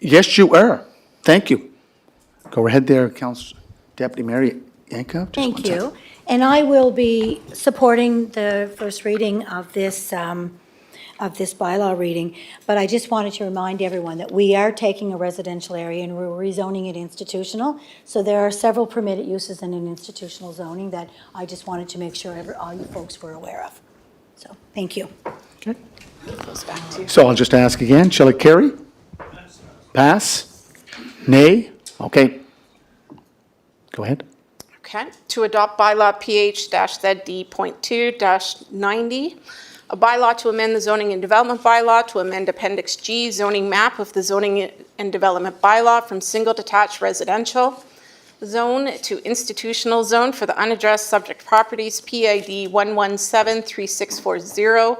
Yes, you are. Thank you. Go ahead there, Deputy Mayor Yankoff. Thank you. And I will be supporting the first reading of this bylaw reading, but I just wanted to remind everyone that we are taking a residential area and we're rezoning it institutional. So there are several permitted uses in an institutional zoning that I just wanted to make sure all you folks were aware of. So, thank you. Okay. Goes back to you. So I'll just ask again, shall it carry? Pass? Nay? Okay. Go ahead. Okay. To adopt bylaw PH-ZD.2-90, a bylaw to amend the zoning and development bylaw to amend Appendix G, zoning map of the zoning and development bylaw from single detached residential zone to institutional zone for the unaddressed subject properties PID 1173640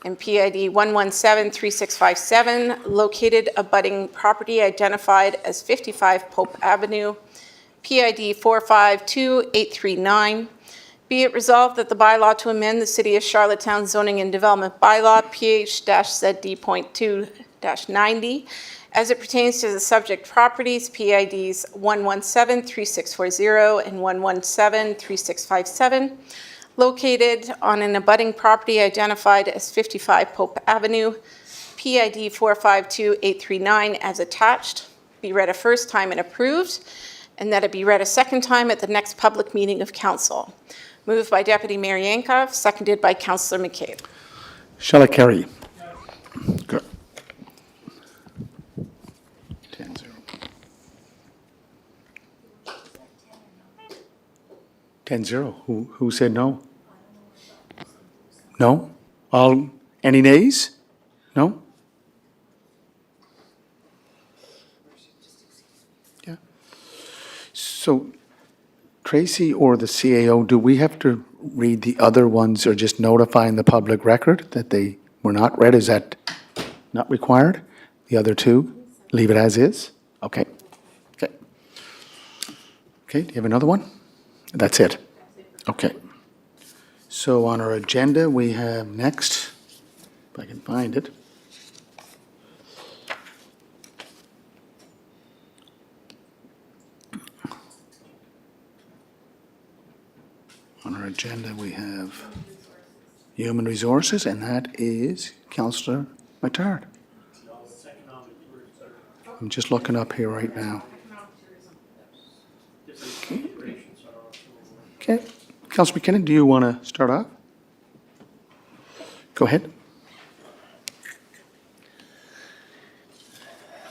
and PID 1173657, located abutting property identified as 55 Pope Avenue, PID 452839. Be it resolved that the bylaw to amend the City of Charlottetown zoning and development bylaw PH-ZD.2-90 as it pertains to the subject properties PIDs 1173640 and 1173657, located on an abutting property identified as 55 Pope Avenue, PID 452839 as attached, be read a first time and approved. and that it be read a second time at the next public meeting of council. Moved by Deputy Mayor Yankoff, seconded by Councillor McCabe. Shall I carry? Good. 10-0. 10-0. Who said no? No? All, any nays? No? Yeah. So Tracy or the CAO, do we have to read the other ones or just notifying the public record that they were not read? Is that not required? The other two, leave it as is? Okay. Okay. Okay, do you have another one? That's it? Okay. So on our agenda, we have next, if I can find it. On our agenda, we have Human Resources, and that is Councillor Mattard. I'm just looking up here right now. Okay. Councillor McKinnon, do you want to start off? Go ahead.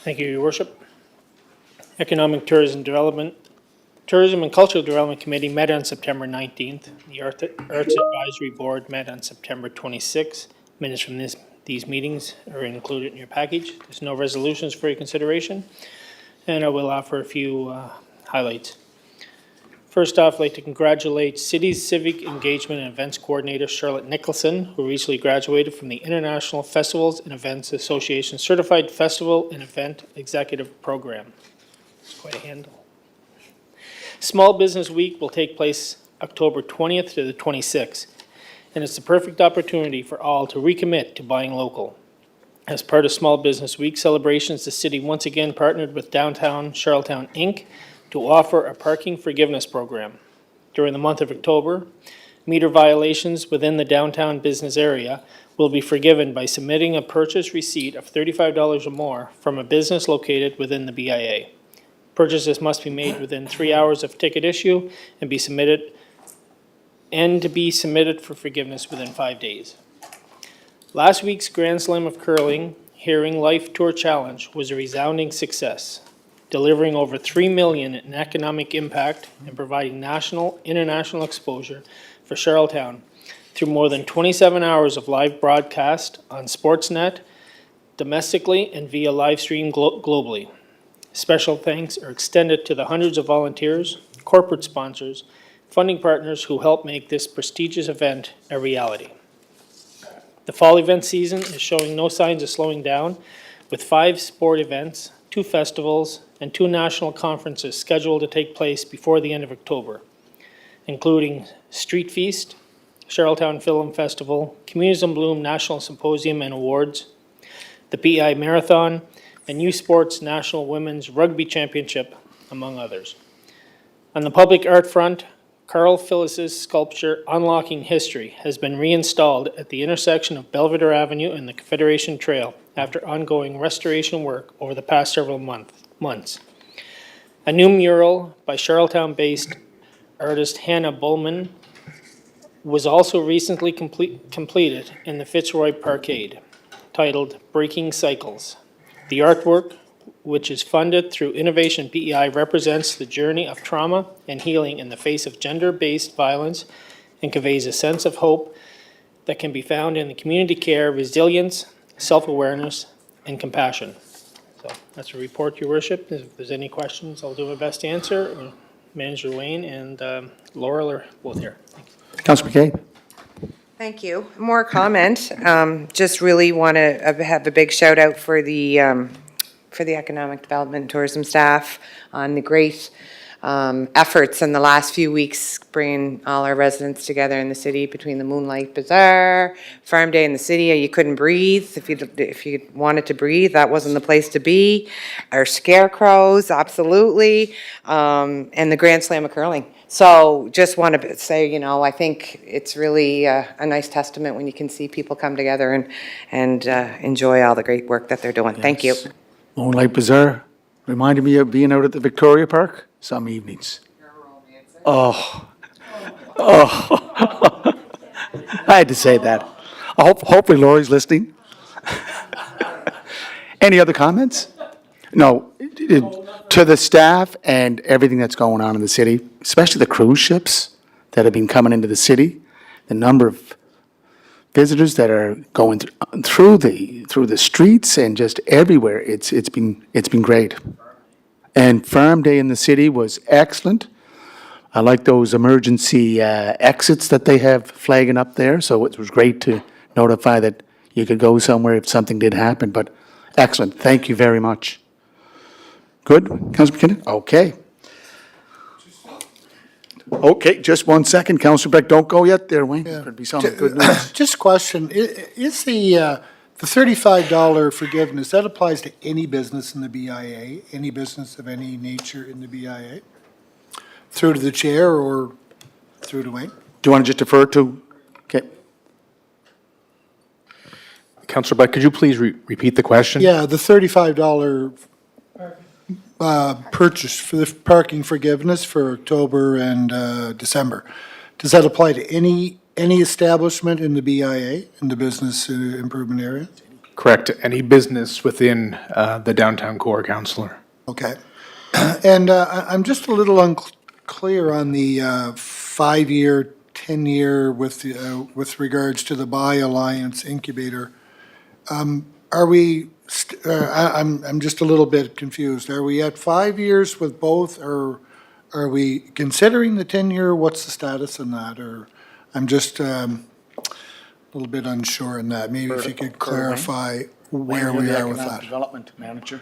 Thank you, Your Worship. Economic Tourism and Cultural Development Committee met on September 19th. The Arts Advisory Board met on September 26th. Minutes from these meetings are included in your package. There's no resolutions for your consideration, and I will offer a few highlights. First off, I'd like to congratulate City's Civic Engagement and Events Coordinator Charlotte Nicholson, who recently graduated from the International Festivals and Events Association Certified Festival and Event Executive Program. It's quite a handle. Small Business Week will take place October 20th to the 26th, and it's the perfect opportunity for all to recommit to buying local. As part of Small Business Week celebrations, the city once again partnered with Downtown Charlottetown, Inc. to offer a parking forgiveness program. During the month of October, meter violations within the downtown business area will be forgiven by submitting a purchase receipt of $35 or more from a business located within the BIA. Purchases must be made within 3 hours of ticket issue and to be submitted for forgiveness within 5 days. Last week's Grand Slam of Curling Hearing Life Tour Challenge was a resounding success, delivering over $3 million in economic impact and providing national, international exposure for Charlottetown through more than 27 hours of live broadcast on Sportsnet, domestically and via live stream globally. Special thanks are extended to the hundreds of volunteers, corporate sponsors, funding partners who help make this prestigious event a reality. The fall event season is showing no signs of slowing down, with 5 sport events, 2 festivals, and 2 national conferences scheduled to take place before the end of October, including Street Feast, Charlottetown Film Festival, Communities in Bloom National Symposium and Awards, the PEI Marathon, and U Sports National Women's Rugby Championship, among others. On the public art front, Carl Phillis's sculpture Unlocking History has been reinstalled at the intersection of Belvedere Avenue and the Confederation Trail after ongoing restoration work over the past several months. A new mural by Charlottetown-based artist Hannah Bowman was also recently completed in the Fitzroy Parkade, titled Breaking Cycles. The artwork, which is funded through Innovation PEI, represents the journey of trauma and healing in the face of gender-based violence and conveys a sense of hope that can be found in the community care, resilience, self-awareness, and compassion. So that's a report, Your Worship. If there's any questions, I'll do my best to answer. Manager Wayne and Laurel are both here. Councillor McCabe. Thank you. More comment. Just really want to have a big shout out for the Economic Development and Tourism staff on the great efforts in the last few weeks, bringing all our residents together in the city between the Moonlight Bazaar, Farm Day in the city. You couldn't breathe. If you wanted to breathe, that wasn't the place to be. Our scarecrows, absolutely, and the Grand Slam of Curling. So just want to say, I think it's really a nice testament when you can see people come together and enjoy all the great work that they're doing. Thank you. Moonlight Bazaar reminded me of being out at the Victoria Park. some evenings. Oh, oh. I had to say that. Hopefully Lori's listening. Any other comments? No, to the staff and everything that's going on in the city, especially the cruise ships that have been coming into the city, the number of visitors that are going through the streets and just everywhere, it's been great. And Farm Day in the city was excellent. I like those emergency exits that they have flagging up there, so it was great to notify that you could go somewhere if something did happen, but excellent. Thank you very much. Good, Councilor McKinnon? Okay. Okay, just 1 second. Councilor Beck, don't go yet there, Wayne. Could be some good news. Just a question, is the $35 forgiveness, that applies to any business in the BIA, any business of any nature in the BIA? Through to the chair or through to Wayne? Do you want to just defer to, okay, Councillor Butt, could you please repeat the question? Yeah, the $35 purchase for the parking forgiveness for October and December. Does that apply to any establishment in the BIA, in the business improvement area? Correct. Any business within the downtown core, Councillor. Okay. And I'm just a little unclear on the 5-year, 10-year with regards to the Buy Alliance incubator. Are we, I'm just a little bit confused. Are we at 5 years with both, or are we considering the 10-year? What's the status on that? Or I'm just a little bit unsure on that. Maybe if you could clarify where we are with that. Development Manager.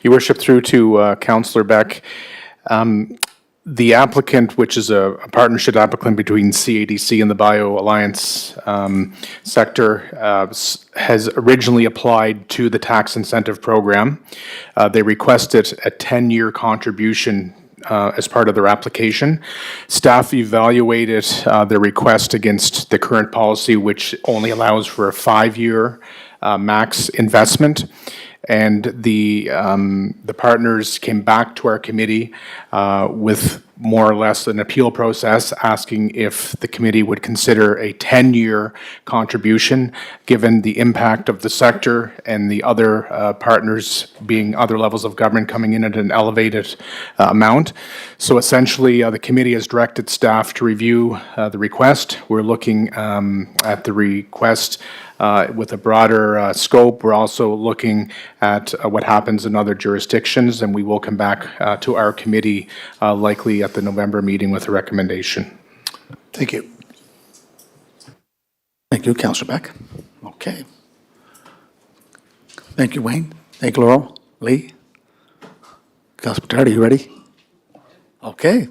Your worship, through to Councillor Beck. The applicant, which is a partnership applicant between CADC and the Bio Alliance sector, has originally applied to the tax incentive program. They requested a 10-year contribution as part of their application. Staff evaluated their request against the current policy, which only allows for a 5-year max investment. And the partners came back to our committee with more or less an appeal process, asking if the committee would consider a 10-year contribution, given the impact of the sector and the other partners being other levels of government coming in at an elevated amount. So essentially, the committee has directed staff to review the request. We're looking at the request with a broader scope. We're also looking at what happens in other jurisdictions, and we will come back to our committee likely at the November meeting with a recommendation. Thank you. Thank you, Councilor Beck. Okay. Thank you, Wayne. Thank you, Laurel. Lee? Councilor Picard, are you ready? Okay.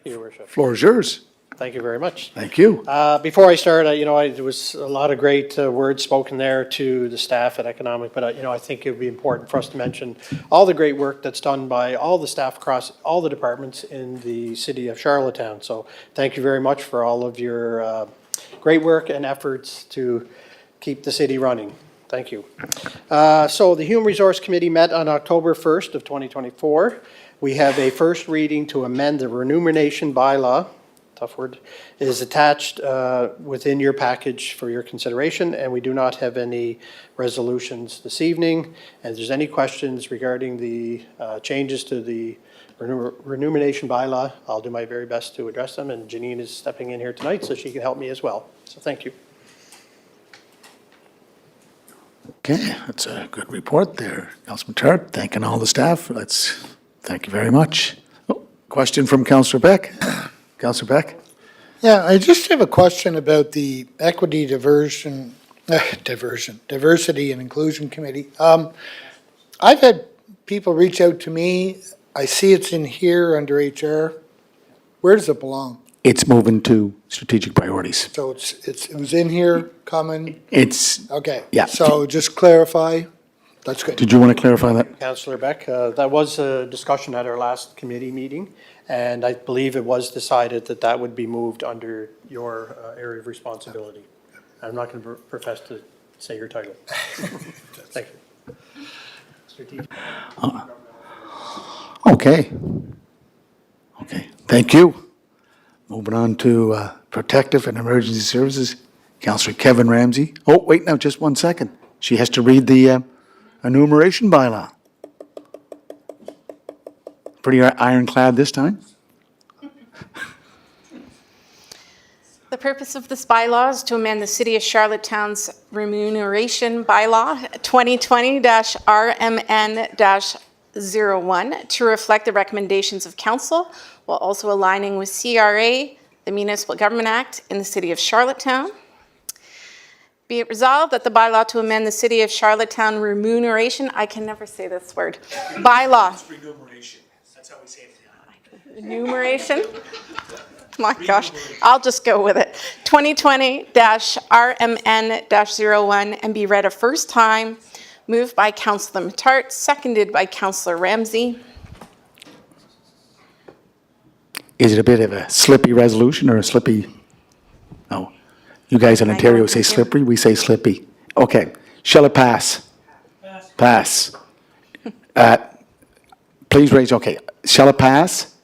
Your worship. Floor is yours. Thank you very much. Thank you. Before I start, there was a lot of great words spoken there to the staff at Economic, but I think it would be important for us to mention all the great work that's done by all the staff across all the departments in the city of Charlottetown. So thank you very much for all of your great work and efforts to keep the city running. Thank you. So the Human Resource Committee met on October 1st of 2024. We have a first reading to amend the remuneration bylaw, tough word, is attached within your package for your consideration, and we do not have any resolutions this evening. And if there's any questions regarding the changes to the remuneration bylaw, I'll do my very best to address them, and Janine is stepping in here tonight so she can help me as well. So thank you. Okay, that's a good report there, Councilman Tart. Thanking all the staff. Thank you very much. Oh, question from Councilor Beck. Councilor Beck? Yeah, I just have a question about the Equity, Diversity and Inclusion Committee. I've had people reach out to me. I see it's in here under HR. Where does it belong? It's moving to strategic priorities. So it was in here, common? It's, Okay. yeah. So just clarify. That's good. Did you want to clarify that? Councillor Beck, that was a discussion at our last committee meeting, and I believe it was decided that that would be moved under your area of responsibility. I'm not going to profess to say your title. Thank you. Okay. Okay, thank you. Moving on to Protective and Emergency Services, Counselor Kevin Ramsey. Oh, wait, now, just 1 second. She has to read the enumeration bylaw. Pretty ironclad this time. The purpose of this bylaw is to amend the City of Charlottetown's remuneration bylaw 2020-RMN-01 to reflect the recommendations of council while also aligning with CRA, the Municipal Government Act in the City of Charlottetown. Be it resolved that the bylaw to amend the City of Charlottetown remuneration, I can never say this word, bylaw. Remuneration, that's how we say it. Enumeration? My gosh, I'll just go with it. 2020-RMN-01 and be read a first time. Moved by Councillor Matart, seconded by Councillor Ramsey. Is it a bit of a slippy resolution or a slippy? No. You guys in Ontario say slippery, we say slippy. Okay. Shall it pass? Pass. Please raise, okay. Shall it pass?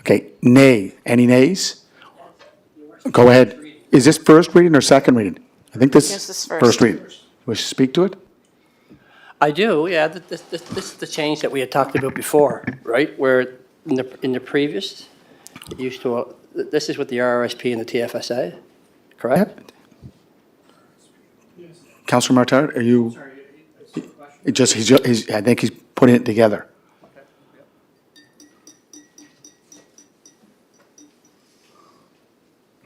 Okay. Nay. Any nays? Go ahead. Is this first reading or second reading? I think this is first reading. Wish to speak to it? I do, yeah. This is the change that we had talked about before, right? Where in the previous, it used to, this is with the RRSP and the TFSA, correct? Councillor Martin, are you? I think he's putting it together.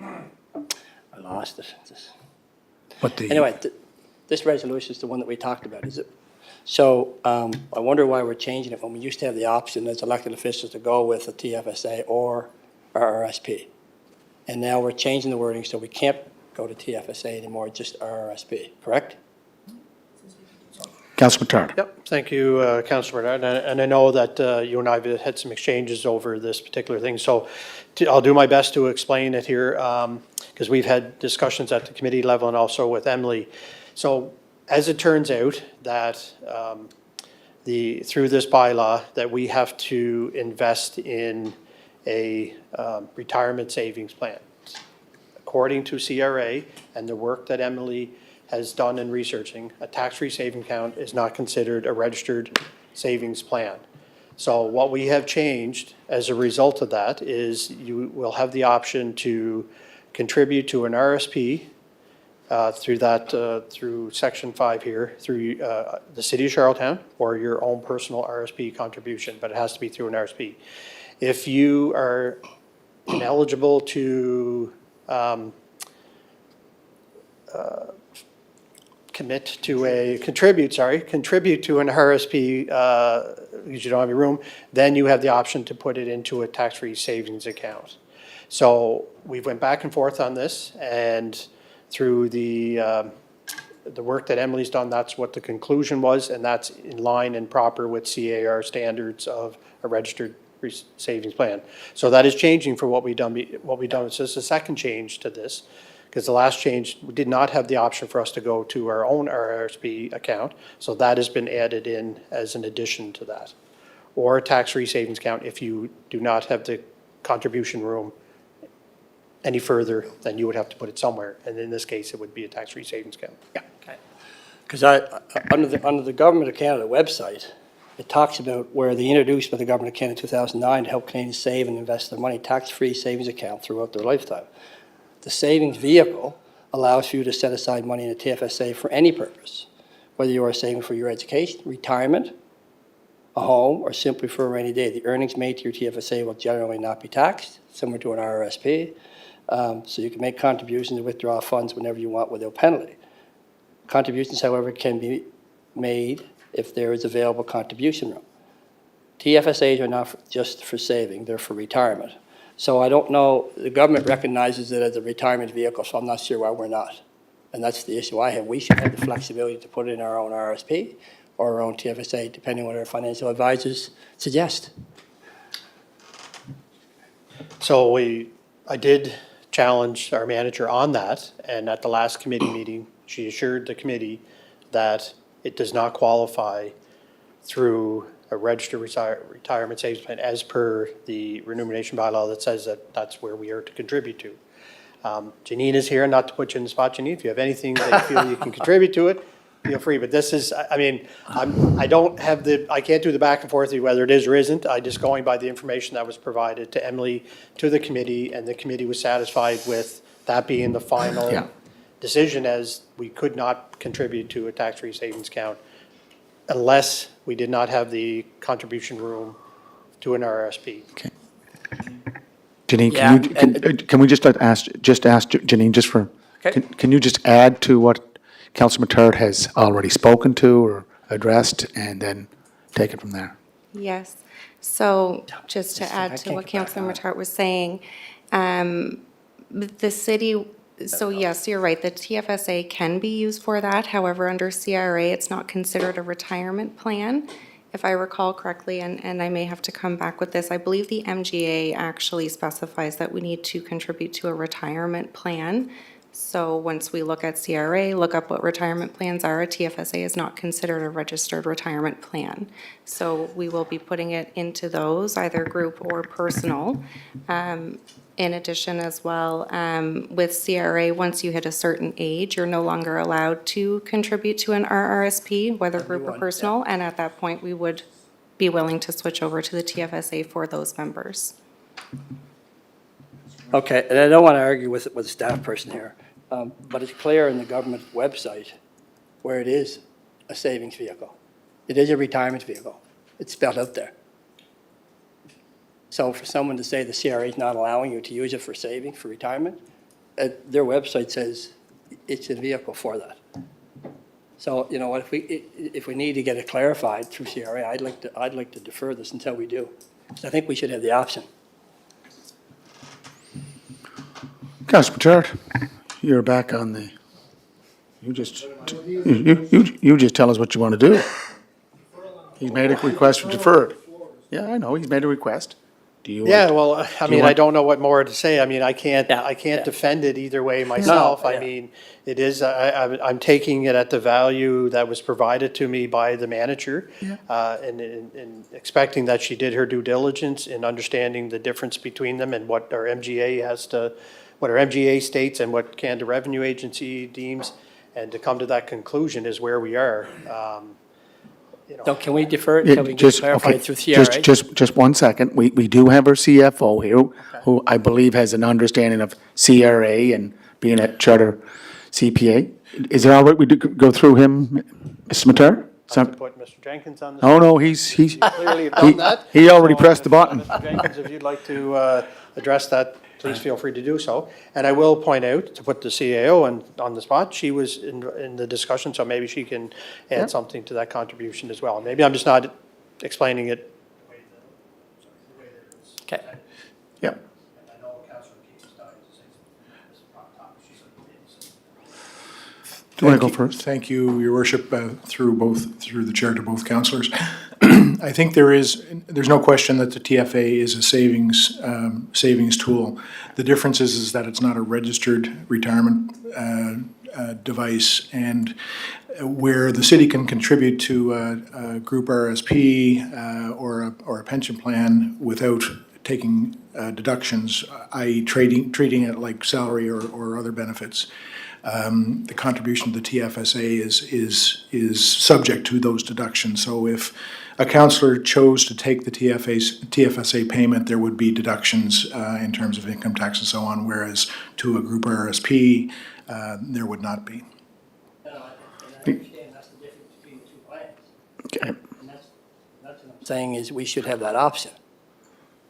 I lost it. What the? Anyway, this resolution is the one that we talked about, is it? So I wonder why we're changing it when we used to have the option as elected officials to go with a TFSA or RRSP. And now we're changing the wording so we can't go to TFSA anymore, just RRSP, correct? Councillor Matard. Yep, thank you, Councillor Bernard. And I know that you and I have had some exchanges over this particular thing. So I'll do my best to explain it here because we've had discussions at the committee level and also with Emily. So as it turns out that through this bylaw that we have to invest in a retirement savings plan. According to CRA and the work that Emily has done in researching, a tax-free savings account is not considered a registered savings plan. So what we have changed as a result of that is you will have the option to contribute to an RSP through Section 5 here, through the City of Charlottetown or your own personal RSP contribution, but it has to be through an RSP. If you are ineligible to contribute to an RSP because you don't have your room, then you have the option to put it into a tax-free savings account. So we went back and forth on this, and through the work that Emily's done, that's what the conclusion was, and that's in line and proper with CAR standards of a registered savings plan. So that is changing for what we've done. So this is a second change to this, because the last change, we did not have the option for us to go to our own RRSP account. So that has been added in as an addition to that. Or a tax-free savings account if you do not have the contribution room any further, then you would have to put it somewhere. And in this case, it would be a tax-free savings account. Yeah. Okay. Because under the Government of Canada website, it talks about where they introduced by the Government of Canada in 2009 to help Canadians save and invest their money, tax-free savings account throughout their lifetime. The savings vehicle allows for you to set aside money in a TFSA for any purpose, whether you are saving for your education, retirement, a home, or simply for a rainy day. The earnings made to your TFSA will generally not be taxed, similar to an RRSP. So you can make contributions and withdraw funds whenever you want without penalty. Contributions, however, can be made if there is available contribution room. TFSAs are not just for saving, they're for retirement. So I don't know, the government recognizes it as a retirement vehicle, so I'm not sure why we're not. And that's the issue I have. We should have the flexibility to put it in our own RSP or our own TFSA, depending on what our financial advisors suggest. So I did challenge our manager on that, and at the last committee meeting, she assured the committee that it does not qualify through a registered retirement savings plan as per the remuneration bylaw that says that that's where we are to contribute to. Janine is here, not to put you in the spot, Janine, if you have anything that you feel you can contribute to it, feel free, but this is, I mean, I don't have I can't do the back and forth whether it is or isn't. I just going by the information that was provided to Emily, to the committee, and the committee was satisfied with that being the final decision, as we could not contribute to a tax-free savings account unless we did not have the contribution room to an RRSP. Okay. Janine, Yeah, can we just ask Janine, just for, Okay. can you just add to what Councilor Matard has already spoken to or addressed, and then take it from there? Yes. So just to I add to can't what get back Councilor on it. Matart was saying, the city, so yes, you're right, the TFSA can be used for that. However, under CRA, it's not considered a retirement plan, if I recall correctly, and I may have to come back with this. I believe the MGA actually specifies that we need to contribute to a retirement plan. So once we look at CRA, look up what retirement plans are, a TFSA is not considered a registered retirement plan. So we will be putting it into those, either group or personal. In addition as well, with CRA, once you hit a certain age, you're no longer allowed to contribute to an RRSP, whether group or personal, and at that point, we would be willing to switch over to the TFSA for those members. Okay, and I don't want to argue with the staff person here, but it's clear in the government website where it is a savings vehicle. It is a retirement vehicle. It's spelled out there. So for someone to say the CRA is not allowing you to use it for savings, for retirement, their website says it's a vehicle for that. So, you know what, if we need to get it clarified through CRA, I'd like to defer this until we do. So I think we should have the option. Councilor Matard, you're back on the, you just tell us what you want to do. He's made a request for deferred. Yeah, I know, he's made a request. Do you? Yeah, well, I mean, I want- don't know what more to say. I mean, I can't Yeah. defend it either way myself. No, I yeah. mean, it is, I'm taking it at the value that was provided to me by the manager, and expecting that she did her due diligence in understanding the difference between them and what our MGA what our MGA states and what Canada Revenue Agency deems, and to come to that conclusion is where we are. So can we defer it Yeah, until we get just- clarified okay, through CRA? Just 1 second. We do have our CFO here, who I believe has an understanding of CRA and being a charter CPA. Is it all right we do go through him, Mr. Mattar? I have to put Mr. Jenkins on the. Oh, no, he's, Clearly have done that. he already So, pressed the button. Mr. Jenkins, if you'd like to address that, please feel free to do so. And I will point out, to put the CAO on the spot, she was in the discussion, so maybe she can add something to that contribution as well. Maybe I'm just not explaining it. Okay. Yeah. Do you want to go first? Thank you, Your Worship, through the chair to both councillors. I think there's no question that the TFA is a savings tool. The difference is that it's not a registered retirement device, and where the city can contribute to a group RSP or a pension plan without taking deductions, i.e. treating it like salary or other benefits. The contribution to the TFSA is subject to those deductions. So if a councillor chose to take the TFSA payment, there would be deductions in terms of income tax and so on, whereas to a group RSP, there would not be. And I understand that's the difference between the two plans. Okay. And that's what I'm saying is we should have that option.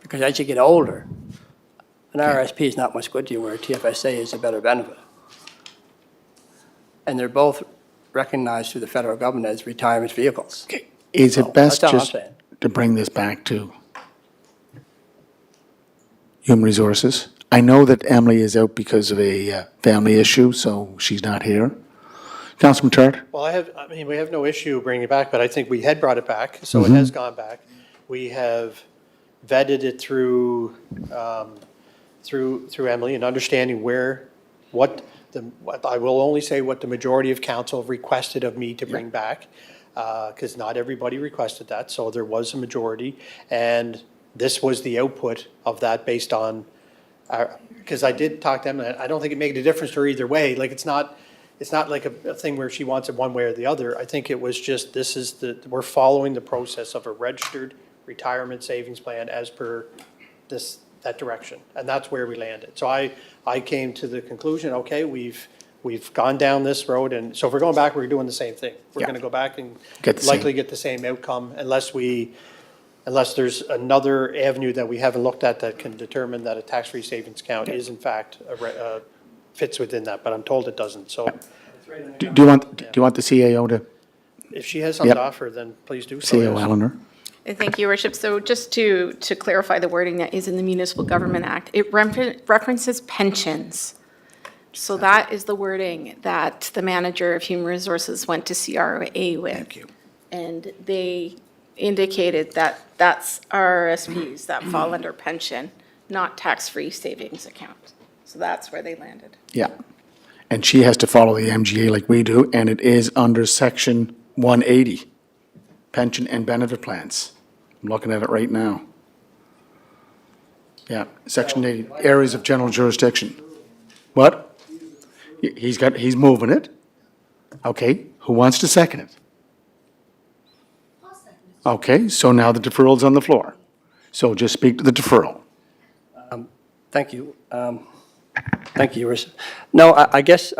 Because as you get older, an RSP is not much good to you, where a TFSA is a better benefit. And they're both recognized through the federal government as retirement vehicles. Okay. Is So, it best that's all I'm just saying. to bring this back to Human Resources? I know that Emily is out because of a family issue, so she's not here. Councilman Matard? Well, I mean, we have no issue bringing it back, but I think we had brought it back, so it has gone back. We have vetted it through Emily and understanding what I will only say what the majority of council have requested of me to bring back. because not everybody requested that, so there was a majority. And this was the output of that based on, because I did talk to them, and I don't think it made a difference to her either way. Like, it's not like a thing where she wants it one way or the other. I think it was just, we're following the process of a registered retirement savings plan as per that direction. And that's where we landed. So I came to the conclusion, okay, we've gone down this road, and so if we're going back, we're doing the same thing. We're Yeah. gonna go back and Get the likely same. get the same outcome unless there's another avenue that we haven't looked at that can determine that a tax-free savings account is in fact, fits within that, but I'm told it doesn't, so. Do you want the CAO to, If she has something to Yep. offer, then please do so. CAO yes. Eleanor? Thank you, Your Worship. So just to clarify the wording that is in the Municipal Government Act, it references pensions. So that is the wording that the manager of Human Resources went to CRA with. Thank you. And they indicated that that's RRSPs that fall under pension, not tax-free savings account. So that's where they landed. Yeah. And she has to follow the MGA like we do, and it is under Section 180, Pension and Benefit Plans. I'm looking at it right now. Yeah, Section 80, Areas of General Jurisdiction. What? He's moving it. Okay, who wants to second it? Okay, so now the deferral's on the floor. So just speak to the deferral. Thank you. Thank you, Your Worship. No, I guess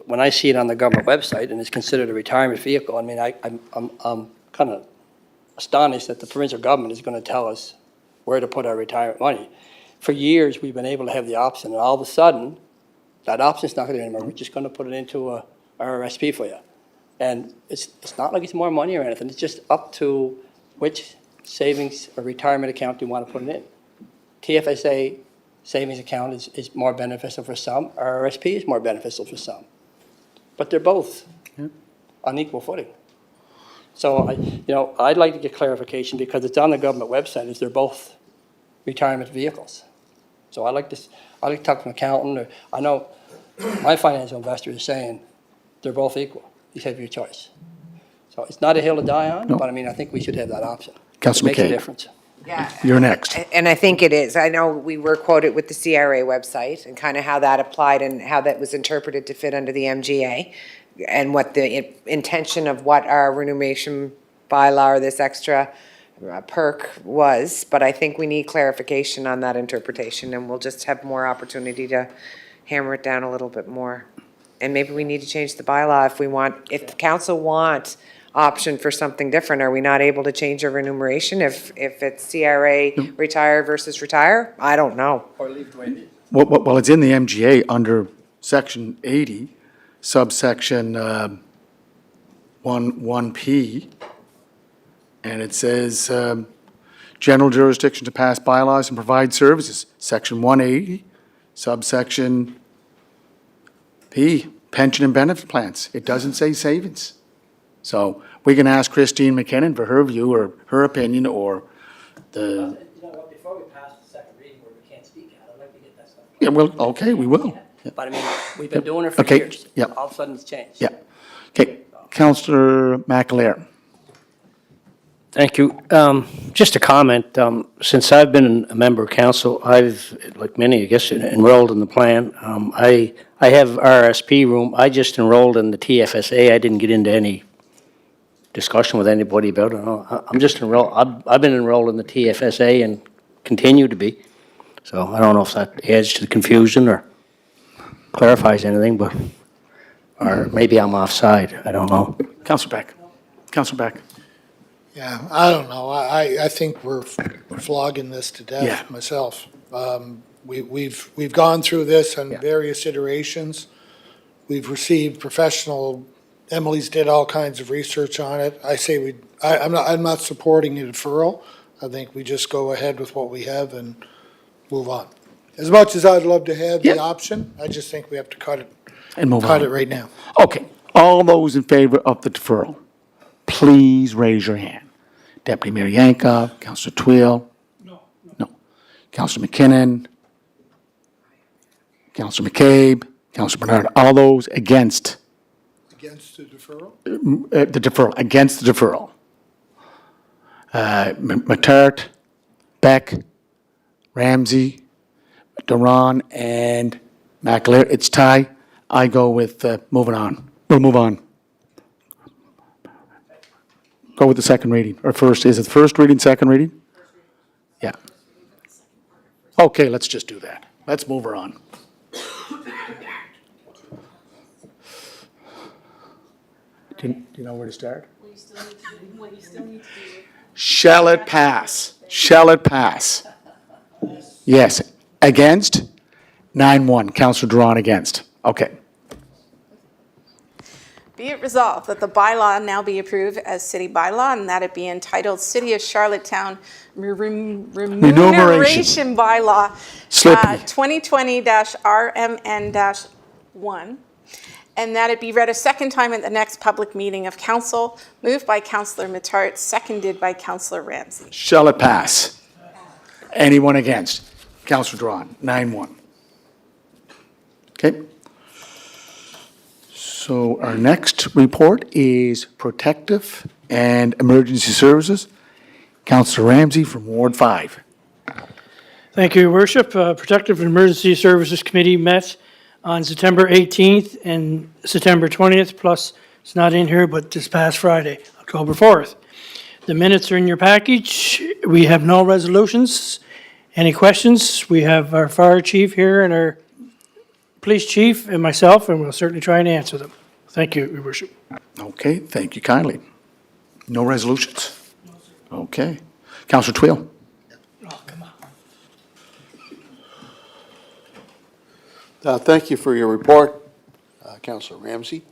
when I see it on the government website and it's considered a retirement vehicle, I mean, I'm kind of astonished that the provincial government is going to tell us where to put our retirement money. For years, we've been able to have the option, and all of a sudden, that option's not there anymore. We're just going to put it into a RRSP for you. And it's not like it's more money or anything. It's just up to which savings or retirement account you want to put it in. TFSA savings account is more beneficial for some. RRSP is more beneficial for some. But they're both on equal footing. So, I'd like to get clarification because it's on the government website, is they're both retirement vehicles. So I'd like to talk to an accountant, or I know my financial investor is saying they're both equal. You have your choice. So it's not a hill to die on, but I mean, I think we should have that option. Councilor It makes a McKay. difference. Yeah. You're next. And I think it is. I know we were quoted with the CRA website and kind of how that applied and how that was interpreted to fit under the MGA and what the intention of what our remuneration bylaw or this extra perk was. But I think we need clarification on that interpretation, and we'll just have more opportunity to hammer it down a little bit more. And maybe we need to change the bylaw if the council wants option for something different. Are we not able to change our remuneration if it's CRA retire versus retire? I don't know. Or leave it the way it is. Well, it's in the MGA under Section 80, subsection 1P, and it says, general jurisdiction to pass bylaws and provide services. Section 180, subsection P, pension and benefit plans. It doesn't say savings. So we can ask Christine McKinnon for her view or her opinion or the, You know what, before we pass the second reading where we can't speak out, I'd like to get that stuff. yeah, well, okay, we will. Yeah. But I mean, we've been doing it for Okay, years. yeah. All of a sudden it's changed. Yeah. Okay, Councillor McAleer. Thank you. Just a comment. Since I've been a member of council, I've, like many, I guess, enrolled in the plan. I have RSP room. I just enrolled in the TFSA. I didn't get into any discussion with anybody about it. I'm just enrolled. I've been enrolled in the TFSA and continue to be. So I don't know if that adds to the confusion or clarifies anything, but, or maybe I'm offside. I don't know. Councillor Beck. Councillor Beck. Yeah, I don't know. I think we're flogging this to Yeah. death myself. We've gone through this on various iterations. We've received professional, Emily's did all kinds of research on it. I say I'm not supporting a deferral. I think we just go ahead with what we have and move on. As much as I'd love to have the option, I just think we have to cut it. And move on. Cut it right now. Okay, all those in favor of the deferral, please raise your hand. Deputy Mayor Yankov, Councillor Twill. No. Councillor McKinnon. Councillor McCabe, Councillor Bernard, all those against Against the deferral? The deferral, against the deferral. Matart, Beck, Ramsey, Duran, and McAleer. It's tie. I go with moving on. We'll move on. Go with the second reading, or first, is it first reading, second reading? Yeah. Okay, let's just do that. Let's move her on. Do you know where to start? Shall it pass? Shall it pass? Yes. Against? 9-1. Councillor Duran against. Okay. Be it resolved that the bylaw now be approved as city bylaw and that it be entitled City of Charlottetown Remuneration Bylaw Slippy. 2020-RMN-1, and that it be read a second time at the next public meeting of council, moved by Councillor Matart, seconded by Councillor Ramsey. Shall it pass? Anyone against? Councillor Duran, 9-1. Okay. So our next report is Protective and Emergency Services. Councillor Ramsey from Ward 5. Thank you, Your Worship. Protective and Emergency Services Committee met on September 18th and September 20th, plus it's not in here, but this past Friday, October 4th. The minutes are in your package. We have no resolutions. Any questions? We have our fire chief here and our police chief and myself, and we'll certainly try and answer them. Thank you, Your Worship. Okay, thank you kindly. No resolutions? Okay. Councillor Twill. Oh, come on. Thank you for your report, Councillor Ramsey.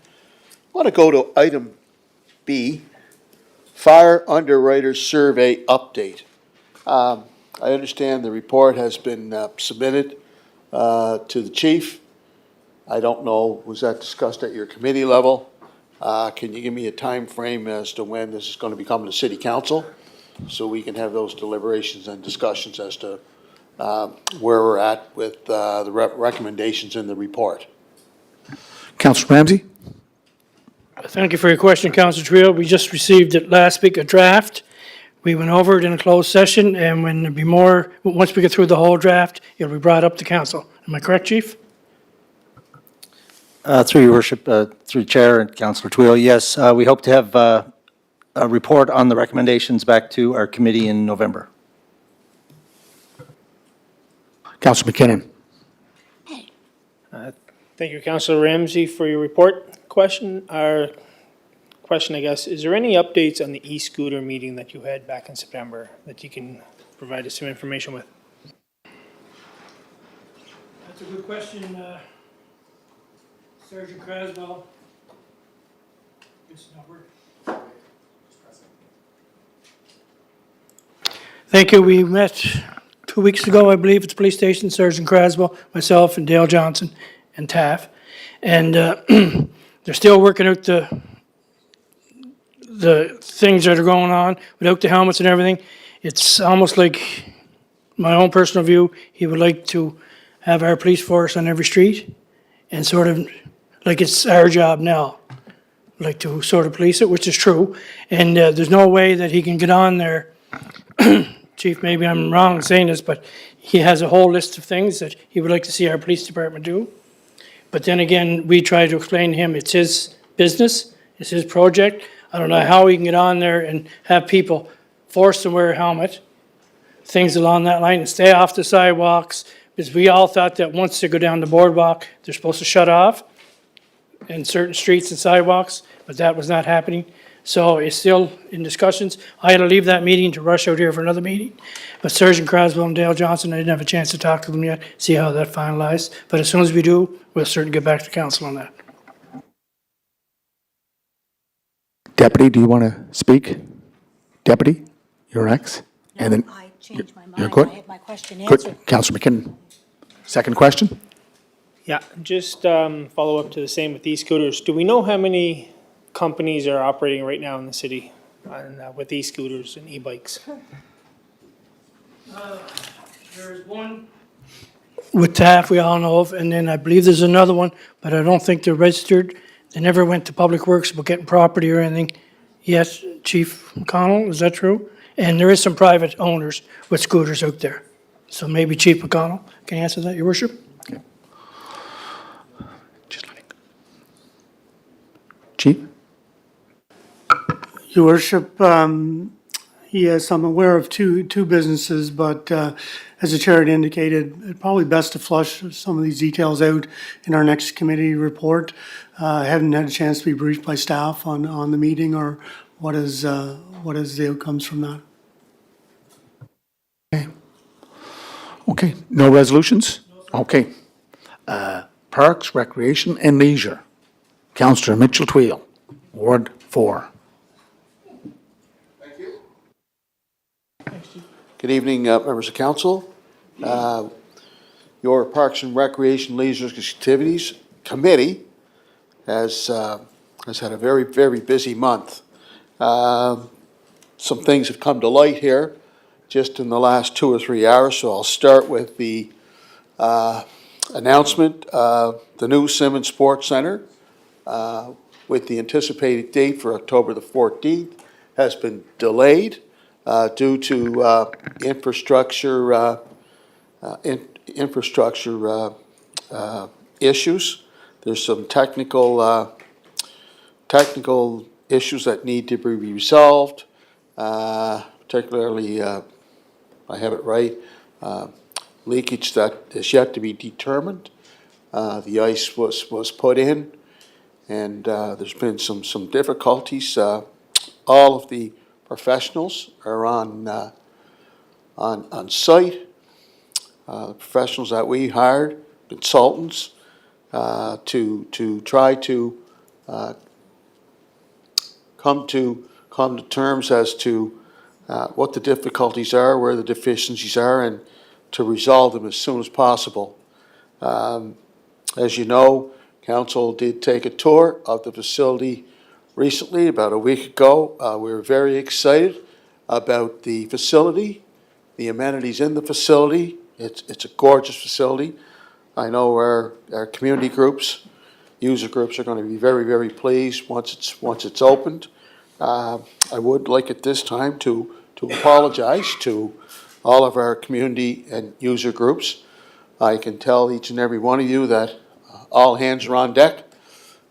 I want to go to item B, Fire Underwriters Survey Update. I understand the report has been submitted to the chief. I don't know, was that discussed at your committee level? Can you give me a time frame as to when this is going to be coming to city council? So we can have those deliberations and discussions as to where we're at with the recommendations in the report. Councillor Ramsey? Thank you for your question, Councillor Trio. We just received it last week, a draft. We went over it in a closed session, and when there be more, once we get through the whole draft, it'll be brought up to council. Am I correct, Chief? Through your worship, through Chair and Councillor Twill, yes, we hope to have a report on the recommendations back to our committee in November. Councillor McKinnon. Thank you, Councillor Ramsey, for your report. Our question, I guess, is there any updates on the e-scooter meeting that you had back in September that you can provide us some information with? That's a good question, Sergeant Craswell. Thank you. We met 2 weeks ago, I believe, at the police station, Sergeant Craswell, myself, and Dale Johnson, and Taff. And they're still working out the things that are going on without the helmets and everything. It's almost like, my own personal view, he would like to have our police force on every street and sort of, like it's our job now, like to sort of police it, which is true. And there's no way that he can get on there. Chief, maybe I'm wrong in saying this, but he has a whole list of things that he would like to see our police department do. But then again, we try to explain to him it's his business, it's his project. I don't know how he can get on there and have people forced to wear a helmet, things along that line, and stay off the sidewalks, because we all thought that once they go down the boardwalk, they're supposed to shut off in certain streets and sidewalks, but that was not happening. So it's still in discussions. I had to leave that meeting to rush out here for another meeting. But Sergeant Croswell and Dale Johnson, I didn't have a chance to talk to them yet, see how that finalized. But as soon as we do, we'll certainly get back to council on that. Deputy, do you want to speak? Deputy, you're next? And then I changed my mind. you're good? I had my question Good. answered. Councillor McKinnon. Second question? Yeah, just follow up to the same with e-scooters. Do we know how many companies are operating right now in the city with e-scooters and e-bikes? There's one with TAF we all know of, and then I believe there's another one, but I don't think they're registered. They never went to Public Works about getting property or anything. Yes, Chief McConnell, is that true? And there is some private owners with scooters out there. So maybe Chief McConnell can answer that, Your Worship? Chief? Your Worship, yes, I'm aware of two businesses, but as the chair had indicated, it's probably best to flush some of these details out in our next committee report. I haven't had a chance to be briefed by staff on the meeting or what is the outcomes from that. Okay, no resolutions? Okay. Parks, Recreation, and Leisure. Councillor Mitchell Tweel, Ward 4. Good evening, members of council. Your Parks and Recreation Leisure Activities Committee has had a very, very busy month. Some things have come to light here just in the last 2 or 3 hours, so I'll start with the announcement of the new Simmons Sports Center with the anticipated date for October the 14th has been delayed due to infrastructure issues. There's some technical issues that need to be resolved, particularly, I have it right, leakage that is yet to be determined. The ice was put in, and there's been some difficulties. All of the professionals are on site. Professionals that we hired, consultants, to try to come to terms as to what the difficulties are, where the deficiencies are, and to resolve them as soon as possible. As you know, council did take a tour of the facility recently, about a week ago. We were very excited about the facility, the amenities in the facility. It's a gorgeous facility. I know our community groups, user groups are going to be very, very pleased once it's opened. I would like at this time to apologize to all of our community and user groups. I can tell each and every one of you that all hands are on deck.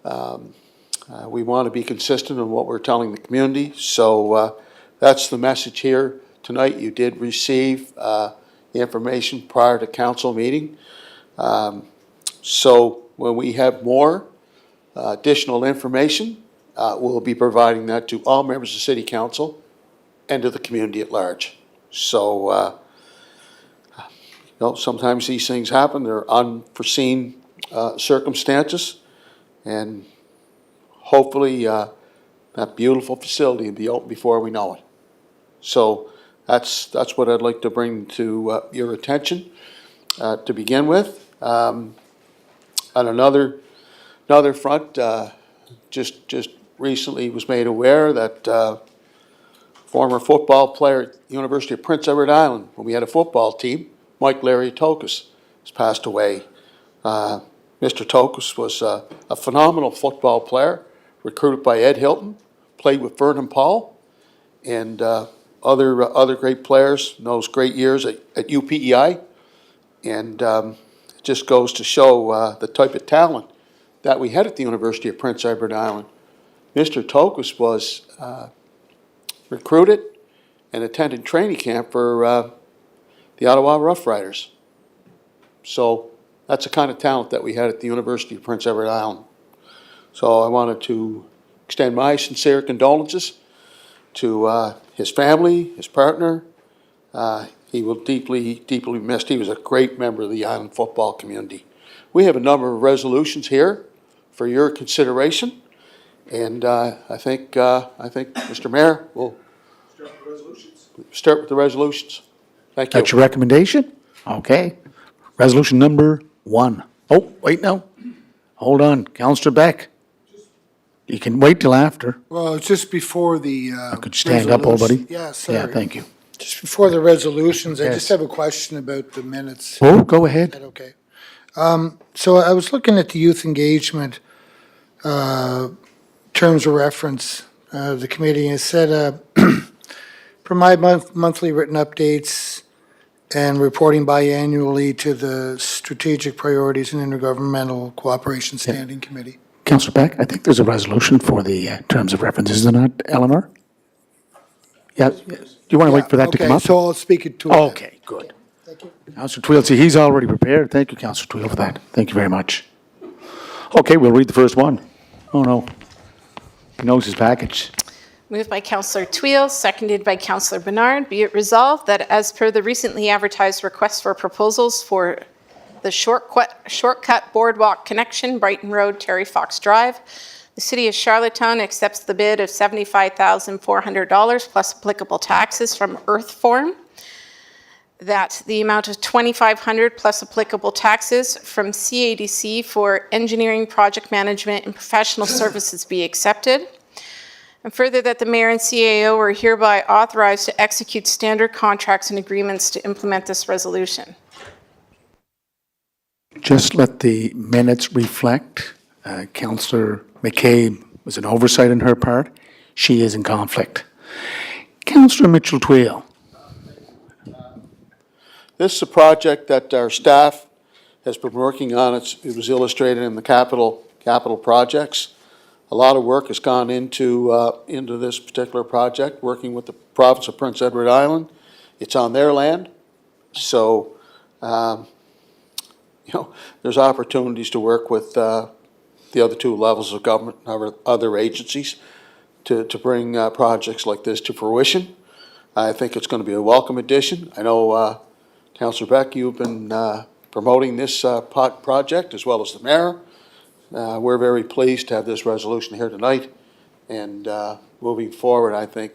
We want to be consistent in what we're telling the community, so that's the message here tonight. You did receive the information prior to council meeting. So when we have more additional information, we'll be providing that to all members of City Council and to the community at large. So, sometimes these things happen. They're unforeseen circumstances, and hopefully that beautiful facility will be open before we know it. So that's what I'd like to bring to your attention to begin with. On another front, just recently was made aware that former football player at the University of Prince Edward Island, when we had a football team, Mike Tokus, has passed away. Mr. Tokus was a phenomenal football player, recruited by Ed Hilton, played with Vernon Paul, and other great players in those great years at UPEI. And it just goes to show the type of talent that we had at the University of Prince Edward Island. Mr. Tokus was recruited and attended training camp for the Ottawa Rough Riders. So that's the kind of talent that we had at the University of Prince Edward Island. So I wanted to extend my sincere condolences to his family, his partner. He will deeply, deeply be missed. He was a great member of the island football community. We have a number of resolutions here for your consideration, and I think Mr. Mayor will start with the resolutions. Thank you. That's your recommendation? Okay. Resolution number 1. Oh, wait, no. Hold on, Councillor Beck. You can wait till after. Well, it's just before the Could you stand up, old buddy? Yeah, sorry. Yeah, thank you. Just before the resolutions, I Yes. just have a question about the minutes. Oh, go ahead. Is that okay? So I was looking at the youth engagement terms of reference. The committee has said, provide monthly written updates and reporting biannually to the Strategic Priorities and Intergovernmental Cooperation Standing Committee. Councillor Beck, I think there's a resolution for the terms of reference, is there not, Eleanor? Yeah, do you want to wait for that to come up? Okay, so I'll speak it to. Okay, good. Councillor Twill, see, he's already prepared. Thank you, Councillor Twill, for that. Thank you very much. Okay, we'll read the first one. Oh, no. He knows his package. Moved by Councillor Twill, seconded by Councillor Bernard. Be it resolved that as per the recently advertised request for proposals for the shortcut boardwalk connection, Brighton Road, Terry Fox Drive, the City of Charlottetown accepts the bid of $75,400 plus applicable taxes from Earthform, that the amount of $2,500 plus applicable taxes from CADC for engineering, project management, and professional services be accepted. And further, that the mayor and CAO are hereby authorized to execute standard contracts and agreements to implement this resolution. Just let the minutes reflect. Councillor McCabe was an oversight on her part. She is in conflict. Councillor Mitchell-Twill. This is a project that our staff has been working on. It was illustrated in the capital projects. A lot of work has gone into this particular project, working with the province of Prince Edward Island. It's on their land, so there's opportunities to work with the other two levels of government and other agencies to bring projects like this to fruition. I think it's going to be a welcome addition. I know, Councillor Beck, you've been promoting this project as well as the mayor. We're very pleased to have this resolution here tonight. And moving forward, I think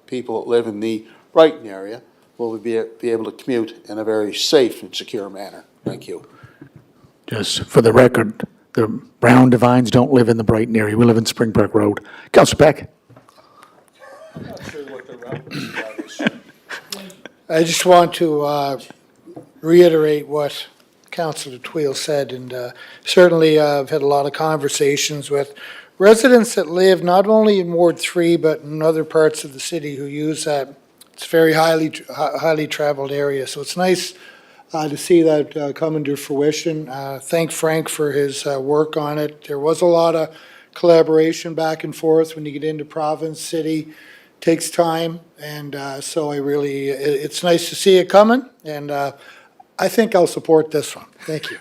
people that live in the Brighton area will be able to commute in a very safe and secure manner. Thank you. Just for the record, the Brown Divines don't live in the Brighton area. We live in Springbrook Road. Councillor Beck. I'm not sure what the relevance is. I just want to reiterate what Councillor Twill said, and certainly I've had a lot of conversations with residents that live not only in Ward 3, but in other parts of the city who use that. It's a very highly traveled area, so it's nice to see that coming to fruition. Thank Frank for his work on it. There was a lot of collaboration back and forth when you get into province, city. Takes time, and so it's nice to see it coming, and I think I'll support this one. Thank you.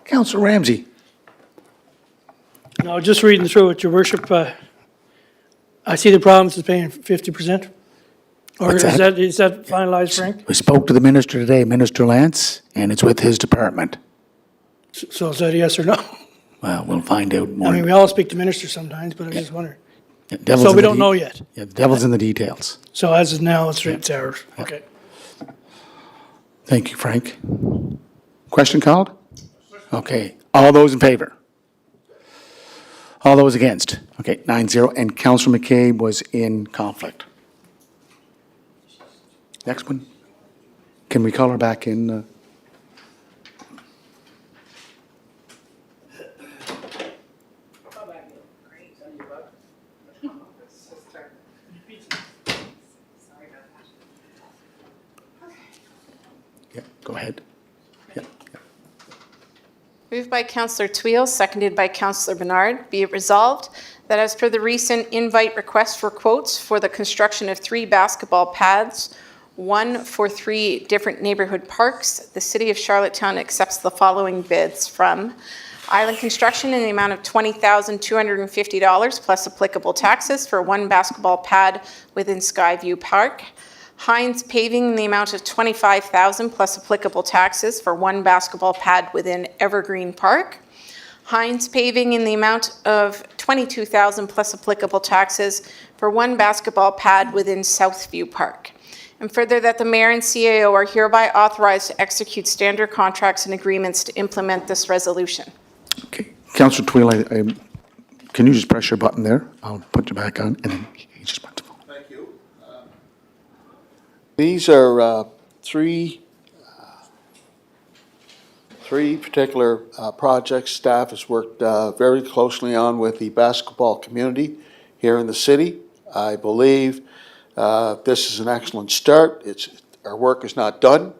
Councillor Ramsey. No, just reading through it, your worship, I see the province is paying 50%. Or What's is that? that finalized, Frank? We spoke to the minister today, Minister Lance, and it's with his department. So is that a yes or no? Well, we'll find out more. I mean, we all speak to ministers sometimes, but I just wonder. Devil's So in we the don't know yet. Yeah, the devil's in the details. So as of now, it's ours. Okay. Thank you, Frank. Question called? Okay. All those in favor? All those against? Okay, 9-0. And Councillor McCabe was in conflict. Next one. Can we call her back in? Yeah, go ahead. Moved by Councillor Twill, seconded by Councillor Bernard. Be it resolved that as per the recent invite request for quotes for the construction of 3 basketball pads, 1 for 3 different neighborhood parks, the City of Charlottetown accepts the following bids from Island Construction in the amount of $20,250 plus applicable taxes for 1 basketball pad within Skyview Park. Hines Paving in the amount of $25,000 plus applicable taxes for 1 basketball pad within Evergreen Park. Hines Paving in the amount of $22,000 plus applicable taxes for 1 basketball pad within Southview Park. And further, that the mayor and CAO are hereby authorized to execute standard contracts and agreements to implement this resolution. Okay. Councillor Twill, can you just press your button there? I'll put you back on, and then you just press the phone. Thank you. These are 3 three particular projects staff has worked very closely on with the basketball community here in the city. I believe this is an excellent start. Our work is not done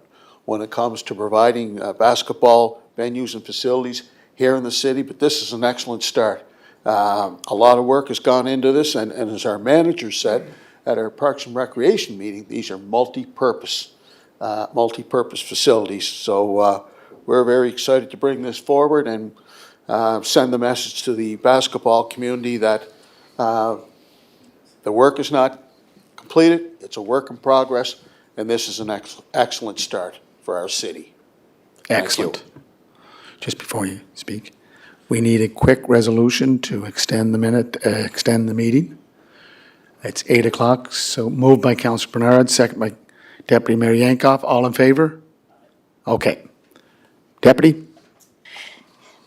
when it comes to providing basketball venues and facilities here in the city, but this is an excellent start. A lot of work has gone into this, and as our manager said at our Parks and Recreation meeting, these are multi-purpose facilities. So we're very excited to bring this forward and send the message to the basketball community that the work is not completed, it's a work in progress, and this is an excellent start for our city. Thank you. Excellent. Just before you speak, we need a quick resolution to extend the meeting. It's 8 o'clock, so moved by Councillor Bernard, second by Deputy Mayor Yankoff. All in favor? Okay. Deputy?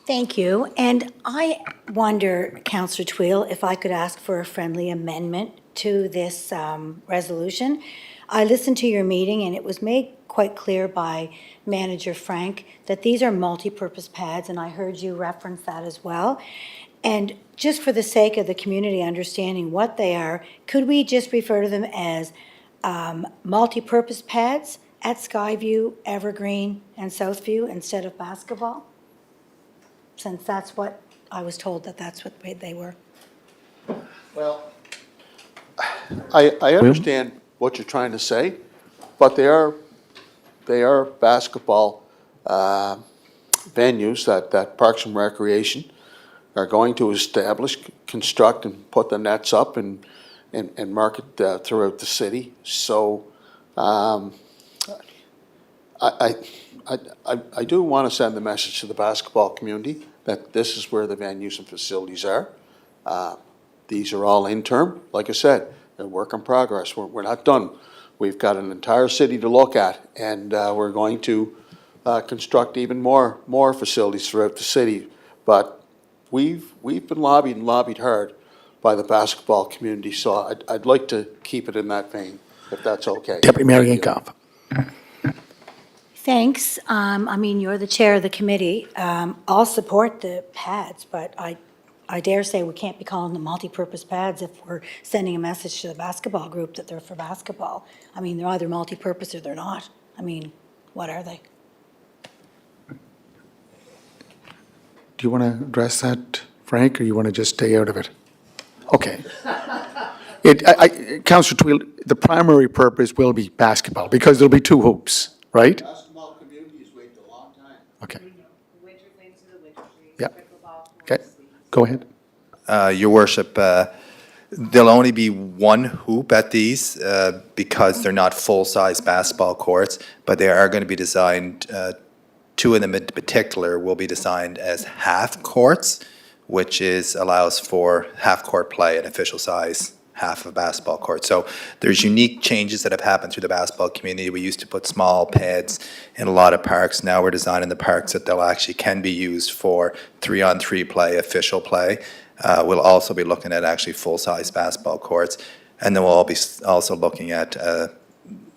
Thank you. And I wonder, Councillor Tweel, if I could ask for a friendly amendment to this resolution. I listened to your meeting, and it was made quite clear by Manager Frank that these are multi-purpose pads, and I heard you reference that as well. And just for the sake of the community understanding what they are, could we just refer to them as multi-purpose pads at Skyview, Evergreen, and Southview instead of basketball? Since that's what I was told, that's what they were. Well, I understand what you're trying to say, but they are basketball venues that Parks and Recreation are going to establish, construct, and put the nets up and market throughout the city. So I do want to send the message to the basketball community that this is where the venues and facilities are. These are all interim. Like I said, they're work in progress. We're not done. We've got an entire city to look at, and we're going to construct even more facilities throughout the city. But we've been lobbied hard by the basketball community, so I'd like to keep it in that vein, if that's okay. Deputy Mayor Yankoff. Thanks. I mean, you're the chair of the committee. I'll support the pads, but I dare say we can't be calling them multi-purpose pads if we're sending a message to the basketball group that they're for basketball. I mean, they're either multi-purpose or they're not. I mean, what are they? Do you want to address that, Frank, or you want to just stay out of it? Okay. Councillor Tweel, the primary purpose will be basketball, because there'll be two hoops, right? Basketball community has waited a long time. Okay. Yeah. Okay, go ahead. Your worship, there'll only be one hoop at these because they're not full-size basketball courts, but they are going to be designed, two of them in particular will be designed as half courts, which allows for half-court play at official size, half of a basketball court. So there's unique changes that have happened through the basketball community. We used to put small pads in a lot of parks. Now we're designing the parks that they'll actually can be used for 3-on-3 play, official play. We'll also be looking at actually full-size basketball courts, and then we'll all be also looking at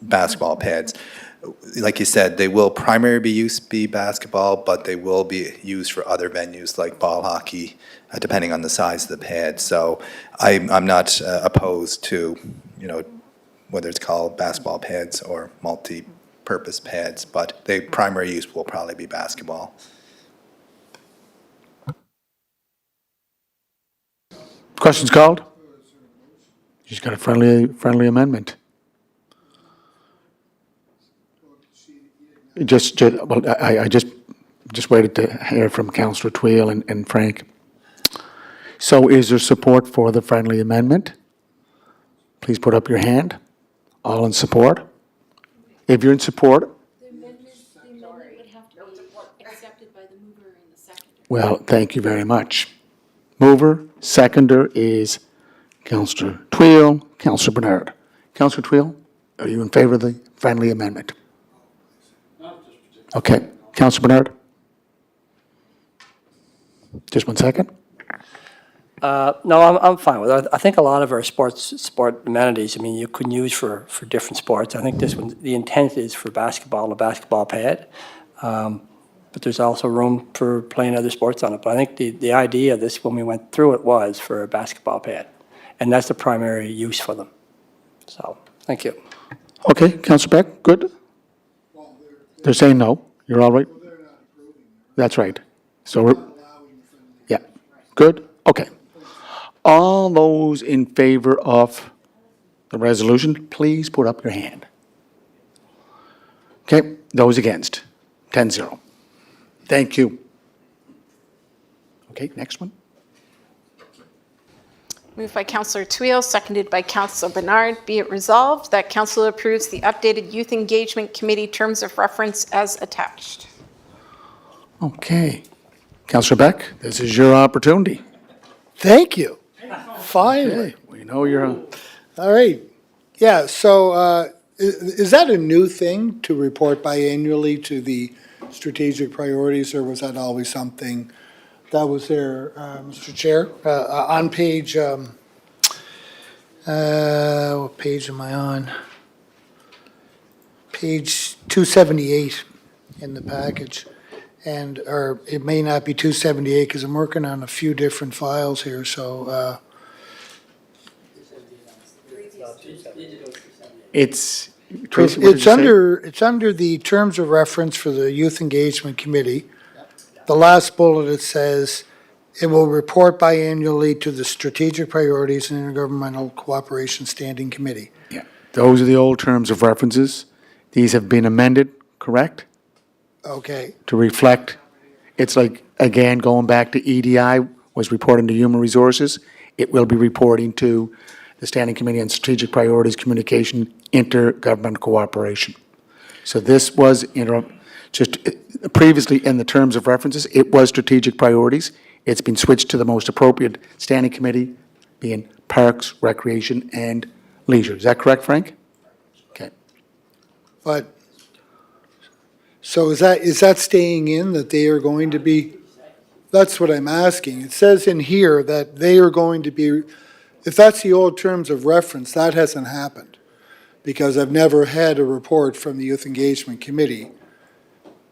basketball pads. Like you said, they will primarily be basketball, but they will be used for other venues like ball hockey, depending on the size of the pad. So I'm not opposed to, whether it's called basketball pads or multi-purpose pads, but the primary use will probably be basketball. Questions called? She's got a friendly amendment. I just waited to hear from Councillor Tweel and Frank. So is there support for the friendly amendment? Please put up your hand. All in support? If you're in support, The amendment would have to be accepted by the mover and the seconder. well, thank you very much. Mover, seconder is Councillor Tweel, Councillor Bernard. Councillor Tweel, are you in favor of the friendly amendment? Okay. Councillor Bernard? Just 1 second. No, I'm fine with it. I think a lot of our sport amenities, you can use for different sports. I think this one, the intent is for basketball and a basketball pad. but there's also room for playing other sports on it. But I think the idea of this, when we went through it, was for a basketball pad. And that's the primary use for them. So, thank you. Okay, Councillor Beck, good? They're saying no. You're all right? That's right. So, yeah, good? Okay. All those in favor of the resolution, please put up your hand. Okay, those against, 10-0. Thank you. Okay, next one. Moved by Councillor Twill, seconded by Councillor Bernard. Be it resolved that Council approves the updated Youth Engagement Committee terms of reference as attached. Okay. Councillor Beck, this is your opportunity. Thank you. Finally. Okay, we know you're on. All right. Yeah, so is that a new thing to report biannually to the strategic priorities, or was that always something that was there, Mr. Chair? On page, what page am I on? Page 278 in the package. And, or it may not be 278 because I'm working on a few different files here, so, It's, Tracy, what did it's you say? it's under the terms of reference for the Youth Engagement Committee. The last bullet, it says, it will report biannually to the Strategic Priorities and Intergovernmental Cooperation Standing Committee. Yeah, those are the old terms of references. These have been amended, correct? Okay, To reflect, it's like, again, going back to EDI was reporting to Human Resources. It will be reporting to the Standing Committee on Strategic Priorities, Communication, Intergovernmental Cooperation. So this was, previously in the terms of references, it was strategic priorities. It's been switched to the most appropriate standing committee, being Parks, Recreation, and Leisure. Is that correct, Frank? Okay. but, so is that staying in, that they are going to be, that's what I'm asking. It says in here that they are going to be, if that's the old terms of reference, that hasn't happened, because I've never had a report from the Youth Engagement Committee.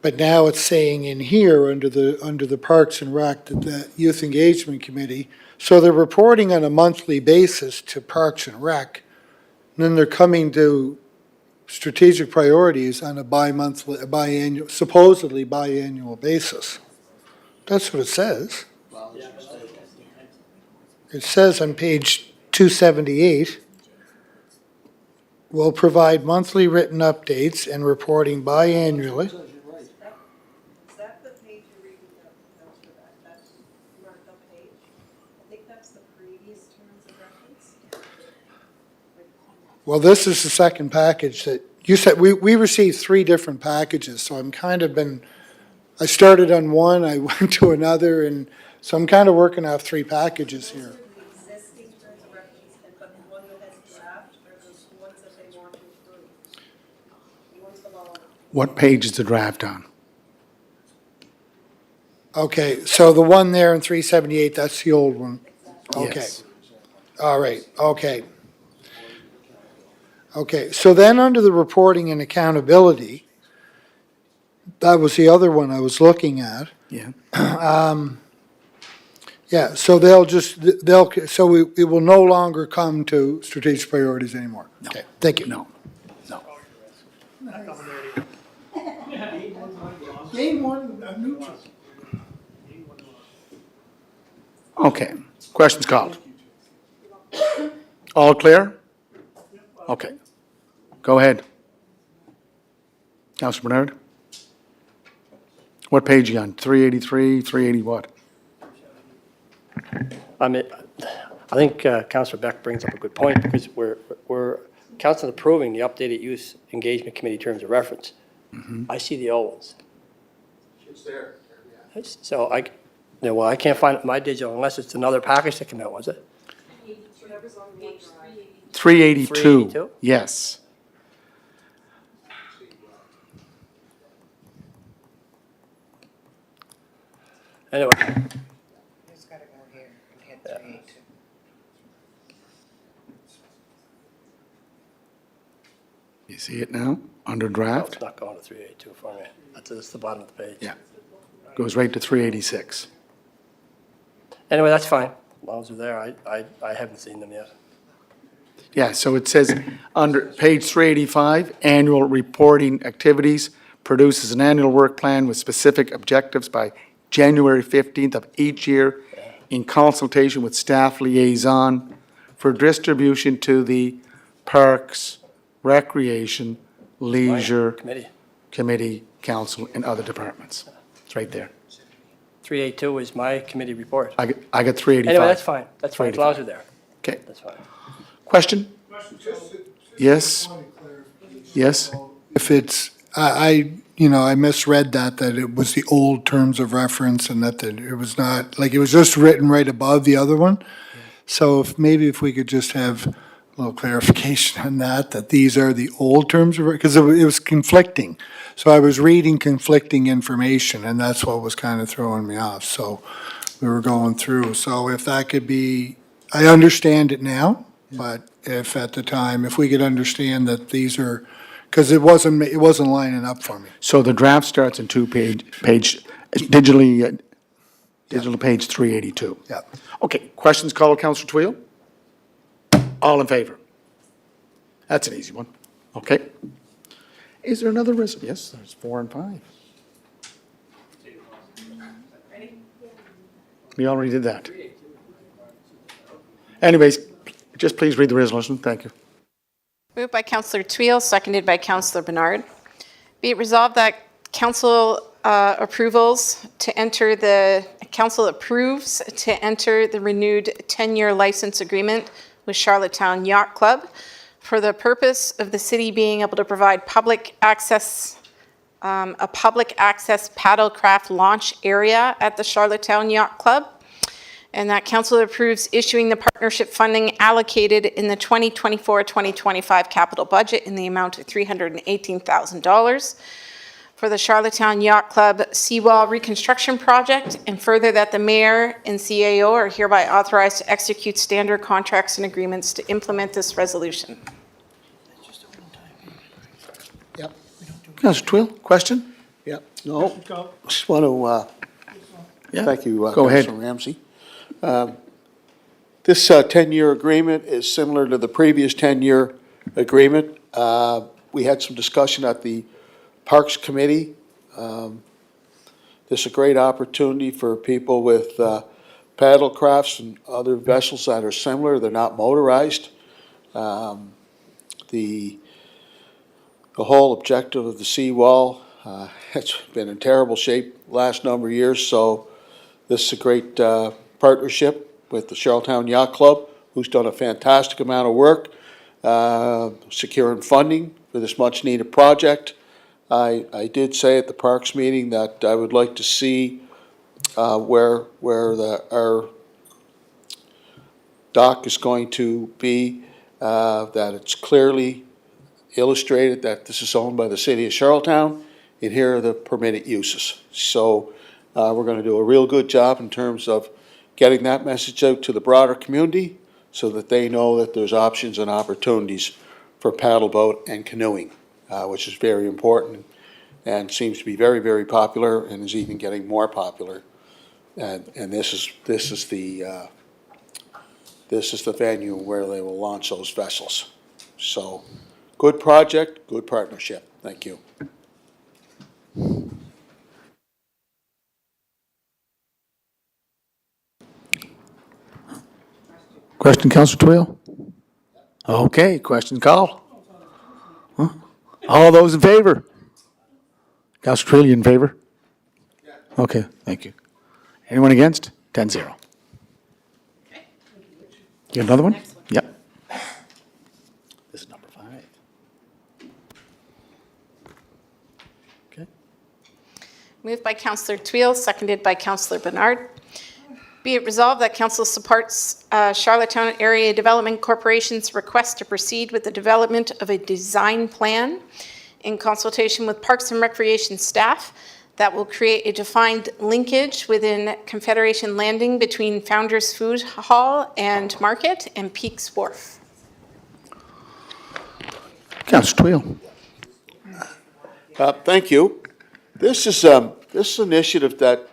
But now it's saying in here, under the Parks and Rec, that the Youth Engagement Committee, so they're reporting on a monthly basis to Parks and Rec, and then they're coming to strategic priorities on a biannual, supposedly biannual basis. That's what it says. It says on page 278, will provide monthly written updates and reporting biannually. Is that the page you're reading, that's marked up page? I think that's the previous terms of reference. Well, this is the second package that, you said, we received 3 different packages, so I'm kind of been, I started on one, I went to another, and so I'm kind of working off 3 packages here. The existing terms of reference, but the one that has draft are those ones that they want to approve. The ones below. What page is the draft on? Okay, so the one there in 378, that's the old one. Okay. Yes. All right, okay. Okay, so then under the reporting and accountability, that was the other one I was looking at. Yeah. Yeah, so so it will no longer come to strategic priorities anymore. Okay, thank you. No, no. Game one, I'm neutral. Okay, questions called? All clear? Okay. Go ahead. Councilor Bernard? What page are you on? 383, 380 what? I mean, I think Councillor Beck brings up a good point, because we're council approving the updated Youth Engagement Committee terms of reference. I see the old ones. It's there. So I can't find it in my digital unless it's another package that came out, was it? 382. 382? Yes. Anyway. Just gotta go here and hit 382. You see it now, under No, draft? it's not going to 382 for me. That's the bottom of the page. Yeah. Goes right to 386. Anyway, that's fine. As long as they're there, I haven't seen them yet. Yeah, so it says under page 385, annual reporting activities, produces an annual work plan with specific objectives by January 15th of each year in consultation with staff liaison for distribution to the Parks, Recreation, Leisure Committee. Committee, Council, and other departments. It's right there. 382 is my committee report. I got 385. Anyway, that's fine. That's fine, as long as they're there. Okay. That's fine. Question? Yes? Yes? If it's, I misread that it was the old terms of reference and that it was not, like, it was just written right above the other one. So if we could just have a little clarification on that these are the old terms of, because it was conflicting. So I was reading conflicting information, and that's what was kind of throwing me off. So we were going through. So if that could be, I understand it now, but if at the time, if we could understand that these are, because it wasn't lining up for me. So the draft starts in digitally, digital page 382. Yeah. Okay, questions called, Councillor Twill? All in favor? That's an easy one. Okay. Is there another resolution? Yes, there's 4 and 5. We already did that. Anyways, just please read the resolution. Thank you. Moved by Councillor Twill, seconded by Councillor Bernard. Be it resolved that council approves to enter the renewed 10-year license agreement with Charlottetown Yacht Club for the purpose of the city being able to provide public access, a public access paddlecraft launch area at the Charlottetown Yacht Club. And that council approves issuing the partnership funding allocated in the 2024-2025 capital budget in the amount of $318,000 for the Charlottetown Yacht Club seawall reconstruction project, and further that the mayor and CAO are hereby authorized to execute standard contracts and agreements to implement this resolution. Yep. Councillor Twill, question? Yep. No, just want to, Yeah. thank you, Go ahead. Councilor Ramsey. This 10-year agreement is similar to the previous 10-year agreement. We had some discussion at the Parks Committee. This is a great opportunity for people with paddle crafts and other vessels that are similar. They're not motorized. The whole objective of the seawall, it's been in terrible shape last number of years, so this is a great partnership with the Charlottetown Yacht Club, who's done a fantastic amount of work securing funding for this much-needed project. I did say at the Parks meeting that I would like to see where our dock is going to be, that it's clearly illustrated that this is owned by the city of Charlottetown, and here are the permitted uses. So we're going to do a real good job in terms of getting that message out to the broader community so that they know that there's options and opportunities for paddle boat and canoeing, which is very important and seems to be very, very popular and is even getting more popular. And this is the venue where they will launch those vessels. So, good project, good partnership. Thank you. Question, Councillor Twill? Okay, question called. Huh? All those in favor? Councillor Twill, you in favor? Okay, thank you. Anyone against? 10-0. You got another one? Yep. This is number 5. Okay. Moved by Councillor Twill, seconded by Councillor Bernard. Be it resolved that council supports Charlottetown Area Development Corporation's request to proceed with the development of a design plan in consultation with Parks and Recreation staff that will create a defined linkage within Confederation Landing between Founders Food Hall and Market and Peaks Wharf. Councillor Twill. Thank you. This is this is an initiative that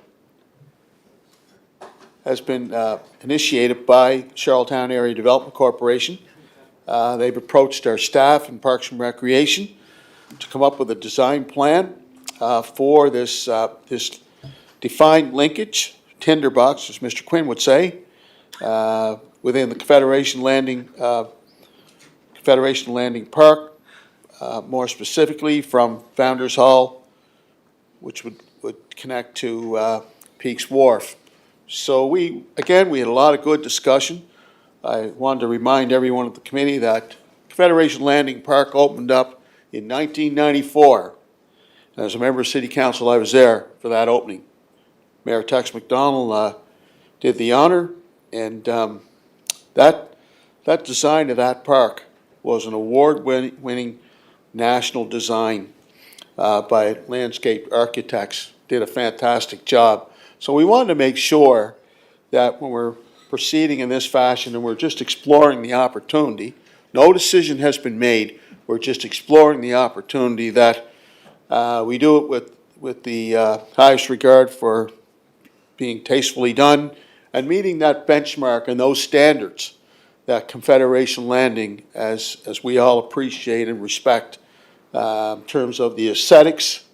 has been initiated by Charlottetown Area Development Corporation. They've approached our staff in Parks and Recreation to come up with a design plan for this defined linkage, tinderbox, as Mr. Quinn would say, within the Confederation Landing Park, more specifically from Founders Hall, which would connect to Peaks Wharf. So we had a lot of good discussion. I wanted to remind everyone at the committee that Confederation Landing Park opened up in 1994. And as a member of City Council, I was there for that opening. Mayor Tex McDonald did the honor, and that design of that park was an award-winning national design by landscape architects. Did a fantastic job. So we wanted to make sure that when we're proceeding in this fashion and we're just exploring the opportunity, no decision has been made, we're just exploring the opportunity, that we do it with the highest regard for being tastefully done and meeting that benchmark and those standards that Confederation Landing, as we all appreciate and respect, in terms of the aesthetics,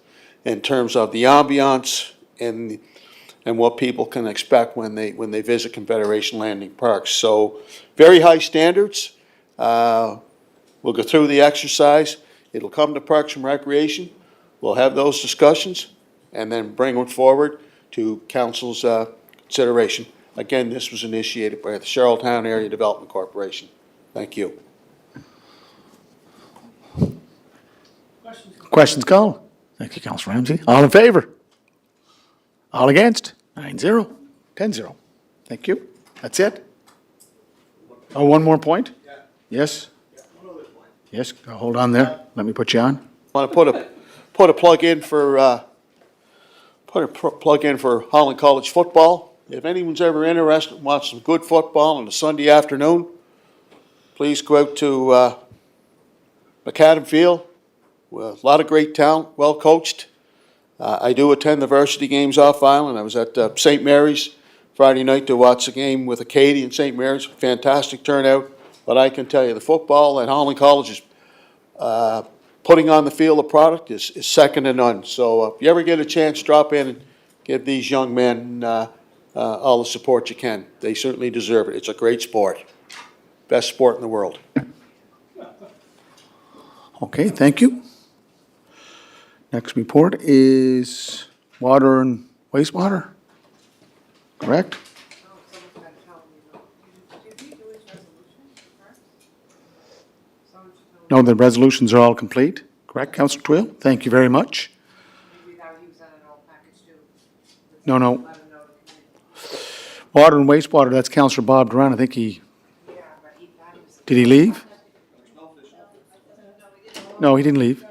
in terms of the ambiance, and what people can expect when they visit Confederation Landing Park. So very high standards. We'll go through the exercise. It'll come to Parks and Recreation. We'll have those discussions and then bring it forward to Council's consideration. Again, this was initiated by the Charlottetown Area Development Corporation. Thank you. Questions called? Thank you, Councilor Ramsey. All in favor? All against? 9-0, 10-0. Thank you. That's it? Oh, one more point? Yes? Yes, hold on there. Let me put you on. Want to put a plug in for Holland College football. If anyone's ever interested in watching some good football on a Sunday afternoon, please go out to McAdam Field. With a lot of great talent, well coached. I do attend the varsity games off island. I was at St. Mary's Friday night to watch the game with Acadie and St. Mary's. Fantastic turnout. But I can tell you, the football at Holland College is putting on the field of product is second to none. So if you ever get a chance, drop in and give these young men all the support you can. They certainly deserve it. It's a great sport. Best sport in the world. Okay, thank you. Next report is water and wastewater, correct? No, the resolutions are all complete, correct, Councilor Twill? Thank you very much. No. Water and wastewater, that's Councilor Bob Duran. I think did he leave? No, he didn't leave.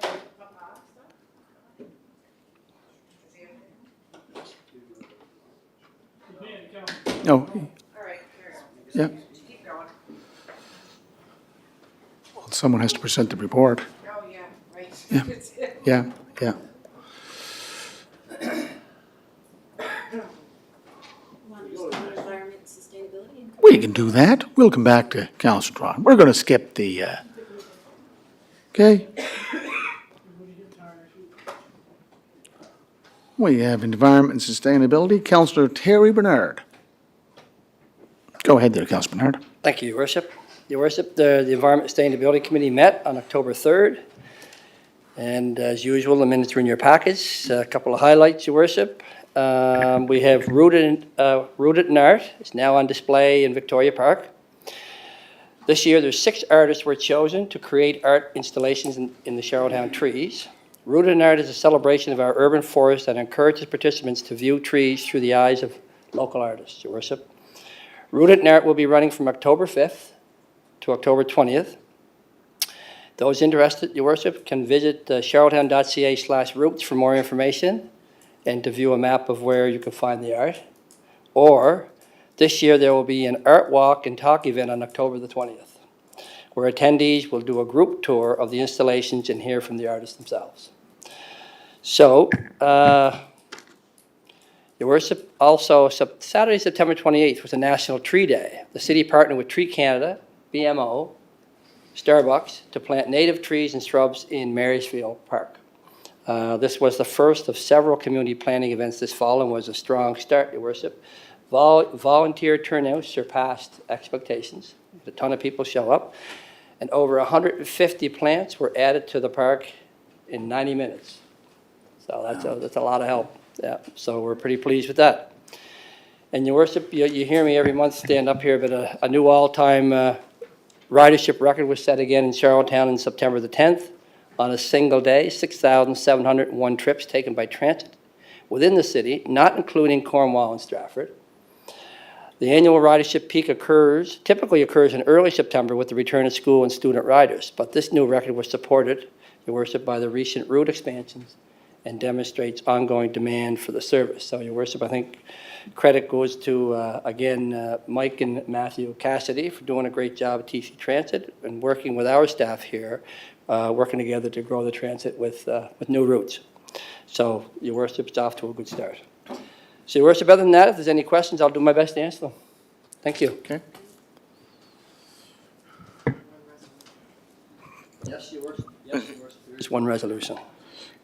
No. Yeah. Well, someone has to present the report. Oh, yeah, right. Yeah. Environment and sustainability. We can do that. We'll come back to Councilor Duran. We're going to skip the, okay. We have environment and sustainability. Councilor Terry Bernard. Go ahead there, Councilor Bernard. Thank you, Your Worship. Your Worship, the Environment and Sustainability Committee met on October 3rd. And as usual, the minutes are in your package. A couple of highlights, Your Worship. We have Rooted in Art. It's now on display in Victoria Park. This year, there's 6 artists were chosen to create art installations in the Charlottetown trees. Rooted in Art is a celebration of our urban forest that encourages participants to view trees through the eyes of local artists, Your Worship. Rooted in Art will be running from October 5th to October 20th. Those interested, Your Worship, can visit charlottetown.ca/roots for more information and to view a map of where you can find the art. Or this year there will be an art walk and talk event on October the 20th, where attendees will do a group tour of the installations and hear from the artists themselves. So, Your Worship, also Saturday, September 28th was a National Tree Day. The city partnered with Tree Canada, BMO, Starbucks to plant native trees and shrubs in Marysville Park. This was the first of several community planting events this fall and was a strong start, Your Worship. Volunteer turnout surpassed expectations. A ton of people show up, and over 150 plants were added to the park in 90 minutes. So that's a lot of help. Yeah, so we're pretty pleased with that. And Your Worship, you hear me every month stand up here, but a new all-time ridership record was set again in Charlottetown on September the 10th. On a single day, 6,701 trips taken by transit within the city, not including Cornwall and Stratford. The annual ridership peak typically occurs in early September with the return of school and student riders, but this new record was supported, Your Worship, by the recent route expansions and demonstrates ongoing demand for the service. So, Your Worship, I think credit goes to, again, Mike and Matthew Cassidy for doing a great job at TC Transit and working with our staff here, working together to grow the transit with new routes. So, Your Worship, it's off to a good start. So, Your Worship, other than that, if there's any questions, I'll do my best to answer them. Thank you. Okay. Yes, Your Worship. Yes, Your Worship. There is one resolution.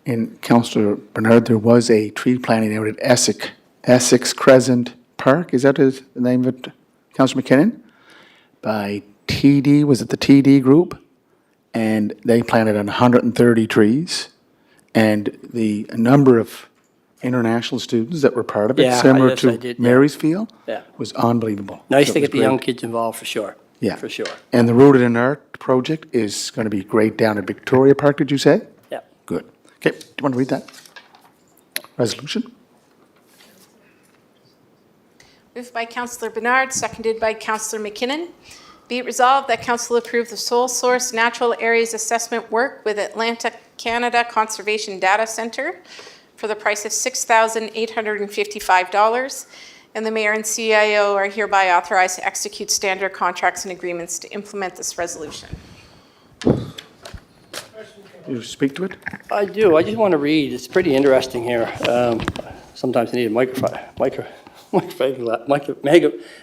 And Councillor Bernard, there was a tree planting out at Essex Crescent Park, is that the name of it, Councillor McKinnon? By TD, was it the TD group? And they planted 130 trees, and the number of international students that were part of it, Yeah, similar yes, I to did, yeah. Marysville, Yeah. was unbelievable. Nice So to it was get the young great. kids involved, for sure. Yeah. For sure. And the Rooted in Art project is going to be great down at Victoria Park, did you say? Yeah. Good. Okay, do you want to read that resolution? Moved by Councillor Bernard, seconded by Councillor McKinnon. Be it resolved that Council approve the sole source natural areas assessment work with Atlantic Canada Conservation Data Centre for the price of $6,855, and the Mayor and CIO are hereby authorized to execute standard contracts and agreements to implement this resolution. You speak to it? I do. I just want to read. It's pretty interesting here. Sometimes I need a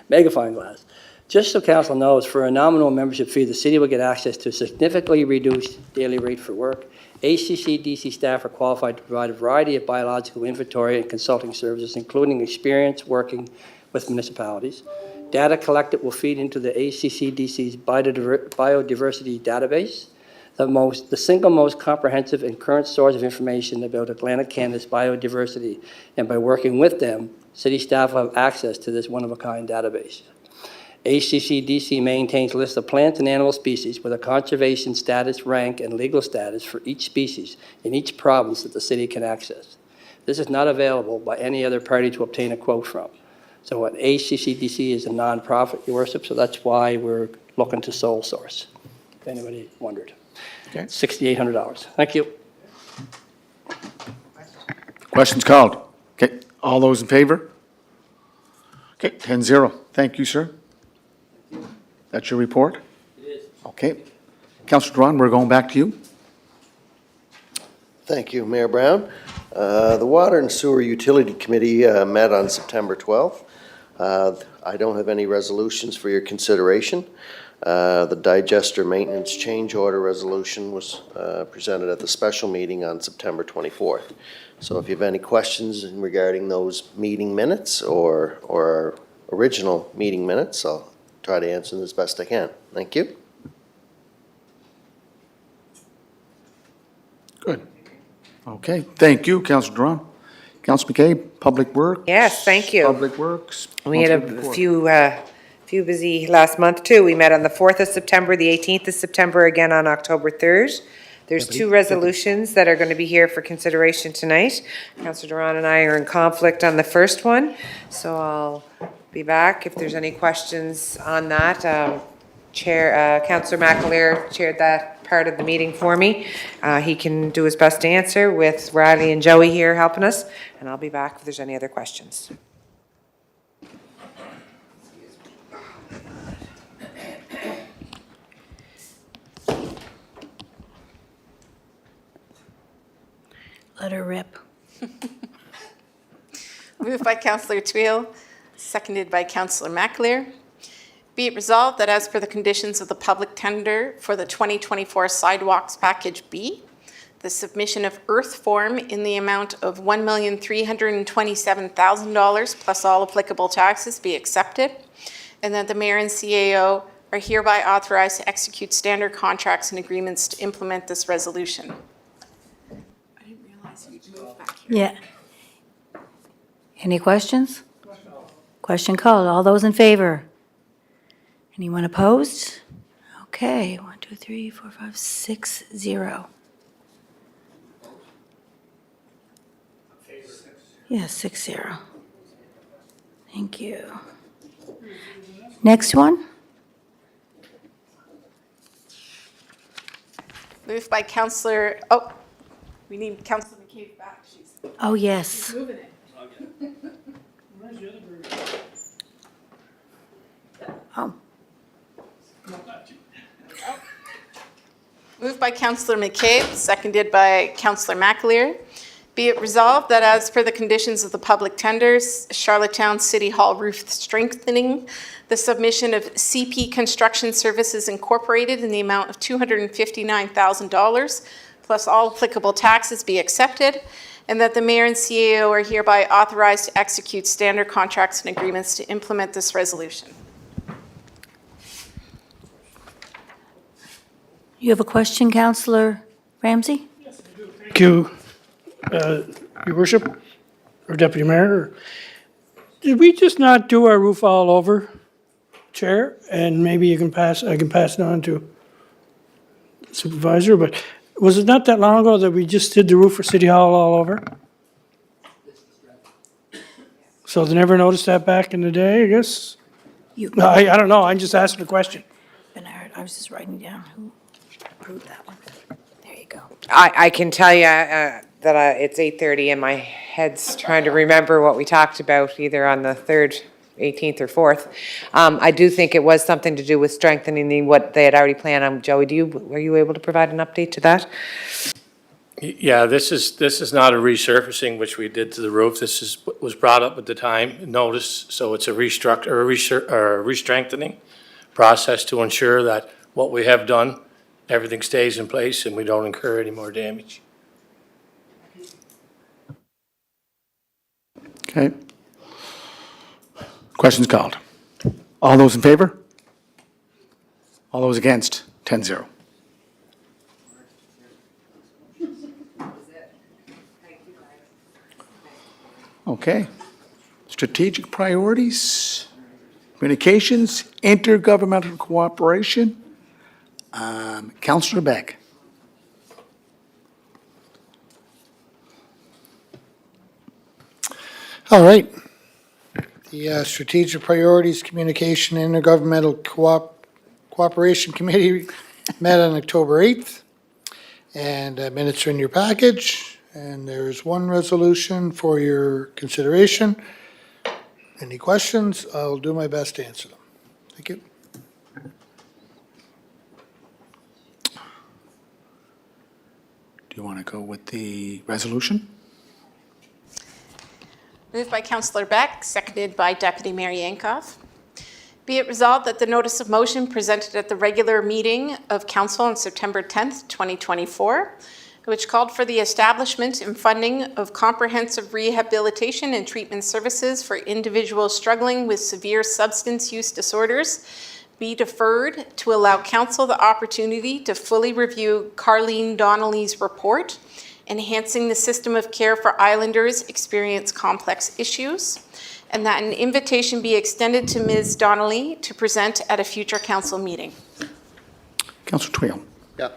magnifying glass. Just so council knows, for a nominal membership fee, the city will get access to a significantly reduced daily rate for work. ACC-DC staff are qualified to provide a variety of biological inventory and consulting services, including experience working with municipalities. Data collected will feed into the ACC-DC's biodiversity database, the single most comprehensive and current source of information about Atlantic Canada's biodiversity. And by working with them, city staff will have access to this one-of-a-kind database. ACC-DC maintains lists of plant and animal species with a conservation status, rank, and legal status for each species in each province that the city can access. This is not available by any other party to obtain a quote from. So an ACC-DC is a nonprofit, Your Worship, so that's why we're looking to sole source, if anybody wondered. Okay. $6,800. Thank you. Questions called? Okay, all those in favor? Okay, 10-0. Thank you, sir. That's your report? It is. Okay. Councillor Drawn, we're going back to you. Thank you, Mayor Brown. The Water and Sewer Utility Committee met on September 12th. I don't have any resolutions for your consideration. The digester maintenance change order resolution was presented at the special meeting on September 24th. So if you have any questions regarding those meeting minutes or our original meeting minutes, I'll try to answer them as best I can. Thank you. Good. Okay, thank you, Councillor Drawn. Councillor McKay, Public Works? Yes, thank you. Public Works. We had a few busy last month too. We met on the 4th of September, the 18th of September, again on October 3rd. There's two resolutions that are going to be here for consideration tonight. Councillor Duran and I are in conflict on the first one, so I'll be back if there's any questions on that. Councillor McAleer chaired that part of the meeting for me. He can do his best to answer with Riley and Joey here helping us, and I'll be back if there's any other questions. Let her rip. Moved by Councillor Twill, seconded by Councillor McAleer. Be it resolved that as per the conditions of the public tender for the 2024 sidewalks package B, the submission of earth form in the amount of $1,327,000 plus all applicable taxes be accepted, and that the mayor and CAO are hereby authorized to execute standard contracts and agreements to implement this resolution. I didn't realize you'd moved back here. Yeah. Any questions? Question called. All those in favor? Anyone opposed? Okay, 1, 2, 3, 4, 5, 6, 0. Yeah, 6, 0. Thank you. Next one? Moved by Councillor, we need Councillor McCabe back. She's Oh, yes. moving it. Oh, Moved by Councillor McCabe, seconded by Councillor McAleer. Be it resolved that as per the conditions of the public tenders, Charlottetown City Hall roof strengthening, the submission of CP Construction Services Incorporated in the amount of $259,000 plus all applicable taxes be accepted, and that the mayor and CAO are hereby authorized to execute standard contracts and agreements to implement this resolution. you have a question, Councillor Ramsey? Thank you, Your Worship, or Deputy Mayor. Did we just not do our roof all over, Chair? And maybe I can pass it on to Supervisor, but was it not that long ago that we just did the roof for City Hall all over? So they never noticed that back in the day, I guess? No, I don't know, I'm just asking a question. Bernard, I was just writing down who approved that one. There you go. I can tell you that it's 8:30 and my head's trying to remember what we talked about either on the 3rd, 18th or 4th. I do think it was something to do with strengthening what they had already planned on. Joey, were you able to provide an update to that? Yeah, this is not a resurfacing, which we did to the roof. Was brought up at the time, notice, so it's a re-strengthening process to ensure that what we have done, everything stays in place and we don't incur any more damage. Okay. Questions called. All those in favor? All those against? 10-0. Okay. Strategic priorities, communications, intergovernmental cooperation. Councillor Beck. All right. The Strategic Priorities Communication Intergovernmental Cooperation Committee met on October 8th, and minutes are in your package, and there's one resolution for your consideration. Any questions? I'll do my best to answer them. Thank you. Do you want to go with the resolution? Moved by Councillor Beck, seconded by Deputy Mayor Yankoff. Be it resolved that the notice of motion presented at the regular meeting of Council on September 10th, 2024, which called for the establishment and funding of comprehensive rehabilitation and treatment services for individuals struggling with severe substance use disorders, be deferred to allow Council the opportunity to fully review Carleen Donnelly's report, Enhancing the System of Care for Islanders Experience Complex Issues, and that an invitation be extended to Ms. Donnelly to present at a future council meeting. Councillor Twill. Yeah.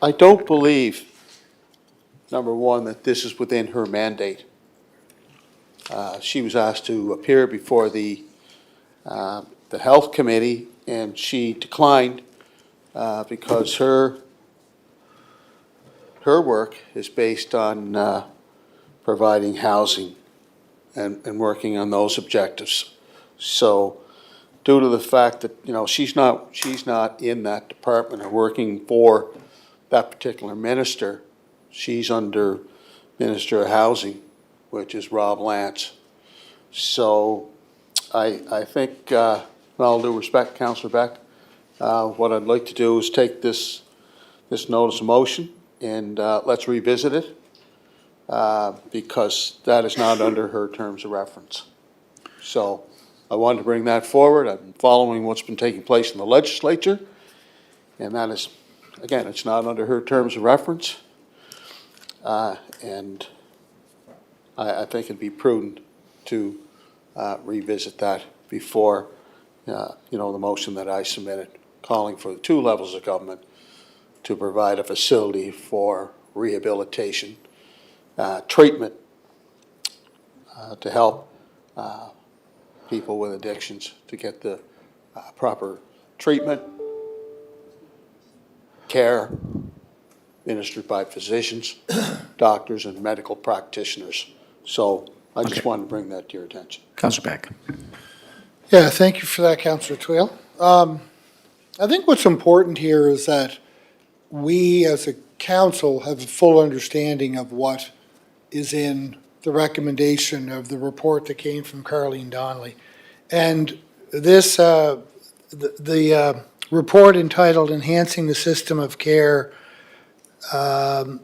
I don't believe, number one, that this is within her mandate. She was asked to appear before the Health Committee, and she declined because her work is based on providing housing and working on those objectives. So due to the fact that, you know, she's not in that department or working for that particular minister, she's under Minister of Housing, which is Rob Lance. So I think, with all due respect, Councillor Beck, what I'd like to do is take this notice of motion and let's revisit it because that is not under her terms of reference. So I wanted to bring that forward. I've been following what's been taking place in the legislature, and that is, again, it's not under her terms of reference. And I think it'd be prudent to revisit that before, the motion that I submitted, calling for the two levels of government to provide a facility for rehabilitation, treatment, to help people with addictions to get the proper treatment, care, administered by physicians, doctors, and medical practitioners. So I just wanted to bring that to your attention. Councillor Beck. Yeah, thank you for that, Councillor Twill. I think what's important here is that we as a council have a full understanding of what is in the recommendation of the report that came from Carleen Donnelly. And this, the report entitled Enhancing the System of Care of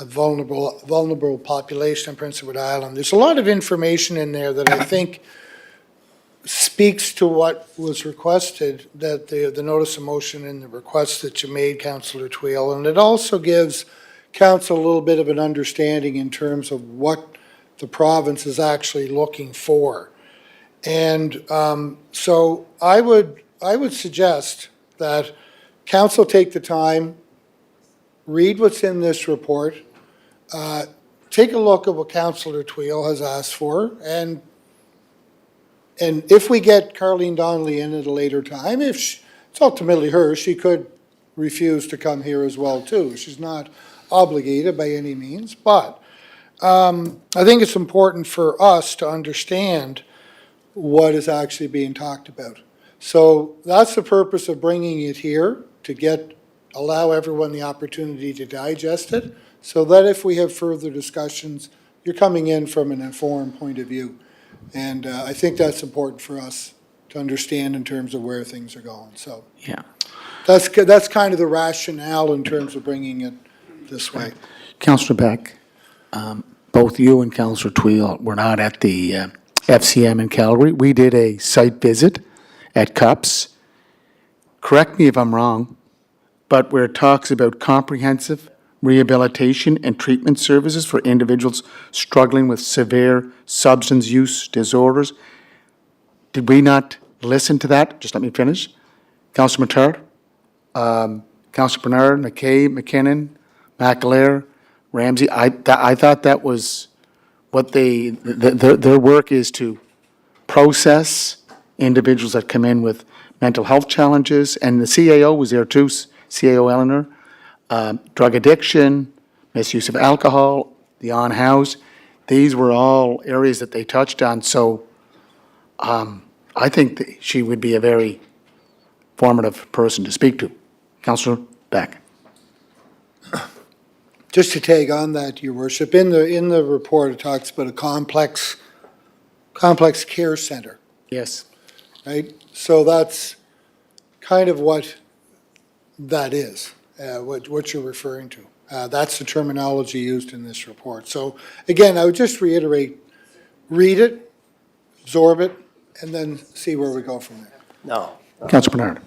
Vulnerable Population in Prince Edward Island. There's a lot of information in there that I think speaks to what was requested, that the notice of motion and the request that you made, Councillor Twill, and it also gives council a little bit of an understanding in terms of what the province is actually looking for. And so I would suggest that council take the time, read what's in this report, take a look at what Councillor Twill has asked for, and if we get Carleen Donnelly in at a later time, it's ultimately her, she could refuse to come here as well too. She's not obligated by any means, but I think it's important for us to understand what is actually being talked about. So that's the purpose of bringing it here, to allow everyone the opportunity to digest it, so that if we have further discussions, you're coming in from an informed point of view. And I think that's important for us to understand in terms of where things are going. So Yeah. that's kind of the rationale in terms of bringing it this way. Councillor Beck, both you and Councillor Twill were not at the FCM in Calgary. We did a site visit at CUPS. Correct me if I'm wrong, but where it talks about comprehensive rehabilitation and treatment services for individuals struggling with severe substance use disorders. Did we not listen to that? Just let me finish. Councillor Mattard, Councillor Bernard, McKay, McKinnon, McAleer, Ramsey. I thought that was what their work is, to process individuals that come in with mental health challenges, and the CAO was there too, CAO Eleanor. Drug addiction, misuse of alcohol, the on-house, these were all areas that they touched on. So I think that she would be a very formative person to speak to. Councillor Beck. Just to tag on that, Your Worship, in the report it talks about a complex care center, Yes. right? So that's kind of what that is. What you're referring to. That's the terminology used in this report. So again, I would just reiterate, read it, absorb it, and then see where we go from there. No. Councillor Bernard.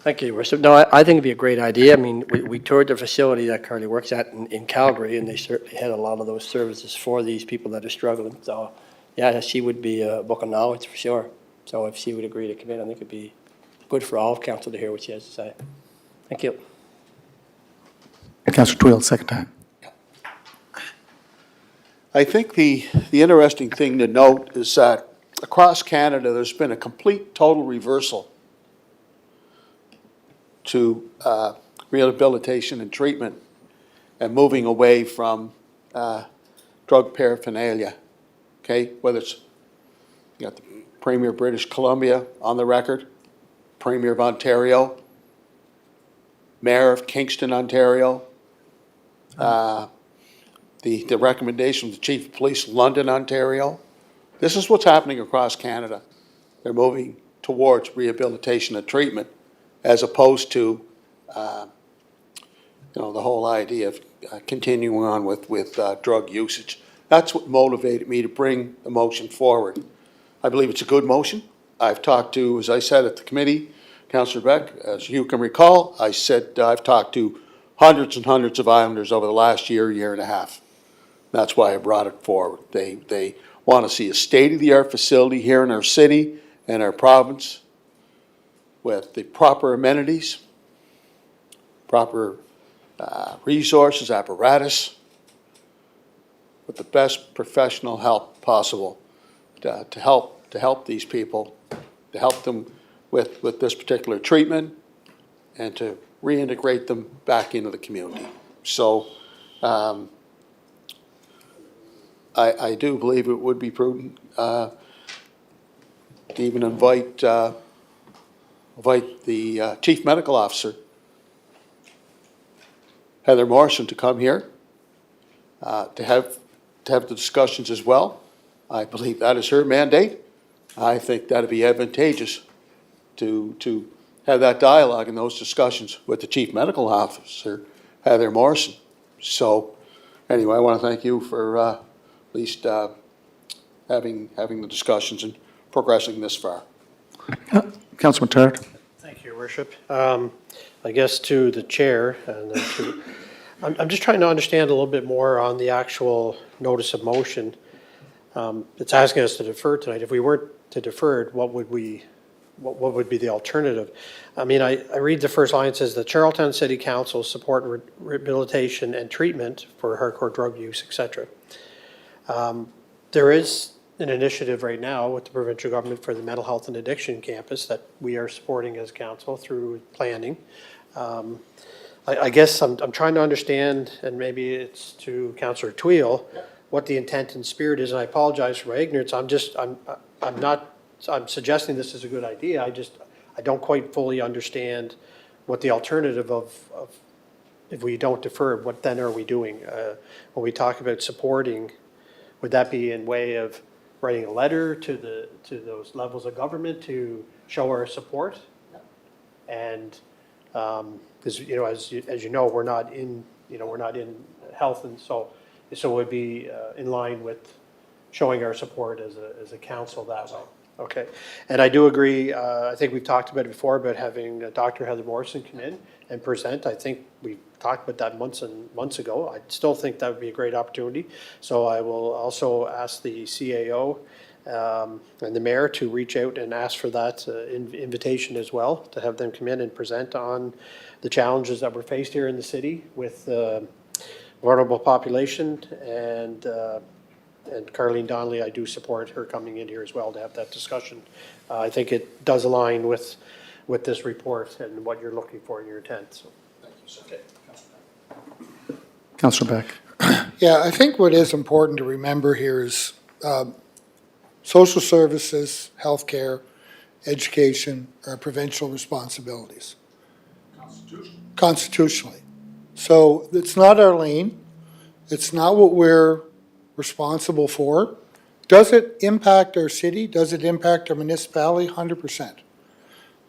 Thank you, Your Worship. No, I think it'd be a great idea. I mean, we toured the facility that Carly works at in Calgary, and they certainly had a lot of those services for these people that are struggling. So, yeah, she would be a book of knowledge for sure. So if she would agree to come in, I think it'd be good for all of council to hear what she has to say. Thank you. Councillor Twill, second time. I think the interesting thing to note is that across Canada, there's been a complete, total reversal to rehabilitation and treatment and moving away from drug paraphernalia, okay? Whether it's, you got the Premier of British Columbia on the record, Premier of Ontario, Mayor of Kingston, Ontario, The recommendation of the Chief of Police, London, Ontario. This is what's happening across Canada. They're moving towards rehabilitation and treatment as opposed to, the whole idea of continuing on with drug usage. That's what motivated me to bring the motion forward. I believe it's a good motion. I've talked to, as I said at the committee, Councillor Beck, as you can recall, I said I've talked to hundreds and hundreds of islanders over the last year and a half. That's why I brought it forward. They want to see a state-of-the-art facility here in our city and our province with the proper amenities, proper resources, apparatus, with the best professional help possible to help these people, to help them with this particular treatment, and to reintegrate them back into the community. So I do believe it would be prudent to even invite the Chief Medical Officer, Heather Morrison, to come here to have the discussions as well. I believe that is her mandate. I think that'd be advantageous to have that dialogue and those discussions with the Chief Medical Officer, Heather Morrison. So anyway, I want to thank you for at least having the discussions and progressing this far. Councilman Tarrant. Thank you, Your Worship. I guess to the chair, and I'm just trying to understand a little bit more on the actual notice of motion. It's asking us to defer tonight. If we weren't to defer it, what would be the alternative? I mean, I read the first line, it says the Charlottetown City Council support rehabilitation and treatment for hardcore drug use, etc. There is an initiative right now with the provincial government for the mental health and addiction campus that we are supporting as council through planning. I guess I'm trying to understand, and maybe it's to Councillor Tweel, what the intent and spirit is, and I apologize for my ignorance. I'm suggesting this is a good idea. I don't quite fully understand what the alternative of if we don't defer, what then are we doing? When we talk about supporting, would that be in way of writing a letter to those levels of government to show our support? And because as you know, we're not in health, and so it would be in line with showing our support as a council that way. Okay, and I do agree. I think we've talked about it before about having Dr. Heather Morrison come in and present. I think we talked about that months and months ago. I still think that would be a great opportunity. So I will also ask the CAO and the mayor to reach out and ask for that invitation as well, to have them come in and present on the challenges that we're faced here in the city with vulnerable population, and Carleen Donnelly, I do support her coming in here as well to have that discussion. I think it does align with this report and what you're looking for in your intent. So, thank you, sir. Okay. Councillor Beck. Yeah, I think what is important to remember here is social services, healthcare, education are provincial responsibilities. Constitutionally. So it's not our lane. It's not what we're responsible for. Does it impact our city? Does it impact our municipality? 100%.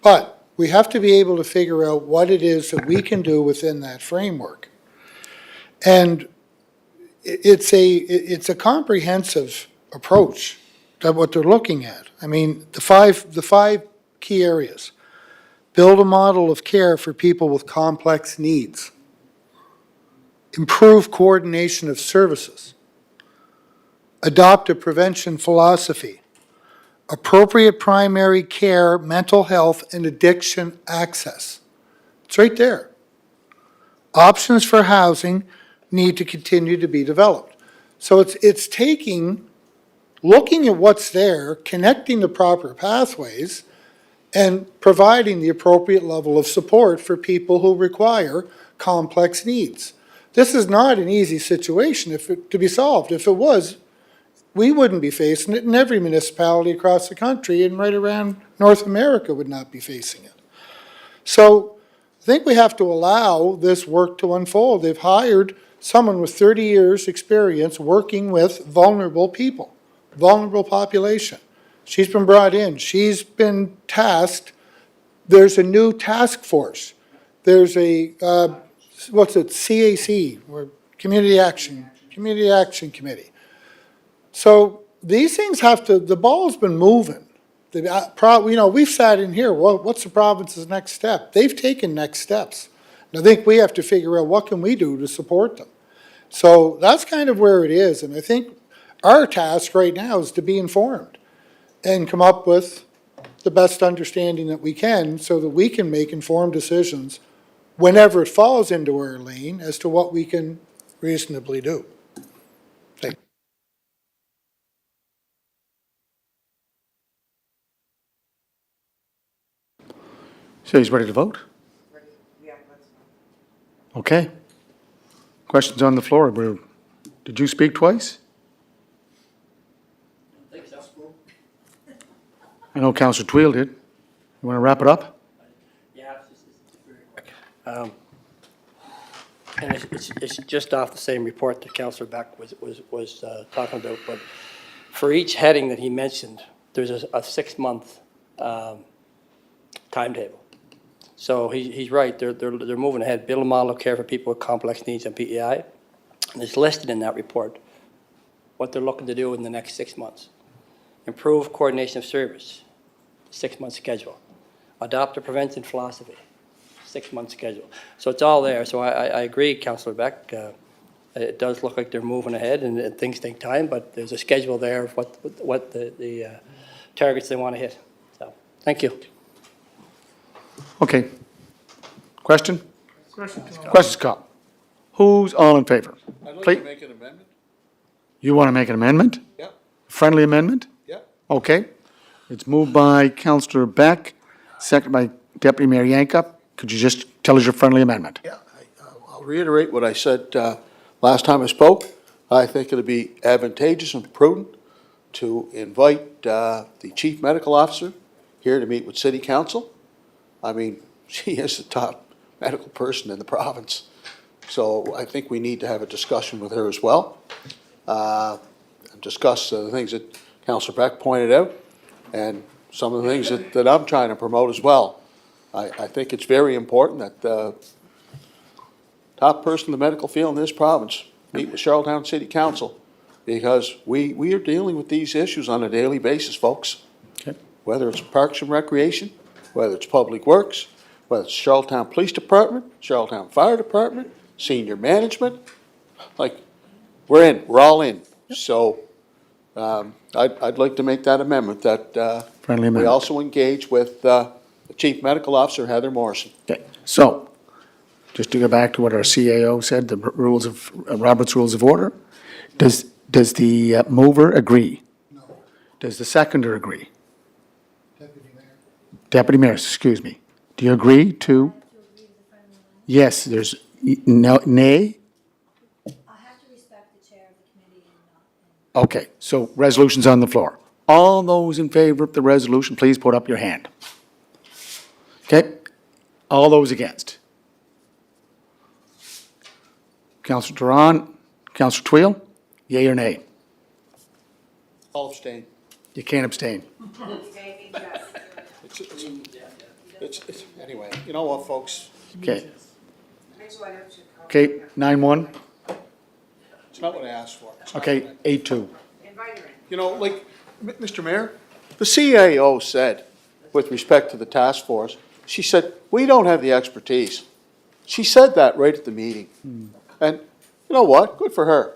But we have to be able to figure out what it is that we can do within that framework. And it's a comprehensive approach to what they're looking at. I mean, the five key areas. Build a model of care for people with complex needs. Improve coordination of services. Adopt a prevention philosophy. Appropriate primary care, mental health, and addiction access. It's right there. Options for housing need to continue to be developed. So it's looking at what's there, connecting the proper pathways, and providing the appropriate level of support for people who require complex needs. This is not an easy situation to be solved. If it was, we wouldn't be facing it, and every municipality across the country and right around North America would not be facing it. So I think we have to allow this work to unfold. They've hired someone with 30 years' experience working with vulnerable people, vulnerable population. She's been brought in. She's been tasked. There's a new task force. There's a, what's it, CAC, or Community Action Committee. So these things have to, the ball's been moving. We've sat in here, well, what's the province's next step? They've taken next steps. And I think we have to figure out what can we do to support them. So that's kind of where it is. And I think our task right now is to be informed and come up with the best understanding that we can so that we can make informed decisions whenever it falls into our lane as to what we can reasonably do. Thank you. So he's ready to vote? Okay. Questions on the floor? Did you speak twice? I know Councillor Twill did. You want to wrap it up? Yeah, it's very quick. And it's just off the same report that Councillor Beck was talking about, but for each heading that he mentioned, there's a 6-month timetable. So he's right, they're moving ahead, build a model of care for people with complex needs and PEI, and it's listed in that report what they're looking to do in the next 6 months. Improve coordination of service, 6-month schedule. Adopt a prevention philosophy, 6-month schedule. So it's all there. So I agree, Councillor Beck. It does look like they're moving ahead, and things take time, but there's a schedule there of what the targets they want to hit. So, thank you. Okay. Question? Questions, call. Who's all in favor? I'd like Please. to make an amendment. You want to make an amendment? Yeah. Friendly amendment? Yeah. Okay. It's moved by Councillor Beck, second by Deputy Mayor Yankup. Could you just tell us your friendly amendment? Yeah, I'll reiterate what I said last time I spoke. I think it'd be advantageous and prudent to invite the Chief Medical Officer here to meet with City Council. I mean, she is the top medical person in the province. So I think we need to have a discussion with her as well. And discuss the things that Councillor Beck pointed out and some of the things that I'm trying to promote as well. I think it's very important that the top person in the medical field in this province meet with Charlottetown City Council, because we are dealing with these issues on a daily basis, folks. Okay. Whether it's Parks and Recreation, whether it's Public Works, whether it's Charlottetown Police Department, Charlottetown Fire Department, senior management, like, we're all in. So I'd like to make that amendment that Friendly we amendment. also engage with the Chief Medical Officer, Heather Morrison. Okay. So, just to go back to what our CAO said, the rules of, Robert's Rules of Order, does the mover agree? No. Does the seconder agree? Deputy Mayor, excuse me. Do you agree to? Yes, there's no, nay? I have to respect the chair of the committee and not. Okay, so resolution's on the floor. All those in favor of the resolution, please put up your hand. Okay? All those against? Councillor Duran, Councillor Twill, yea or nay? I'll abstain. You can't abstain. Anyway, you know what, folks? Okay. Okay, 9-1. It's not what I asked for. It's not Okay, what I- 8-2. You know, like, Mr. Mayor, the CAO said, with respect to the task force, she said, we don't have the expertise. She said that right at the meeting. And you know what? Good for her.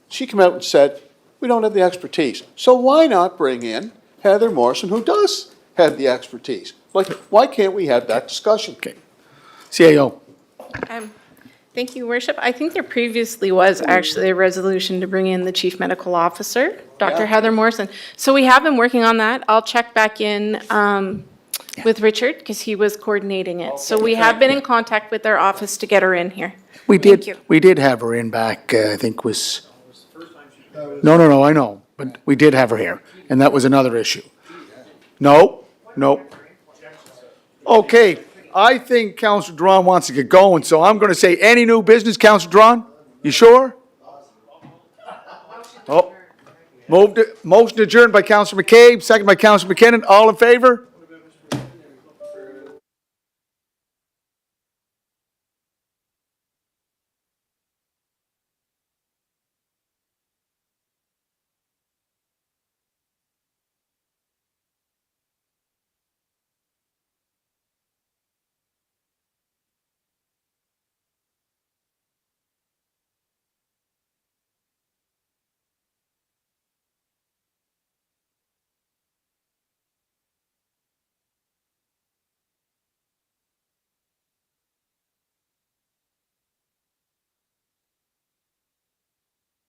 She came out and said, we don't have the expertise. So why not bring in Heather Morrison, who does have the expertise? Like, why can't we have that discussion? Okay. CAO. Thank you, Worship. I think there previously was actually a resolution to bring in the Chief Medical Officer, Dr. Yeah. Heather Morrison. So we have been working on that. I'll check back in with Richard, because he was coordinating it. So we have been in contact with their office to get her in here. We Thank you. did have her in back, I think was, no, I know, but we did have her here, and that was another issue. No. Okay, I think Councillor Duran wants to get going, so I'm going to say, any new business, Councillor Duran? You sure? Oh, motion adjourned by Councilor McCabe, second by Councilor McKinnon. All in favor?